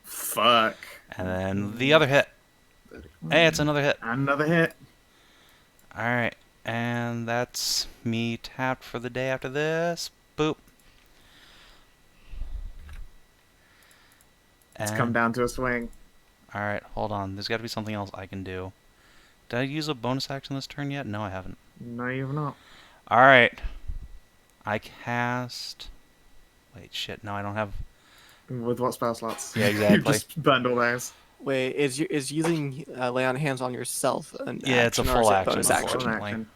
Fuck. And then the other hit. Hey, it's another hit. Another hit. All right, and that's me tapped for the day after this. Boop. It's come down to a swing. All right, hold on. There's got to be something else I can do. Did I use a bonus action this turn yet? No, I haven't. No, you've not. All right. I cast. Wait, shit. No, I don't have. With what spell slots? Yeah, You've exactly. just burned all those. Wait, is using lay on hands on yourself an Yeah, it's a action or is full it action, bonus action? unfortunately.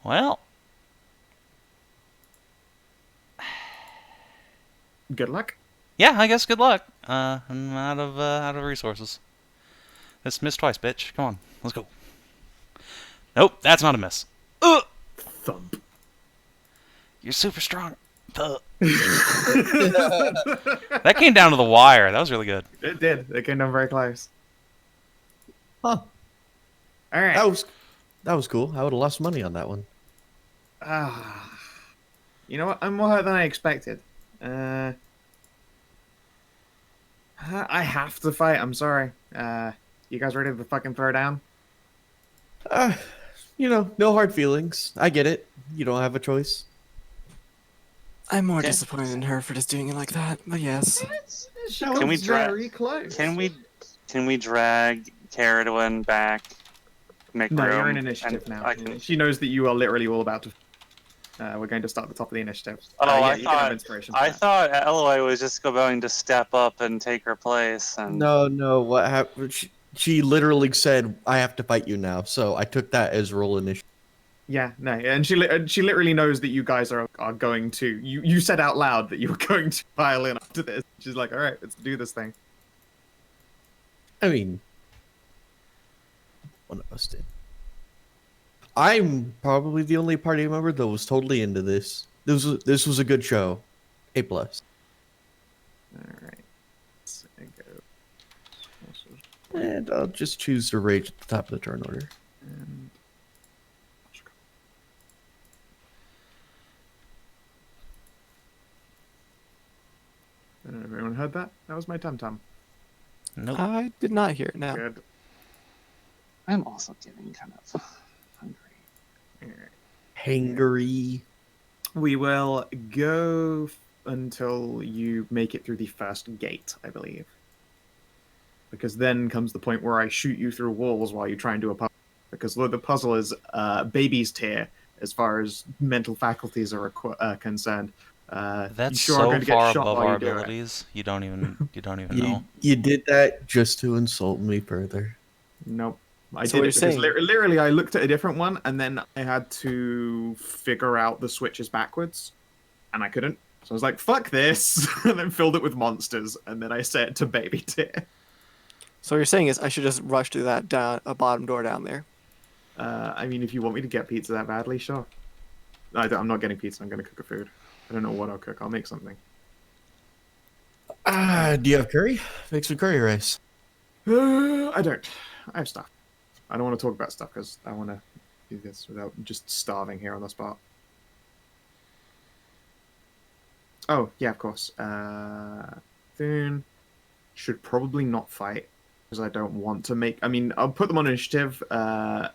Well. Good luck. Yeah, I guess good luck. I'm out of resources. This missed twice, bitch. Come on, let's go. Nope, that's not a miss. Thump. You're super strong. That came down to the wire. That was really good. It did. It came down very close. Huh. All right. That was cool. I would have lost money on that one. You know what? I'm more hurt than I expected. I have to fight. I'm sorry. You guys ready to fucking throw down? No hard feelings. I get it. You don't have a choice. I'm more Okay. disappointed in her for just doing it like that, but yes. Can we very close. Can we drag Ceridwen back? Make No, room, you're in initiative and now. I can. She knows that you are literally all about to. We're going to start at the top of the initiative. Oh, yeah, you can have inspiration. I thought Elloe was just going to step up and take her place. And No. What happened? She literally said, "I have to fight you now." So I took that as roll initiative. Yeah, no, and she literally knows that you guys are going to. You said out loud that you were going to pile in after this. She's like, all right, let's do this thing. I mean, one of us did. I'm probably the only party member that was totally into this. This was a good show. A+. All right. Let's go. And I'll just choose to rage at the top of the turn order. And... I don't know if anyone heard that. That was my tum-tum. Nope. I did not hear it now. Good. I'm also getting kind of hungry. All right. Hangry. We will go until you make it through the first gate, I believe. Because then comes the point where I shoot you through walls while you try and do a puzzle. Because the puzzle is baby's tier as far as mental faculties are concerned. That's you sure are so going to get far shot above while our you do it. abilities. You don't even know. You did that just to insult me further. Nope. I So did what it because you're saying- literally I looked at a different one and then I had to figure out the switches backwards. And I couldn't. So I was like, fuck this. And then filled it with monsters. And then I set it to baby tier. So what you're saying is I should just rush through that a bottom door down there. I mean, if you want me to get pizza that badly, sure. I'm not getting pizza. I'm going to cook a food. I don't know what I'll cook. I'll make something. Do you have curry? Make some curry rice. I don't. I have stuff. I don't want to talk about stuff because I want to do this without just starving here on the spot. Oh, yeah, of course. Thune should probably not fight because I don't want to make... I mean, I'll put them on initiative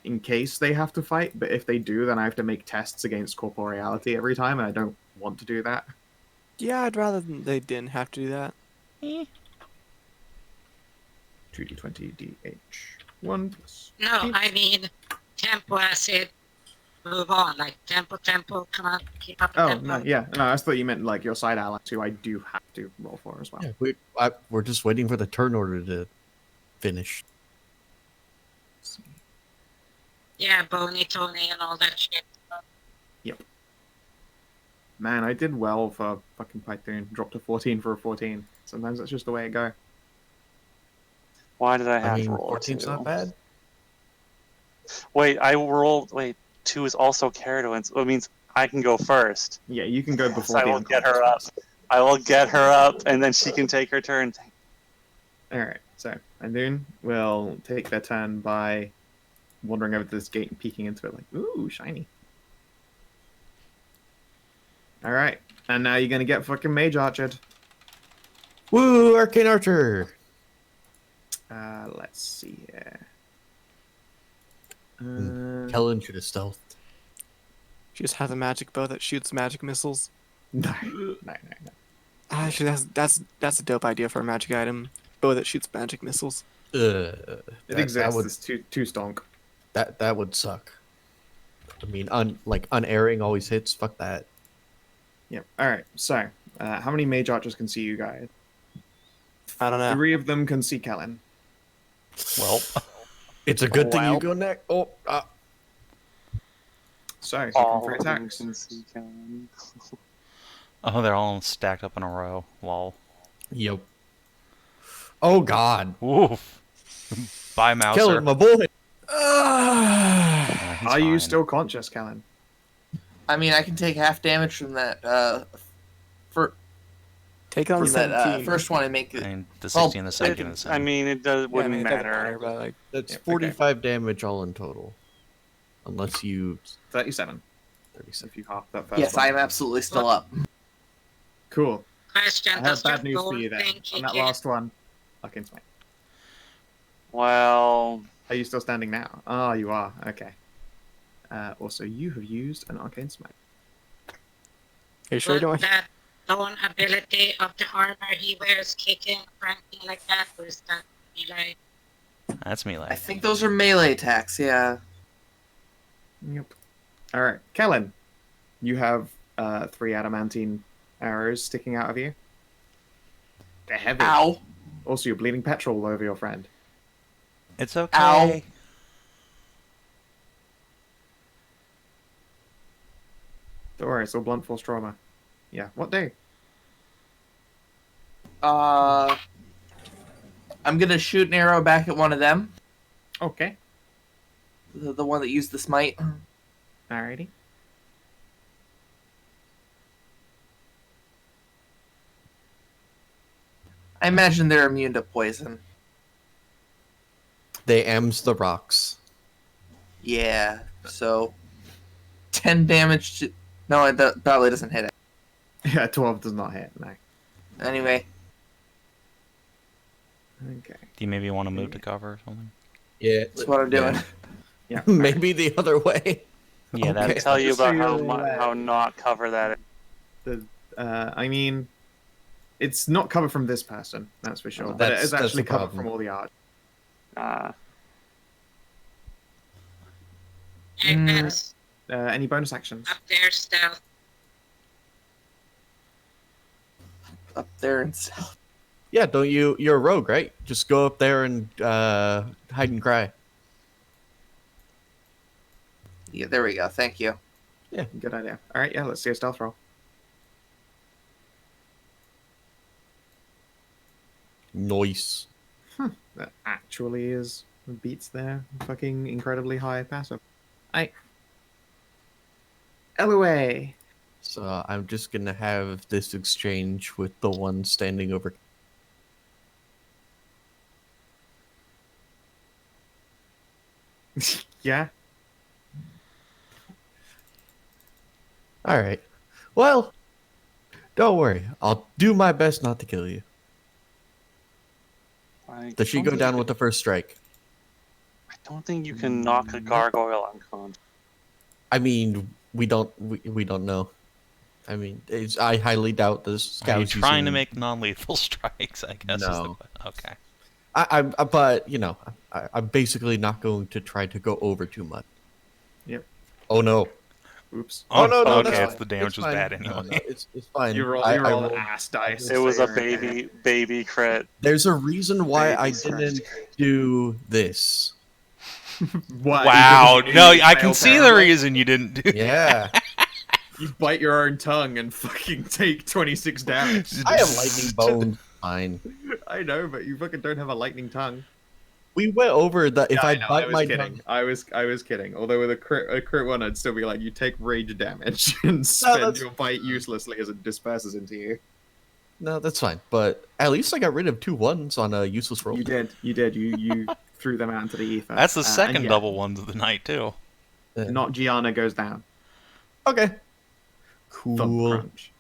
in case they have to fight, but if they do, then I have to make tests against corporeality every time, and I don't want to do that. Yeah, I'd rather they didn't have to do that. 2d20 DH. 1 plus. No, I mean tempo acid. Move on, like tempo, come on, keep up the Oh, tempo. no, yeah. No, I thought you meant like your side allies, who I do have to roll for as well. Yeah, we're just waiting for the turn order to finish. Yeah, Bony, Tony, and all that shit. Man, I did well for fucking Python. Dropped a 14 for a 14. Sometimes that's just the way it go. Why did I have I mean, to roll 14's 2? not bad. Wait, I rolled. Wait, 2 is also Ceridwen, so it means I can go first. Yeah, you can go So before I the will get her unconscious up. I will get her up, and then she can take her turn. Alright, so Andoon will take their turn by wandering over to this gate and peeking into it like, ooh, shiny. Alright, and now you're gonna get fucking Mage Archered. Woo, Arcane Archer! Let's see here. Kellin should have stealthed. She just has a magic bow that shoots magic missiles. No. Actually, that's a dope idea for a magic item. Bow that shoots magic missiles. It exists. It's too stonk. That would suck. I mean, unerring always hits. Fuck that. Yep. Alright, so, how many Mage Archers can see you guys? I don't know. 3 of them can see Kellin. Well, It's a good thing Wow. you go next. Oh, So, you All can for of them attacks. can see Kellin. oh, they're all stacked up in a row. Lol. yep. Oh God. Woof. Bye, Mouser. Kellin, my boy. He's Are you fine. still conscious, Kellin? I mean, I can take half damage from that Take it on from that 17. first one and make I it. mean, the 60 and the second and the I 7. mean, it Yeah, I wouldn't mean, it doesn't matter. but like, That's Yep, okay. 45 damage all in total. Unless you 37. 37. If you half that first Yes, one. I am absolutely still up. Cool. Question, I have does your bad news for gold you then. thing On kick that in? last one, Arcane Smite. Well, Are you still standing now? Oh, you are. Okay. Also, you have used an Arcane Smite. are you sure you Would don't? that known ability of the armor he wears kick in or anything like that? Or is that be like... That's me, I like. think those are melee attacks. Yeah. Yep. All right, Kellin, you have 3 adamantine arrows sticking out of you. They're heavy. Ow. Also, you're bleeding petrol all over your friend. It's okay. Ow. Don't worry, it's all blunt force trauma. Yeah. What do? I'm gonna shoot an arrow back at one of them. Okay. The one that used the smite. Alrighty. I imagine they're immune to poison. They M's the rocks. Yeah. So, 10 damage to. No, it probably doesn't hit it. Yeah, 12 does not hit. No. Anyway, Okay. Do you maybe want to move to cover or something? Yeah. that's what I'm doing. Yeah. Maybe the other way. Yeah, Okay. that's tell you Just so about you're how aware. not cover that. I mean, it's not covered from this person, that's for sure. Oh, But it that's- is that's actually the covered problem. from all the art. And that's Any bonus actions? up there stealth. Up there and south. Yeah, don't you? You're a rogue, right? Just go up there and hide and cry. Yeah, there we go. Thank you. Yeah, good idea. All right, yeah, let's see a stealth roll. Nice. That actually is beats their fucking incredibly high passive. Elloe. So I'm just gonna have this exchange with the one standing over. Yeah. All right. Well, don't worry. I'll do my best not to kill you. Does she go down with the first strike? I don't think you can knock a gargoyle unconscious. I mean, we don't know. I mean, I highly doubt this. Are you Scouts trying to using- make non-lethal strikes? I guess. No. Okay. But you know, I'm basically not going to try to go over too much. Yep. Oh no. Oops. Oh no, no, okay, that's it's fine. the damage It's was fine. bad No, anyway. no, it's fine. You rolled I rolled rolled- ass dice. It was a so you're okay. baby crit. There's a reason why I Baby didn't do this. What? Wow. Because No, you I can failed see the terribly? reason you didn't do. Yeah. You bite your own tongue and fucking take 26 damage. I have lightning bones. Fine. I know, but you fucking don't have a lightning tongue. We went over that. If Yeah, I know, bite was my kidding. tongue, I was kidding. Although with a crit one, I'd still be like, you take rage damage and spend that's- your bite uselessly as it disperses into you. no, that's fine. But at least I got rid of 2 1s on a useless roll. You did. You threw them out into the ether. That's the And second yeah, double ones of the night too. Not Gianna goes down. Okay. Thump Cool. crunch.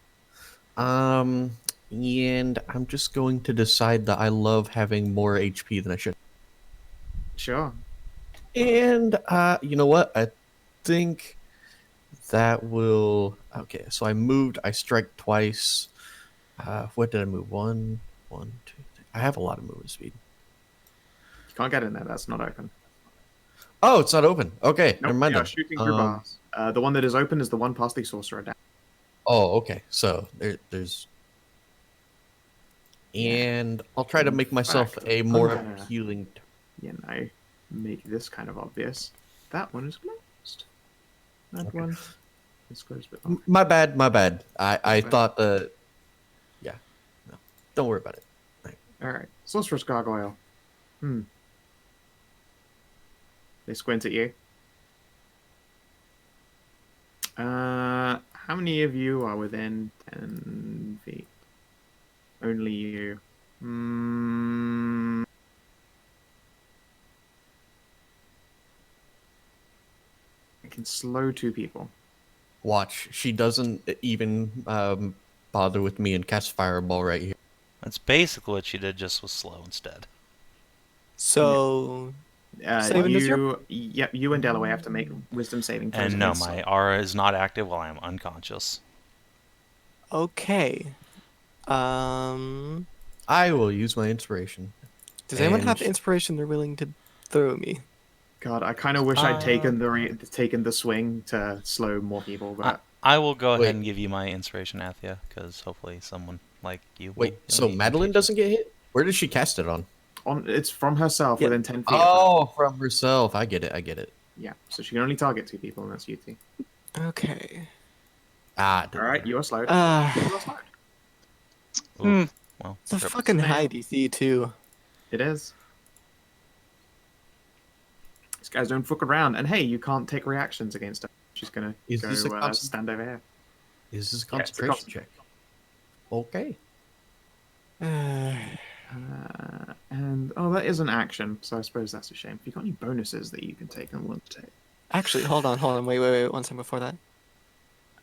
And I'm just going to decide that I love having more HP than I should. Sure. And you know what? I think that will. Okay, so I moved. I strike twice. What did I move? One, two. Three. I have a lot of movement speed. You can't get in there. That's not open. Oh, it's not open. Okay, Nope, never mind. you're Then. shooting through bars. The one that is open is the one past the sorcerer down. Oh, okay. So there's. And I'll try to make myself fact, a more I'm gonna- appealing. You know, make this kind of obvious. That one is closed. That one is closed, but not. My bad. My bad. I Okay. thought that. Yeah. No. Don't worry about it. All right, sorceress gargoyle. They squint at you. How many of you are within 10 feet? Only you. I can slow 2 people. Watch. She doesn't even bother with me and cast fireball right here. That's basically what she did, just was slow instead. So Savin, does Yep, you and Elloe have to make wisdom saving throws. And no, against my Sol. aura is not active while I'm unconscious. okay. I will use my inspiration. Does anyone And have inspiration they're willing to throw me? God, I kind of wish I'd taken the swing to slow more people, but I will go Wait. ahead and give you my inspiration, Athia, because hopefully someone like you. Wait, will so need Madilyn to doesn't get hit? Where does she cast it on? it's from herself Yeah. within 10 feet. of her. Oh, from herself. I get it. Yeah, so she can only target 2 people, and that's you two. Okay. Ah, All right, you are slowed. Uh, You are slowed. Ooh, well, it's a rip. fucking high DC too. It is. These guys don't fuck around, and hey, you can't take reactions against her. She's gonna Is this a go stand over here. Is this a Yeah, it's a concentration check? Okay. And that is an action, so I suppose that's a shame. Have you got any bonuses that you can take and want to take? Actually, hold on, wait, one second before that.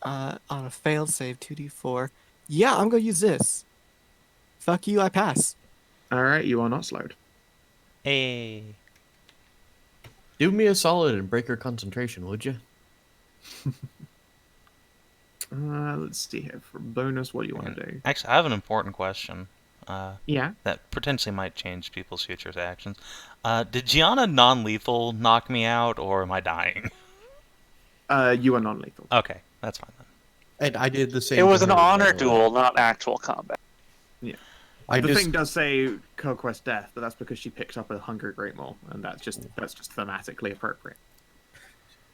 On a failed save, 2d4. Yeah, I'm gonna use this. Fuck you, I pass. All right, you are not slowed. Hey. Do me a solid and break her concentration, would you? Let's see here. For bonus, what do you want to do? Actually, I have an important question. Yeah. That potentially might change people's future actions. Did Gianna non-lethal knock me out, or am I dying? You are non-lethal. Okay, that's fine then. And I did the same. It was to an her, honor by the way. duel, not actual combat. I The just thing does say conquest death, but that's because she picked up a Hunger Great Maul, and that's just thematically appropriate.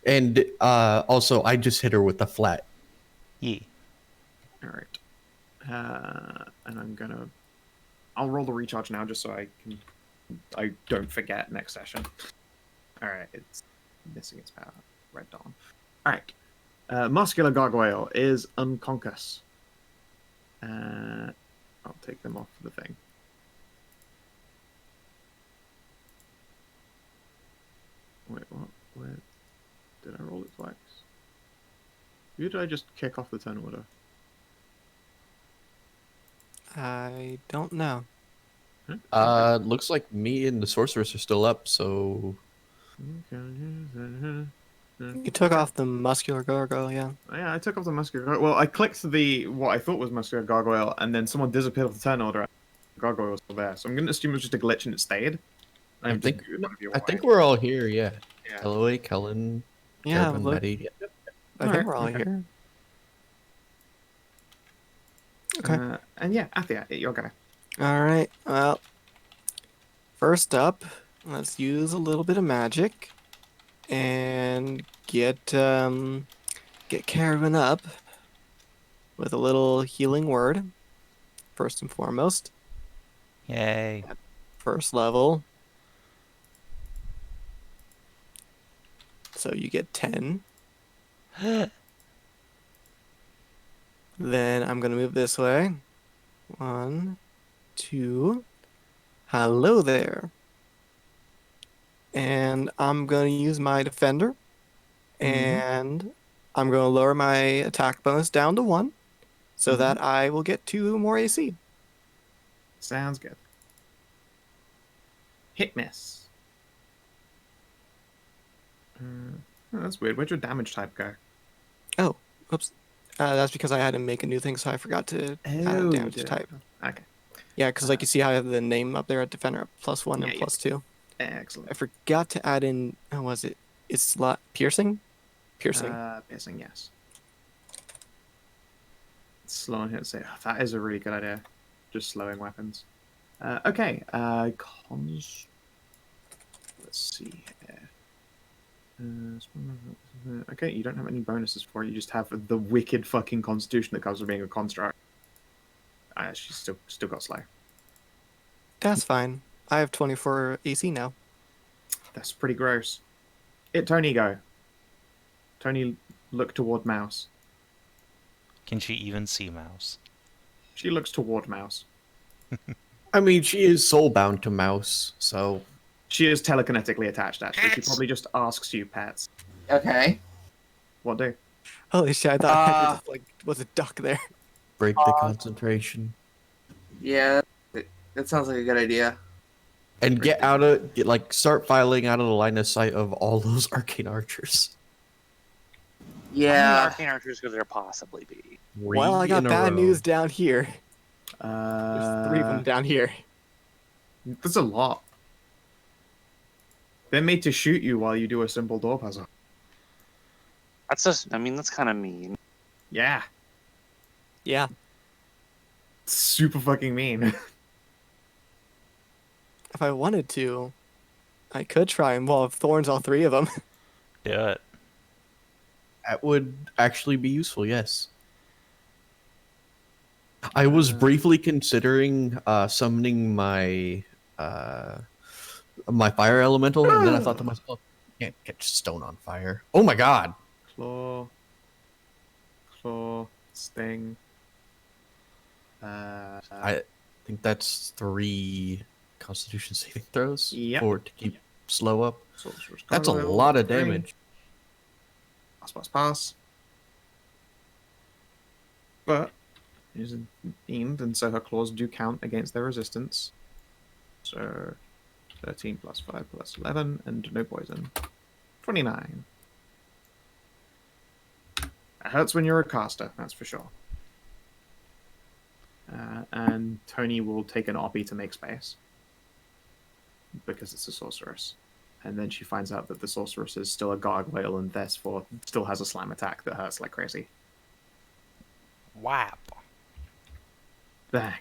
and also I just hit her with the flat. Yee. All right. And I'll roll the recharge now just so I don't forget next session. All right, it's missing its power. Red Dawn. All right. Muscular Gargoyle is unconscious. I'll take them off the thing. Wait, what? Where did I roll it twice? Who did I just kick off the turn order? I don't know. Huh? Looks like me and the sorceress are still up, so You took off the muscular gargoyle, yeah. Yeah, I took off the muscular gargoyle. Well, I clicked what I thought was muscular gargoyle, and then someone disappeared off the turn order. gargoyle still there. So I'm going to assume it was just a glitch and it stayed. I think one of you I away. think we're all here. Yeah. Yeah. Elloe, Kellin, Yeah, Ceridwen, look, Maddie. Yeah. I think Alright, we're all okay. here. Okay. And yeah, Athia, you're gonna. All right. Well, first up, let's use a little bit of magic and get Ceridwen up with a little healing word. First and foremost, Yay. first level. So you get 10. Then I'm gonna move this way. 1, 2. Hello there. And I'm gonna use my defender. And I'm gonna lower my attack bonus down to 1 so that I will get 2 more AC. Sounds good. Hit miss. Oh, that's weird. Where'd your damage type go? Oh, oops. That's because I had to make a new thing, so I forgot to add a damage type. Okay. Yeah, because like you see how I have the name up there at defender +1 and Yeah, yeah. +2. Excellent. I forgot to add in. How was it? It's piercing. Piercing. Piercing, yes. Slowing hit say that is a really good idea. Just slowing weapons. Okay. Cons. Let's see here. Okay, you don't have any bonuses for it. You just have the wicked fucking constitution that comes with being a construct. She's still got slow. That's fine. I have 24 AC now. That's pretty gross. Tony go. Tony, look toward mouse. Can she even see mouse? She looks toward mouse. I mean, she is soulbound to mouse, so She is telekinetically attached, actually. She Pets. probably just asks you, pets. Okay. What do? Holy shit! I thought there just, was a duck there. break the concentration Yeah, that sounds like a good idea. and start filing out of the line of sight of all those arcane archers. How many Yeah. arcane archers could there possibly be? Well, I got 3 in a bad row. news down here. There's 3 of them down here. That's a lot. They're made to shoot you while you do a simple door puzzle. That's just, I mean, that's kind of mean. Yeah. Yeah. Super fucking mean. If I wanted to, I could try and wall of thorns all 3 of them. Do it. That would actually be useful, yes. I was briefly considering summoning my my fire elemental, and then I thought to myself, I can't catch stone on fire. Oh my god! Claw, sting. I think that's 3 Constitution saving throws Yep. to keep slow up. Sorcerer's That's a Gargoyle, lot of 3. damage. Pass. But she's a fiend, and so her claws do count against their resistance. So 13 plus 5 plus 11, and no poison. 29. It hurts when you're a caster, that's for sure. And Tony will take an oppie to make space. Because it's a sorceress. And then she finds out that the sorceress is still a gargoyle and therefore still has a slam attack that hurts like crazy. Whap. Bang.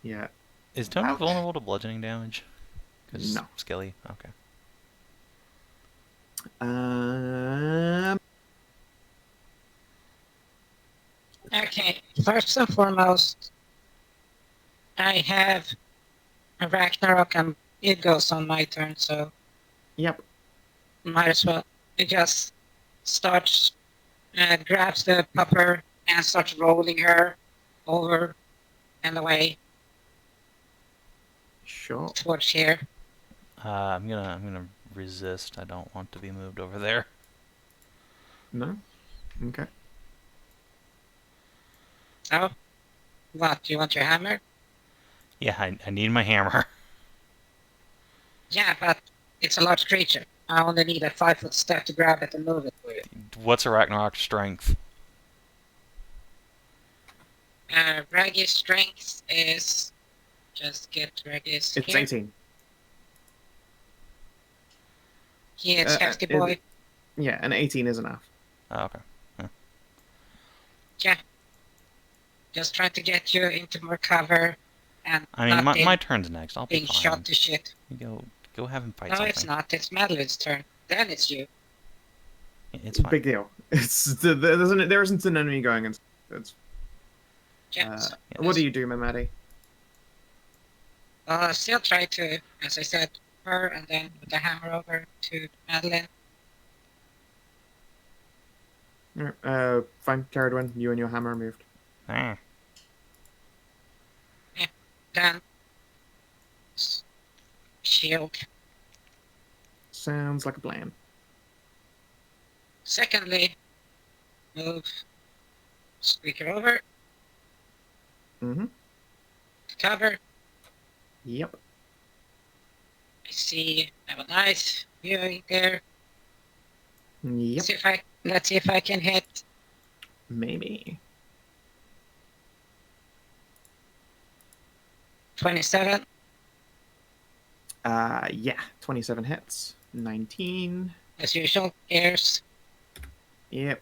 Yeah. Is Tony Ouch. vulnerable to bludgeoning damage? 'Cause No. Skilly. Okay. Okay, first and foremost, I have a Ragnarok and it goes on my turn, so Yep. might as well. It just starts, grabs the pupper and starts rolling her over and away Sure. towards here. I'm gonna resist. I don't want to be moved over there. No? Okay. So, what, do you want your hammer? Yeah, I need my hammer. Yeah, but it's a large creature. I only need a 5-foot step to grab it and move it for you. What's a Ragnarok strength? Raggy's strength is... Just get Raggy's It's here. 18. He is hefty boy. Yeah, an 18 is enough. Oh, okay. Yeah. Just try to get you into more cover and I mean, not my turn's next. I'll be being fine. shot to shit. You go have him fight No, something. it's not. It's Madilyn's turn. Then it's you. It's fine. Big deal. There isn't an enemy going in. It's, Yeah. what do you do, Maddie? Still try to, as I said, her and then with the hammer over to Madilyn. Fine, Ceridwen, you and your hammer are moved. Ah. Then shield. Sounds like a plan. Secondly, move Squeaker over Mm-hmm. to cover. Yep. I see I have a nice viewing there. Yep. Let's see if I can hit. Maybe. 27. Yeah. 27 hits. 19. As usual, airs. Yep.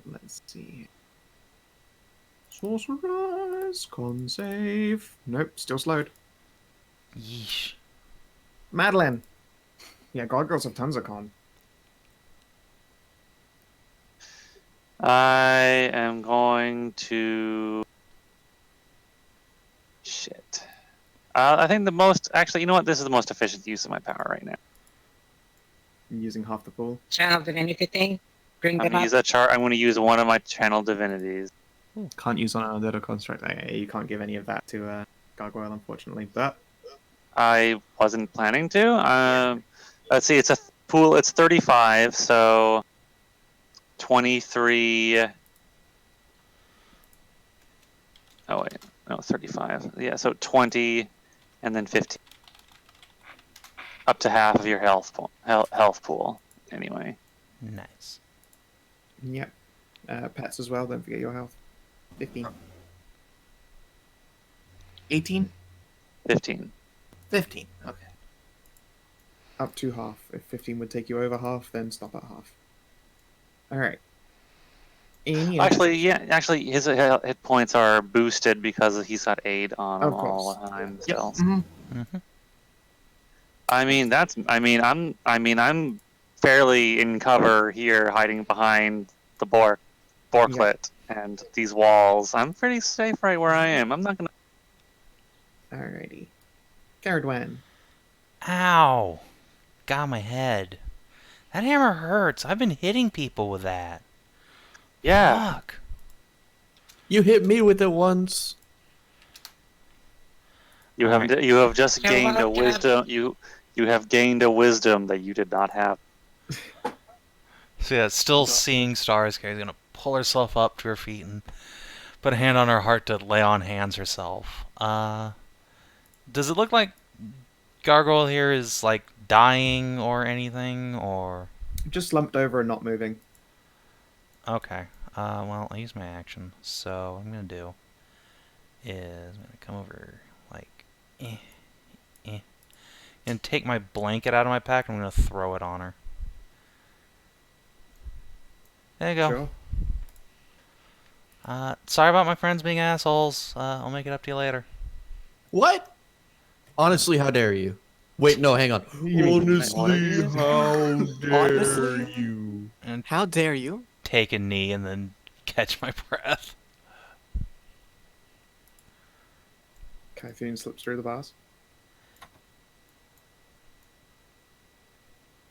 Let's see. Sorceress, con save. Nope, still slowed. Yeesh. Madilyn. Yeah, gargoyles have tons of con. I am going to... Shit. I think the most... Actually, you know what? This is the most efficient use of my power right now. I'm using half the pool. Channel divinity thing. Bring I'm them going to up. use that chart. I'm going to use one of my channel divinities. Can't use on another construct. You can't give any of that to gargoyle, unfortunately. But I wasn't planning to. Let's see. It's a pool. It's 35, so 23. Oh wait, no, 35. Yeah, so 20, and then 15. Up to half of your health pool. Anyway. Nice. yep. Pets as well. Don't forget your health. 15. 18? 15. 15. Okay. Up to half. If 15 would take you over half, then stop at half. All right. Actually, his hit points are boosted because he's got aid on Of him all course. the time. Yep. Still. Mm-hmm. I'm fairly in cover here, hiding behind the Borklet and these walls. I'm pretty safe right where I am. I'm not gonna. Alrighty. Ceridwen. Ow! Got my head. That hammer hurts. I've been hitting people with that. Yeah. Fuck. You hit me with it once. You have just You're gained a welcome. wisdom. You have gained a wisdom that you did not have. So yeah, still seeing stars. Carrie's gonna pull herself up to her feet and put a hand on her heart to lay on hands herself. Does it look like Gargoyle here is like dying or anything, or? Just slumped over and not moving. Okay. Well, I use my action, so what I'm gonna do is I'm gonna come over like, and take my blanket out of my pack. And I'm gonna throw it on her. There you go. Sure. Sorry about my friends being assholes. I'll make it up to you later. What? Honestly, how dare you? Wait, no, hang on. Honestly, how dare Honestly? you? And How dare you? take a knee and then catch my breath. Kythune slips through the bars.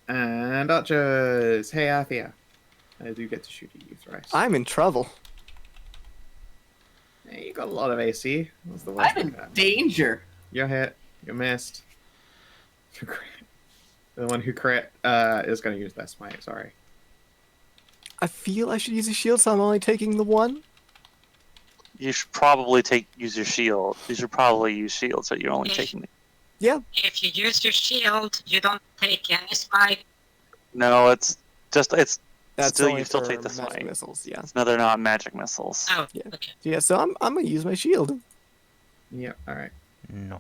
And archers. Hey, Athia. I do get to shoot at you thrice. I'm in trouble. Hey, you got a lot of AC. What's the worst I'm in like that? danger. You're hit. You missed. You crit. The one who crit is going to use their smite. Sorry. I feel I should use a shield, so I'm only taking the one. You should probably use your shield. You should probably use shield, so you're only taking the... Yeah. If you use your shield, you don't take any smite. No, it's That's Still, only you still for take the magic smite. missiles. Yeah. No, they're not magic missiles. Oh, Yeah. okay. Yeah. So I'm gonna use my shield. Yep. All right. No.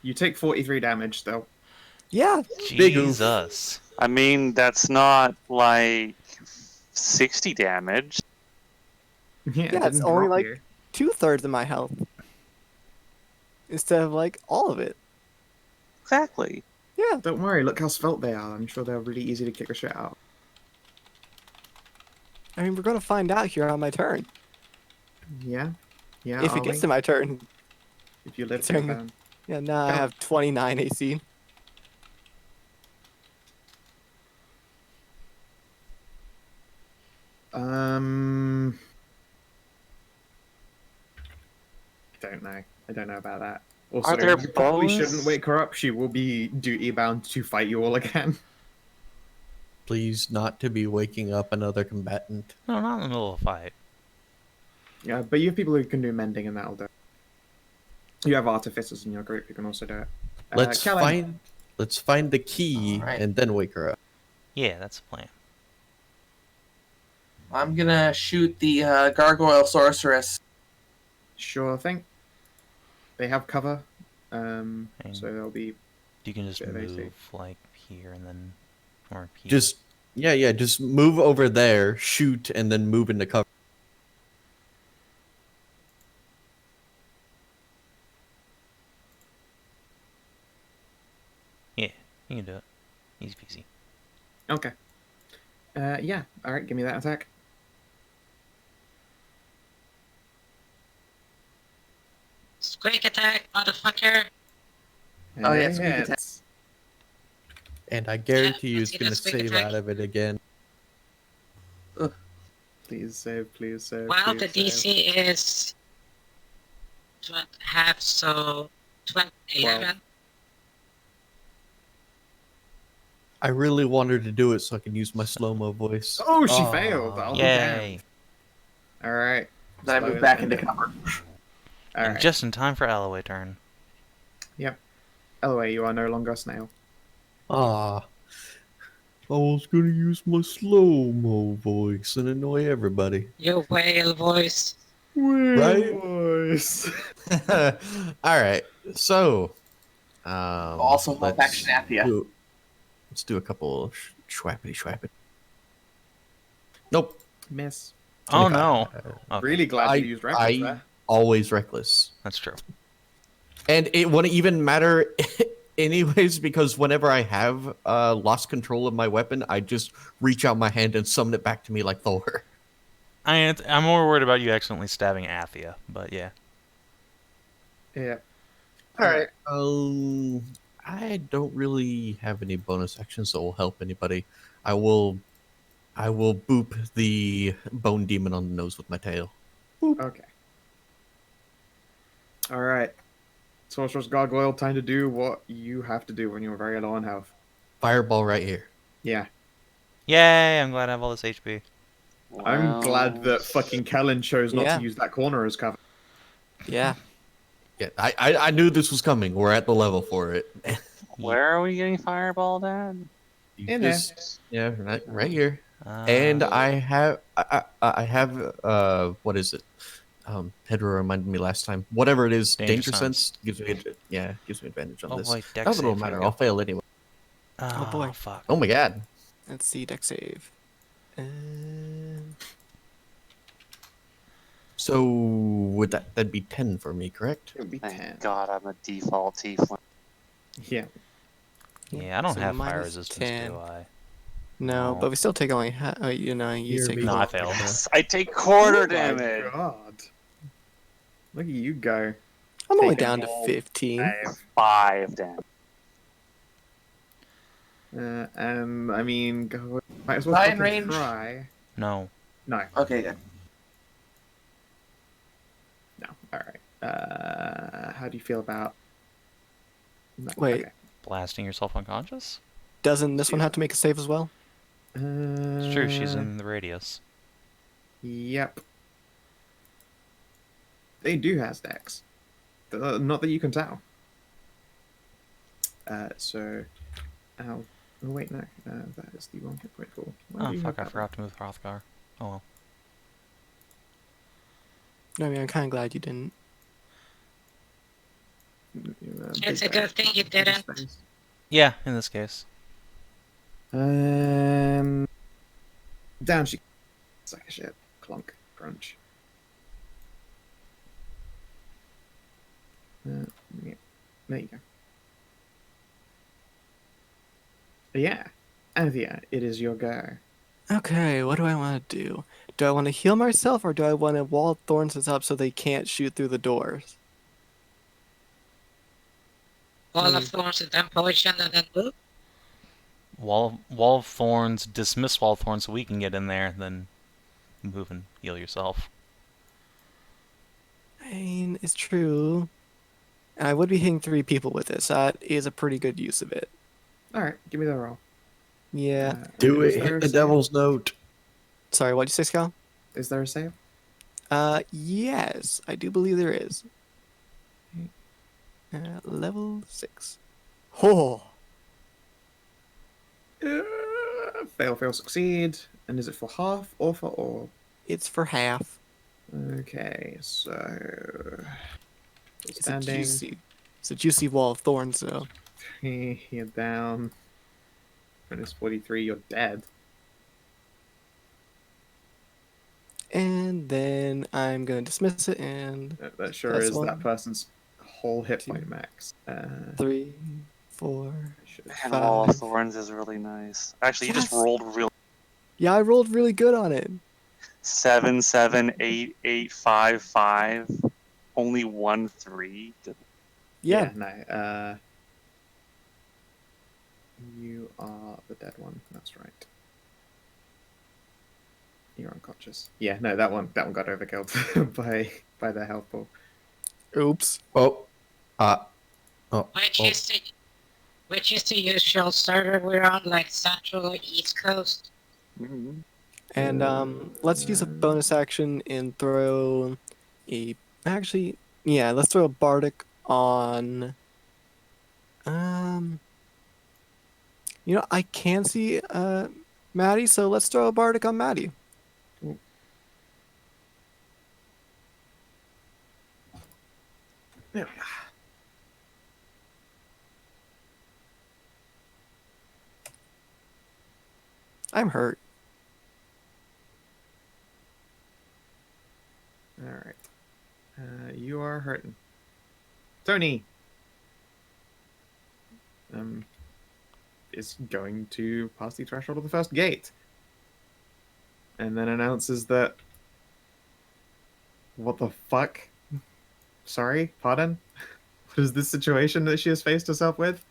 You take 43 damage still. Yeah. Big oof. Jesus. I mean, that's not like 60 damage. Yeah, Yeah, it it's didn't only drop like you. 2/3 of my health instead of like all of it. Exactly. Yeah. Don't worry. Look how svelte they are. I'm sure they're really easy to kick the shit out. I mean, we're gonna find out here on my turn. Yeah. Yeah. If are it gets we? to my turn. If you live to Turn- then. Yeah. Now I Go. have 29 AC. Don't know. I don't know about that. Also, there you probably bows? shouldn't wake her up. She will be duty bound to fight you all again. Please not to be waking up another combatant. No, not in the middle of a fight. Yeah, but you have people who can do mending, and that'll do. You have artificers in your group who can also do it. Kellin. Let's find the key Alright. and then wake her up. Yeah, that's the plan. I'm gonna shoot the gargoyle sorceress. Sure thing. They have cover, And so they'll be. you can just Bit of AC. move like here and then, or here. Just just move over there, shoot, and then move into cover. Yeah, you can do it. Easy peasy. Okay. Yeah. All right. Give me that attack. Squeak attack, motherfucker. Oh, yeah, And squeak attack. hits. And I guarantee you Yeah, it's let's gonna get a quick save attack. out of it again. Please save. Please save. Well, please the save. DC is half, so 11. I really wanted to do it so I can use my slow-mo voice. Oh, she failed. I'll be damned. Yay! All right. Then I move back into cover. All And right. just in time for Elloe turn. Elloe, you are no longer a snail. Ah. I was gonna use my slow-mo voice and annoy everybody. You whale voice. Right? Voice. Alright, so Also, help action Athia. Let's do a couple schwappity. Nope. Miss. Oh no! Okay, Really glad you used reckless I there. always reckless. that's true. And it wouldn't even matter anyways, because whenever I have lost control of my weapon, I just reach out my hand and summon it back to me like Thor. I'm more worried about you accidentally stabbing Athia, but yeah. Yeah. Alright. I don't really have any bonus actions that will help anybody. I will boop the bone demon on the nose with my tail. Okay. All right. Sorceress Gargoyle, time to do what you have to do when you're very low on health. Fireball right here. Yeah. Yay! I'm glad I have all this HP. I'm glad that fucking Kellin chose not Yeah. to use that corner as cover. Yeah. Yeah, I knew this was coming. We're at the level for it. Where are we getting fireballed at? You In there. just- Yeah, right here. And Uh, I have what is it? Hedrah reminded me last time. Whatever it is, Danger danger sense. sense gives me gives me advantage on oh this. boy, dex Doesn't save, matter. here we I'll go. fail anyway. Oh boy. fuck. Oh my god. Let's see, deck save. So would that'd be 10 for me, correct? It would be Thank 10. God I'm a default tiefling. Yeah. Yeah, I don't So have fire minus resistance, 10. do I? No, No. but we still take only you Here take we No, go. I failed. Yes, I take quarter Oh my damage. God. Look at you go. I'm only Taking down to all 15. 5 damage. I mean, go, might as well Fine fucking range. try. No. No, Okay, good. no. All right. How do you feel about? No. Wait. Okay. Blasting yourself unconscious? Doesn't this one have to make a save as well? It's true, she's in the radius. Yep. They do have stacks. Not that you can tell. So, ow. Oh wait, no. That is the wrong hit point pool. Why Oh do you fuck! have I that forgot to move Hrothgar. Oh well. I mean, I'm kind of glad you didn't. one? It's Big a good dash, thing you big didn't. space. Yeah, in this case. Down she. Sack of shit. Clunk. Crunch. Yeah. There you go. Yeah. Athia, it is your go. Okay, what do I want to do? Do I want to heal myself, or do I want to wall thorns this up so they can't shoot through the doors? Wall of Thorns and then potion and then move. Wall of Thorns, dismiss Wall of Thorns so we can get in there, then move and heal yourself. I mean, it's true. And I would be hitting 3 people with this. That is a pretty good use of it. Alright, give me the roll. Yeah. Do is it. there Hit a the save? devil's note. Sorry, what'd you say, Scal? Is there a save? Yes, I do believe there is. Level 6. Oh, Fail, fail, succeed. And is it for half or for all? it's for half. Okay, so. It's a Standing. juicy wall of thorns, though. You're down. Minus 43, you're dead. And then I'm gonna dismiss it, and That sure Plus is one. that person's whole hit Two. point max. 3, 4. And Wall of 5. Thorns is really nice. Actually, you just Yes. rolled real. Yeah, I rolled really good on it. 7, 7, 8, 8, 5, 5. Only 1, 3. Yeah. No. You are the dead one. That's right. You're unconscious. Yeah, no, that one got overkilled by the health pool. Oops. Oh. Which is the usual server we're on, like Central or East Coast? Mm-hmm. And let's use a bonus action and throw a. Actually, yeah, let's throw a bardic on. I can see Maddie, so let's throw a bardic on Maddie. Yeah. I'm hurt. All right. You are hurting. Tony is going to pass the threshold of the first gate, and then announces that. What the fuck? Sorry, pardon. What is this situation that she has faced herself with?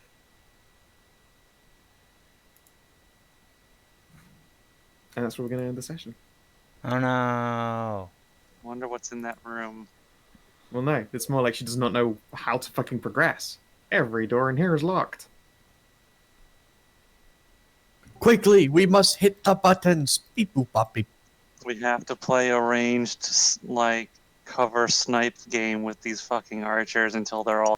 And that's where we're going to end the session. Oh no. Wonder what's in that room. Well, no, it's more like she does not know how to fucking progress. Every door in here is locked. Quickly, we must hit the buttons. Beep boop bop beep. We have to play a ranged, cover snipe game with these fucking archers until they're all.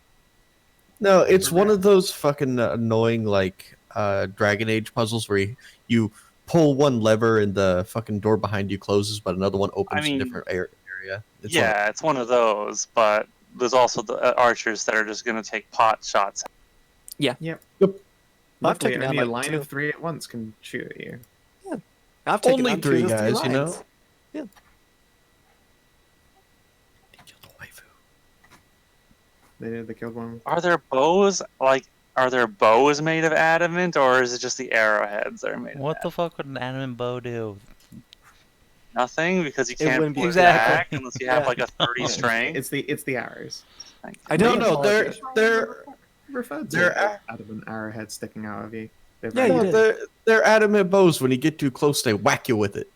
No, it's one of those fucking annoying Dragon Age puzzles where you pull one lever and the fucking door behind you closes, but another one opens a different area. It's one of those, but there's also the archers that are just going to take pot shots. Yep. I've Luckily, taken down, only a like, line 2. of 3 at once can shoot at you. I've taken Only down 2 3 of those guys, you know? lines. Yeah. They killed one. Are there bows made of adamant, or is it just the arrowheads that are made? What the fuck would an adamant bow do? Nothing, because you It can't wouldn't be pull it exactly. back unless you have Yeah. like a 30 strength. It's the arrows. I No, don't no, know. they're Referred to They're adamant arrowheads sticking out of you. Yeah, you did. they're adamant bows. When you get too close, they whack you with it.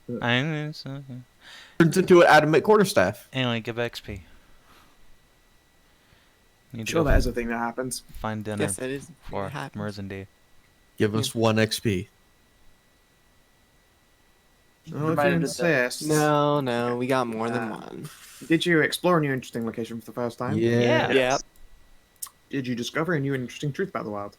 Turns into an adamant quarterstaff. Anyway, give XP. Need to Sure, go that is a thing that happens. find dinner Yes, it is. for It happens. Merzende. Give us 1 XP. Well, if you insist. No, we got more than one. Did you explore a new interesting location for the first time? Yeah. Yeah. Did you discover a new interesting truth about the wild?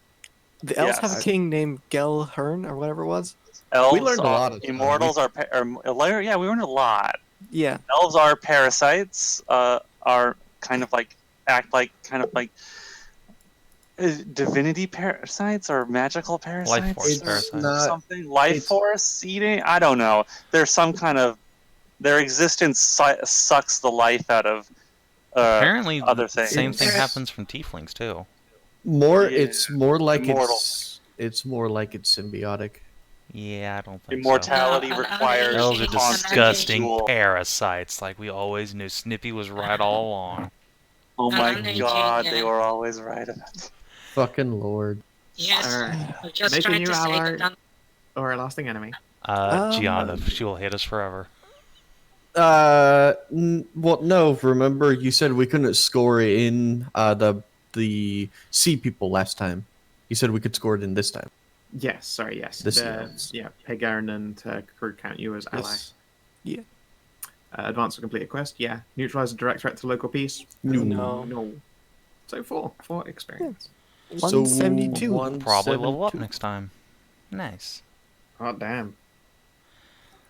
The elves have a Yes. king named Gelhern or whatever it was. Elves learned a are, lot of that. immortals yeah, we learned a lot. Yeah. Elves are parasites, are kind of like divinity parasites or magical parasites. Life force or parasites. something. Life it's- force eating? I don't know. There's some kind of their existence sucks the life out of Apparently, other the things. same thing happens from tieflings too. It's more like Immortal. it's more like it's symbiotic. Yeah, I don't think Immortality No, an requires so. Elves are constant disgusting duel. parasites, like we always knew. Snippy was right all along. Oh my Energy, god, they yeah. were always right about it. Fucking lord. Yes, Alright. I'm just Make a trying new to say ally. that. Or a lasting enemy. Gianna, she will hate us forever. Well, no. Remember, you said we couldn't score in the sea people last time. You said we could score it in this time. Yes, sorry, yes. The sea elves. Yeah, Pegarin and could count you as ally. Yes. Yeah. Advance or complete a quest, yeah. Neutralize a direct threat to local peace. No. No. So four experience. 172. Probably level up 172. next time. Nice. Oh damn.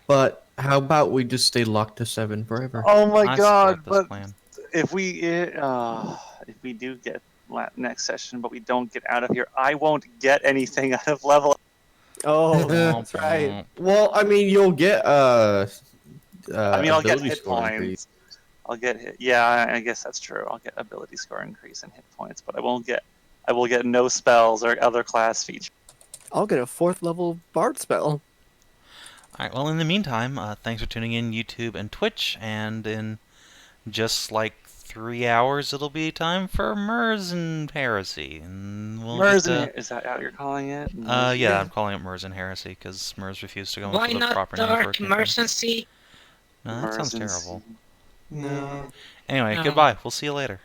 But how about we just stay locked to 7 forever? Oh my I god, support this but plan. if we do get next session, but we don't get out of here, I won't get anything out of level. Oh, that's right. Well, I mean, you'll get I mean, I'll get ability hit score increase. points. I'll get hit. Yeah, I guess that's true. I'll get ability score increase and hit points, but I will get no spells or other class features. I'll get a 4th level bard spell. Alright, well, in the meantime, thanks for tuning in YouTube and Twitch, and in just like 3 hours, it'll be time for Merzen Heresy. And we'll Merzen, is that how you're calling it? yeah, I'm calling it Merzen Heresy, because Mers refused to go Why into the not proper name for a Dark campaign. Mercency? No, that sounds Merzen. terrible. No. Anyway, No. goodbye. We'll see you later.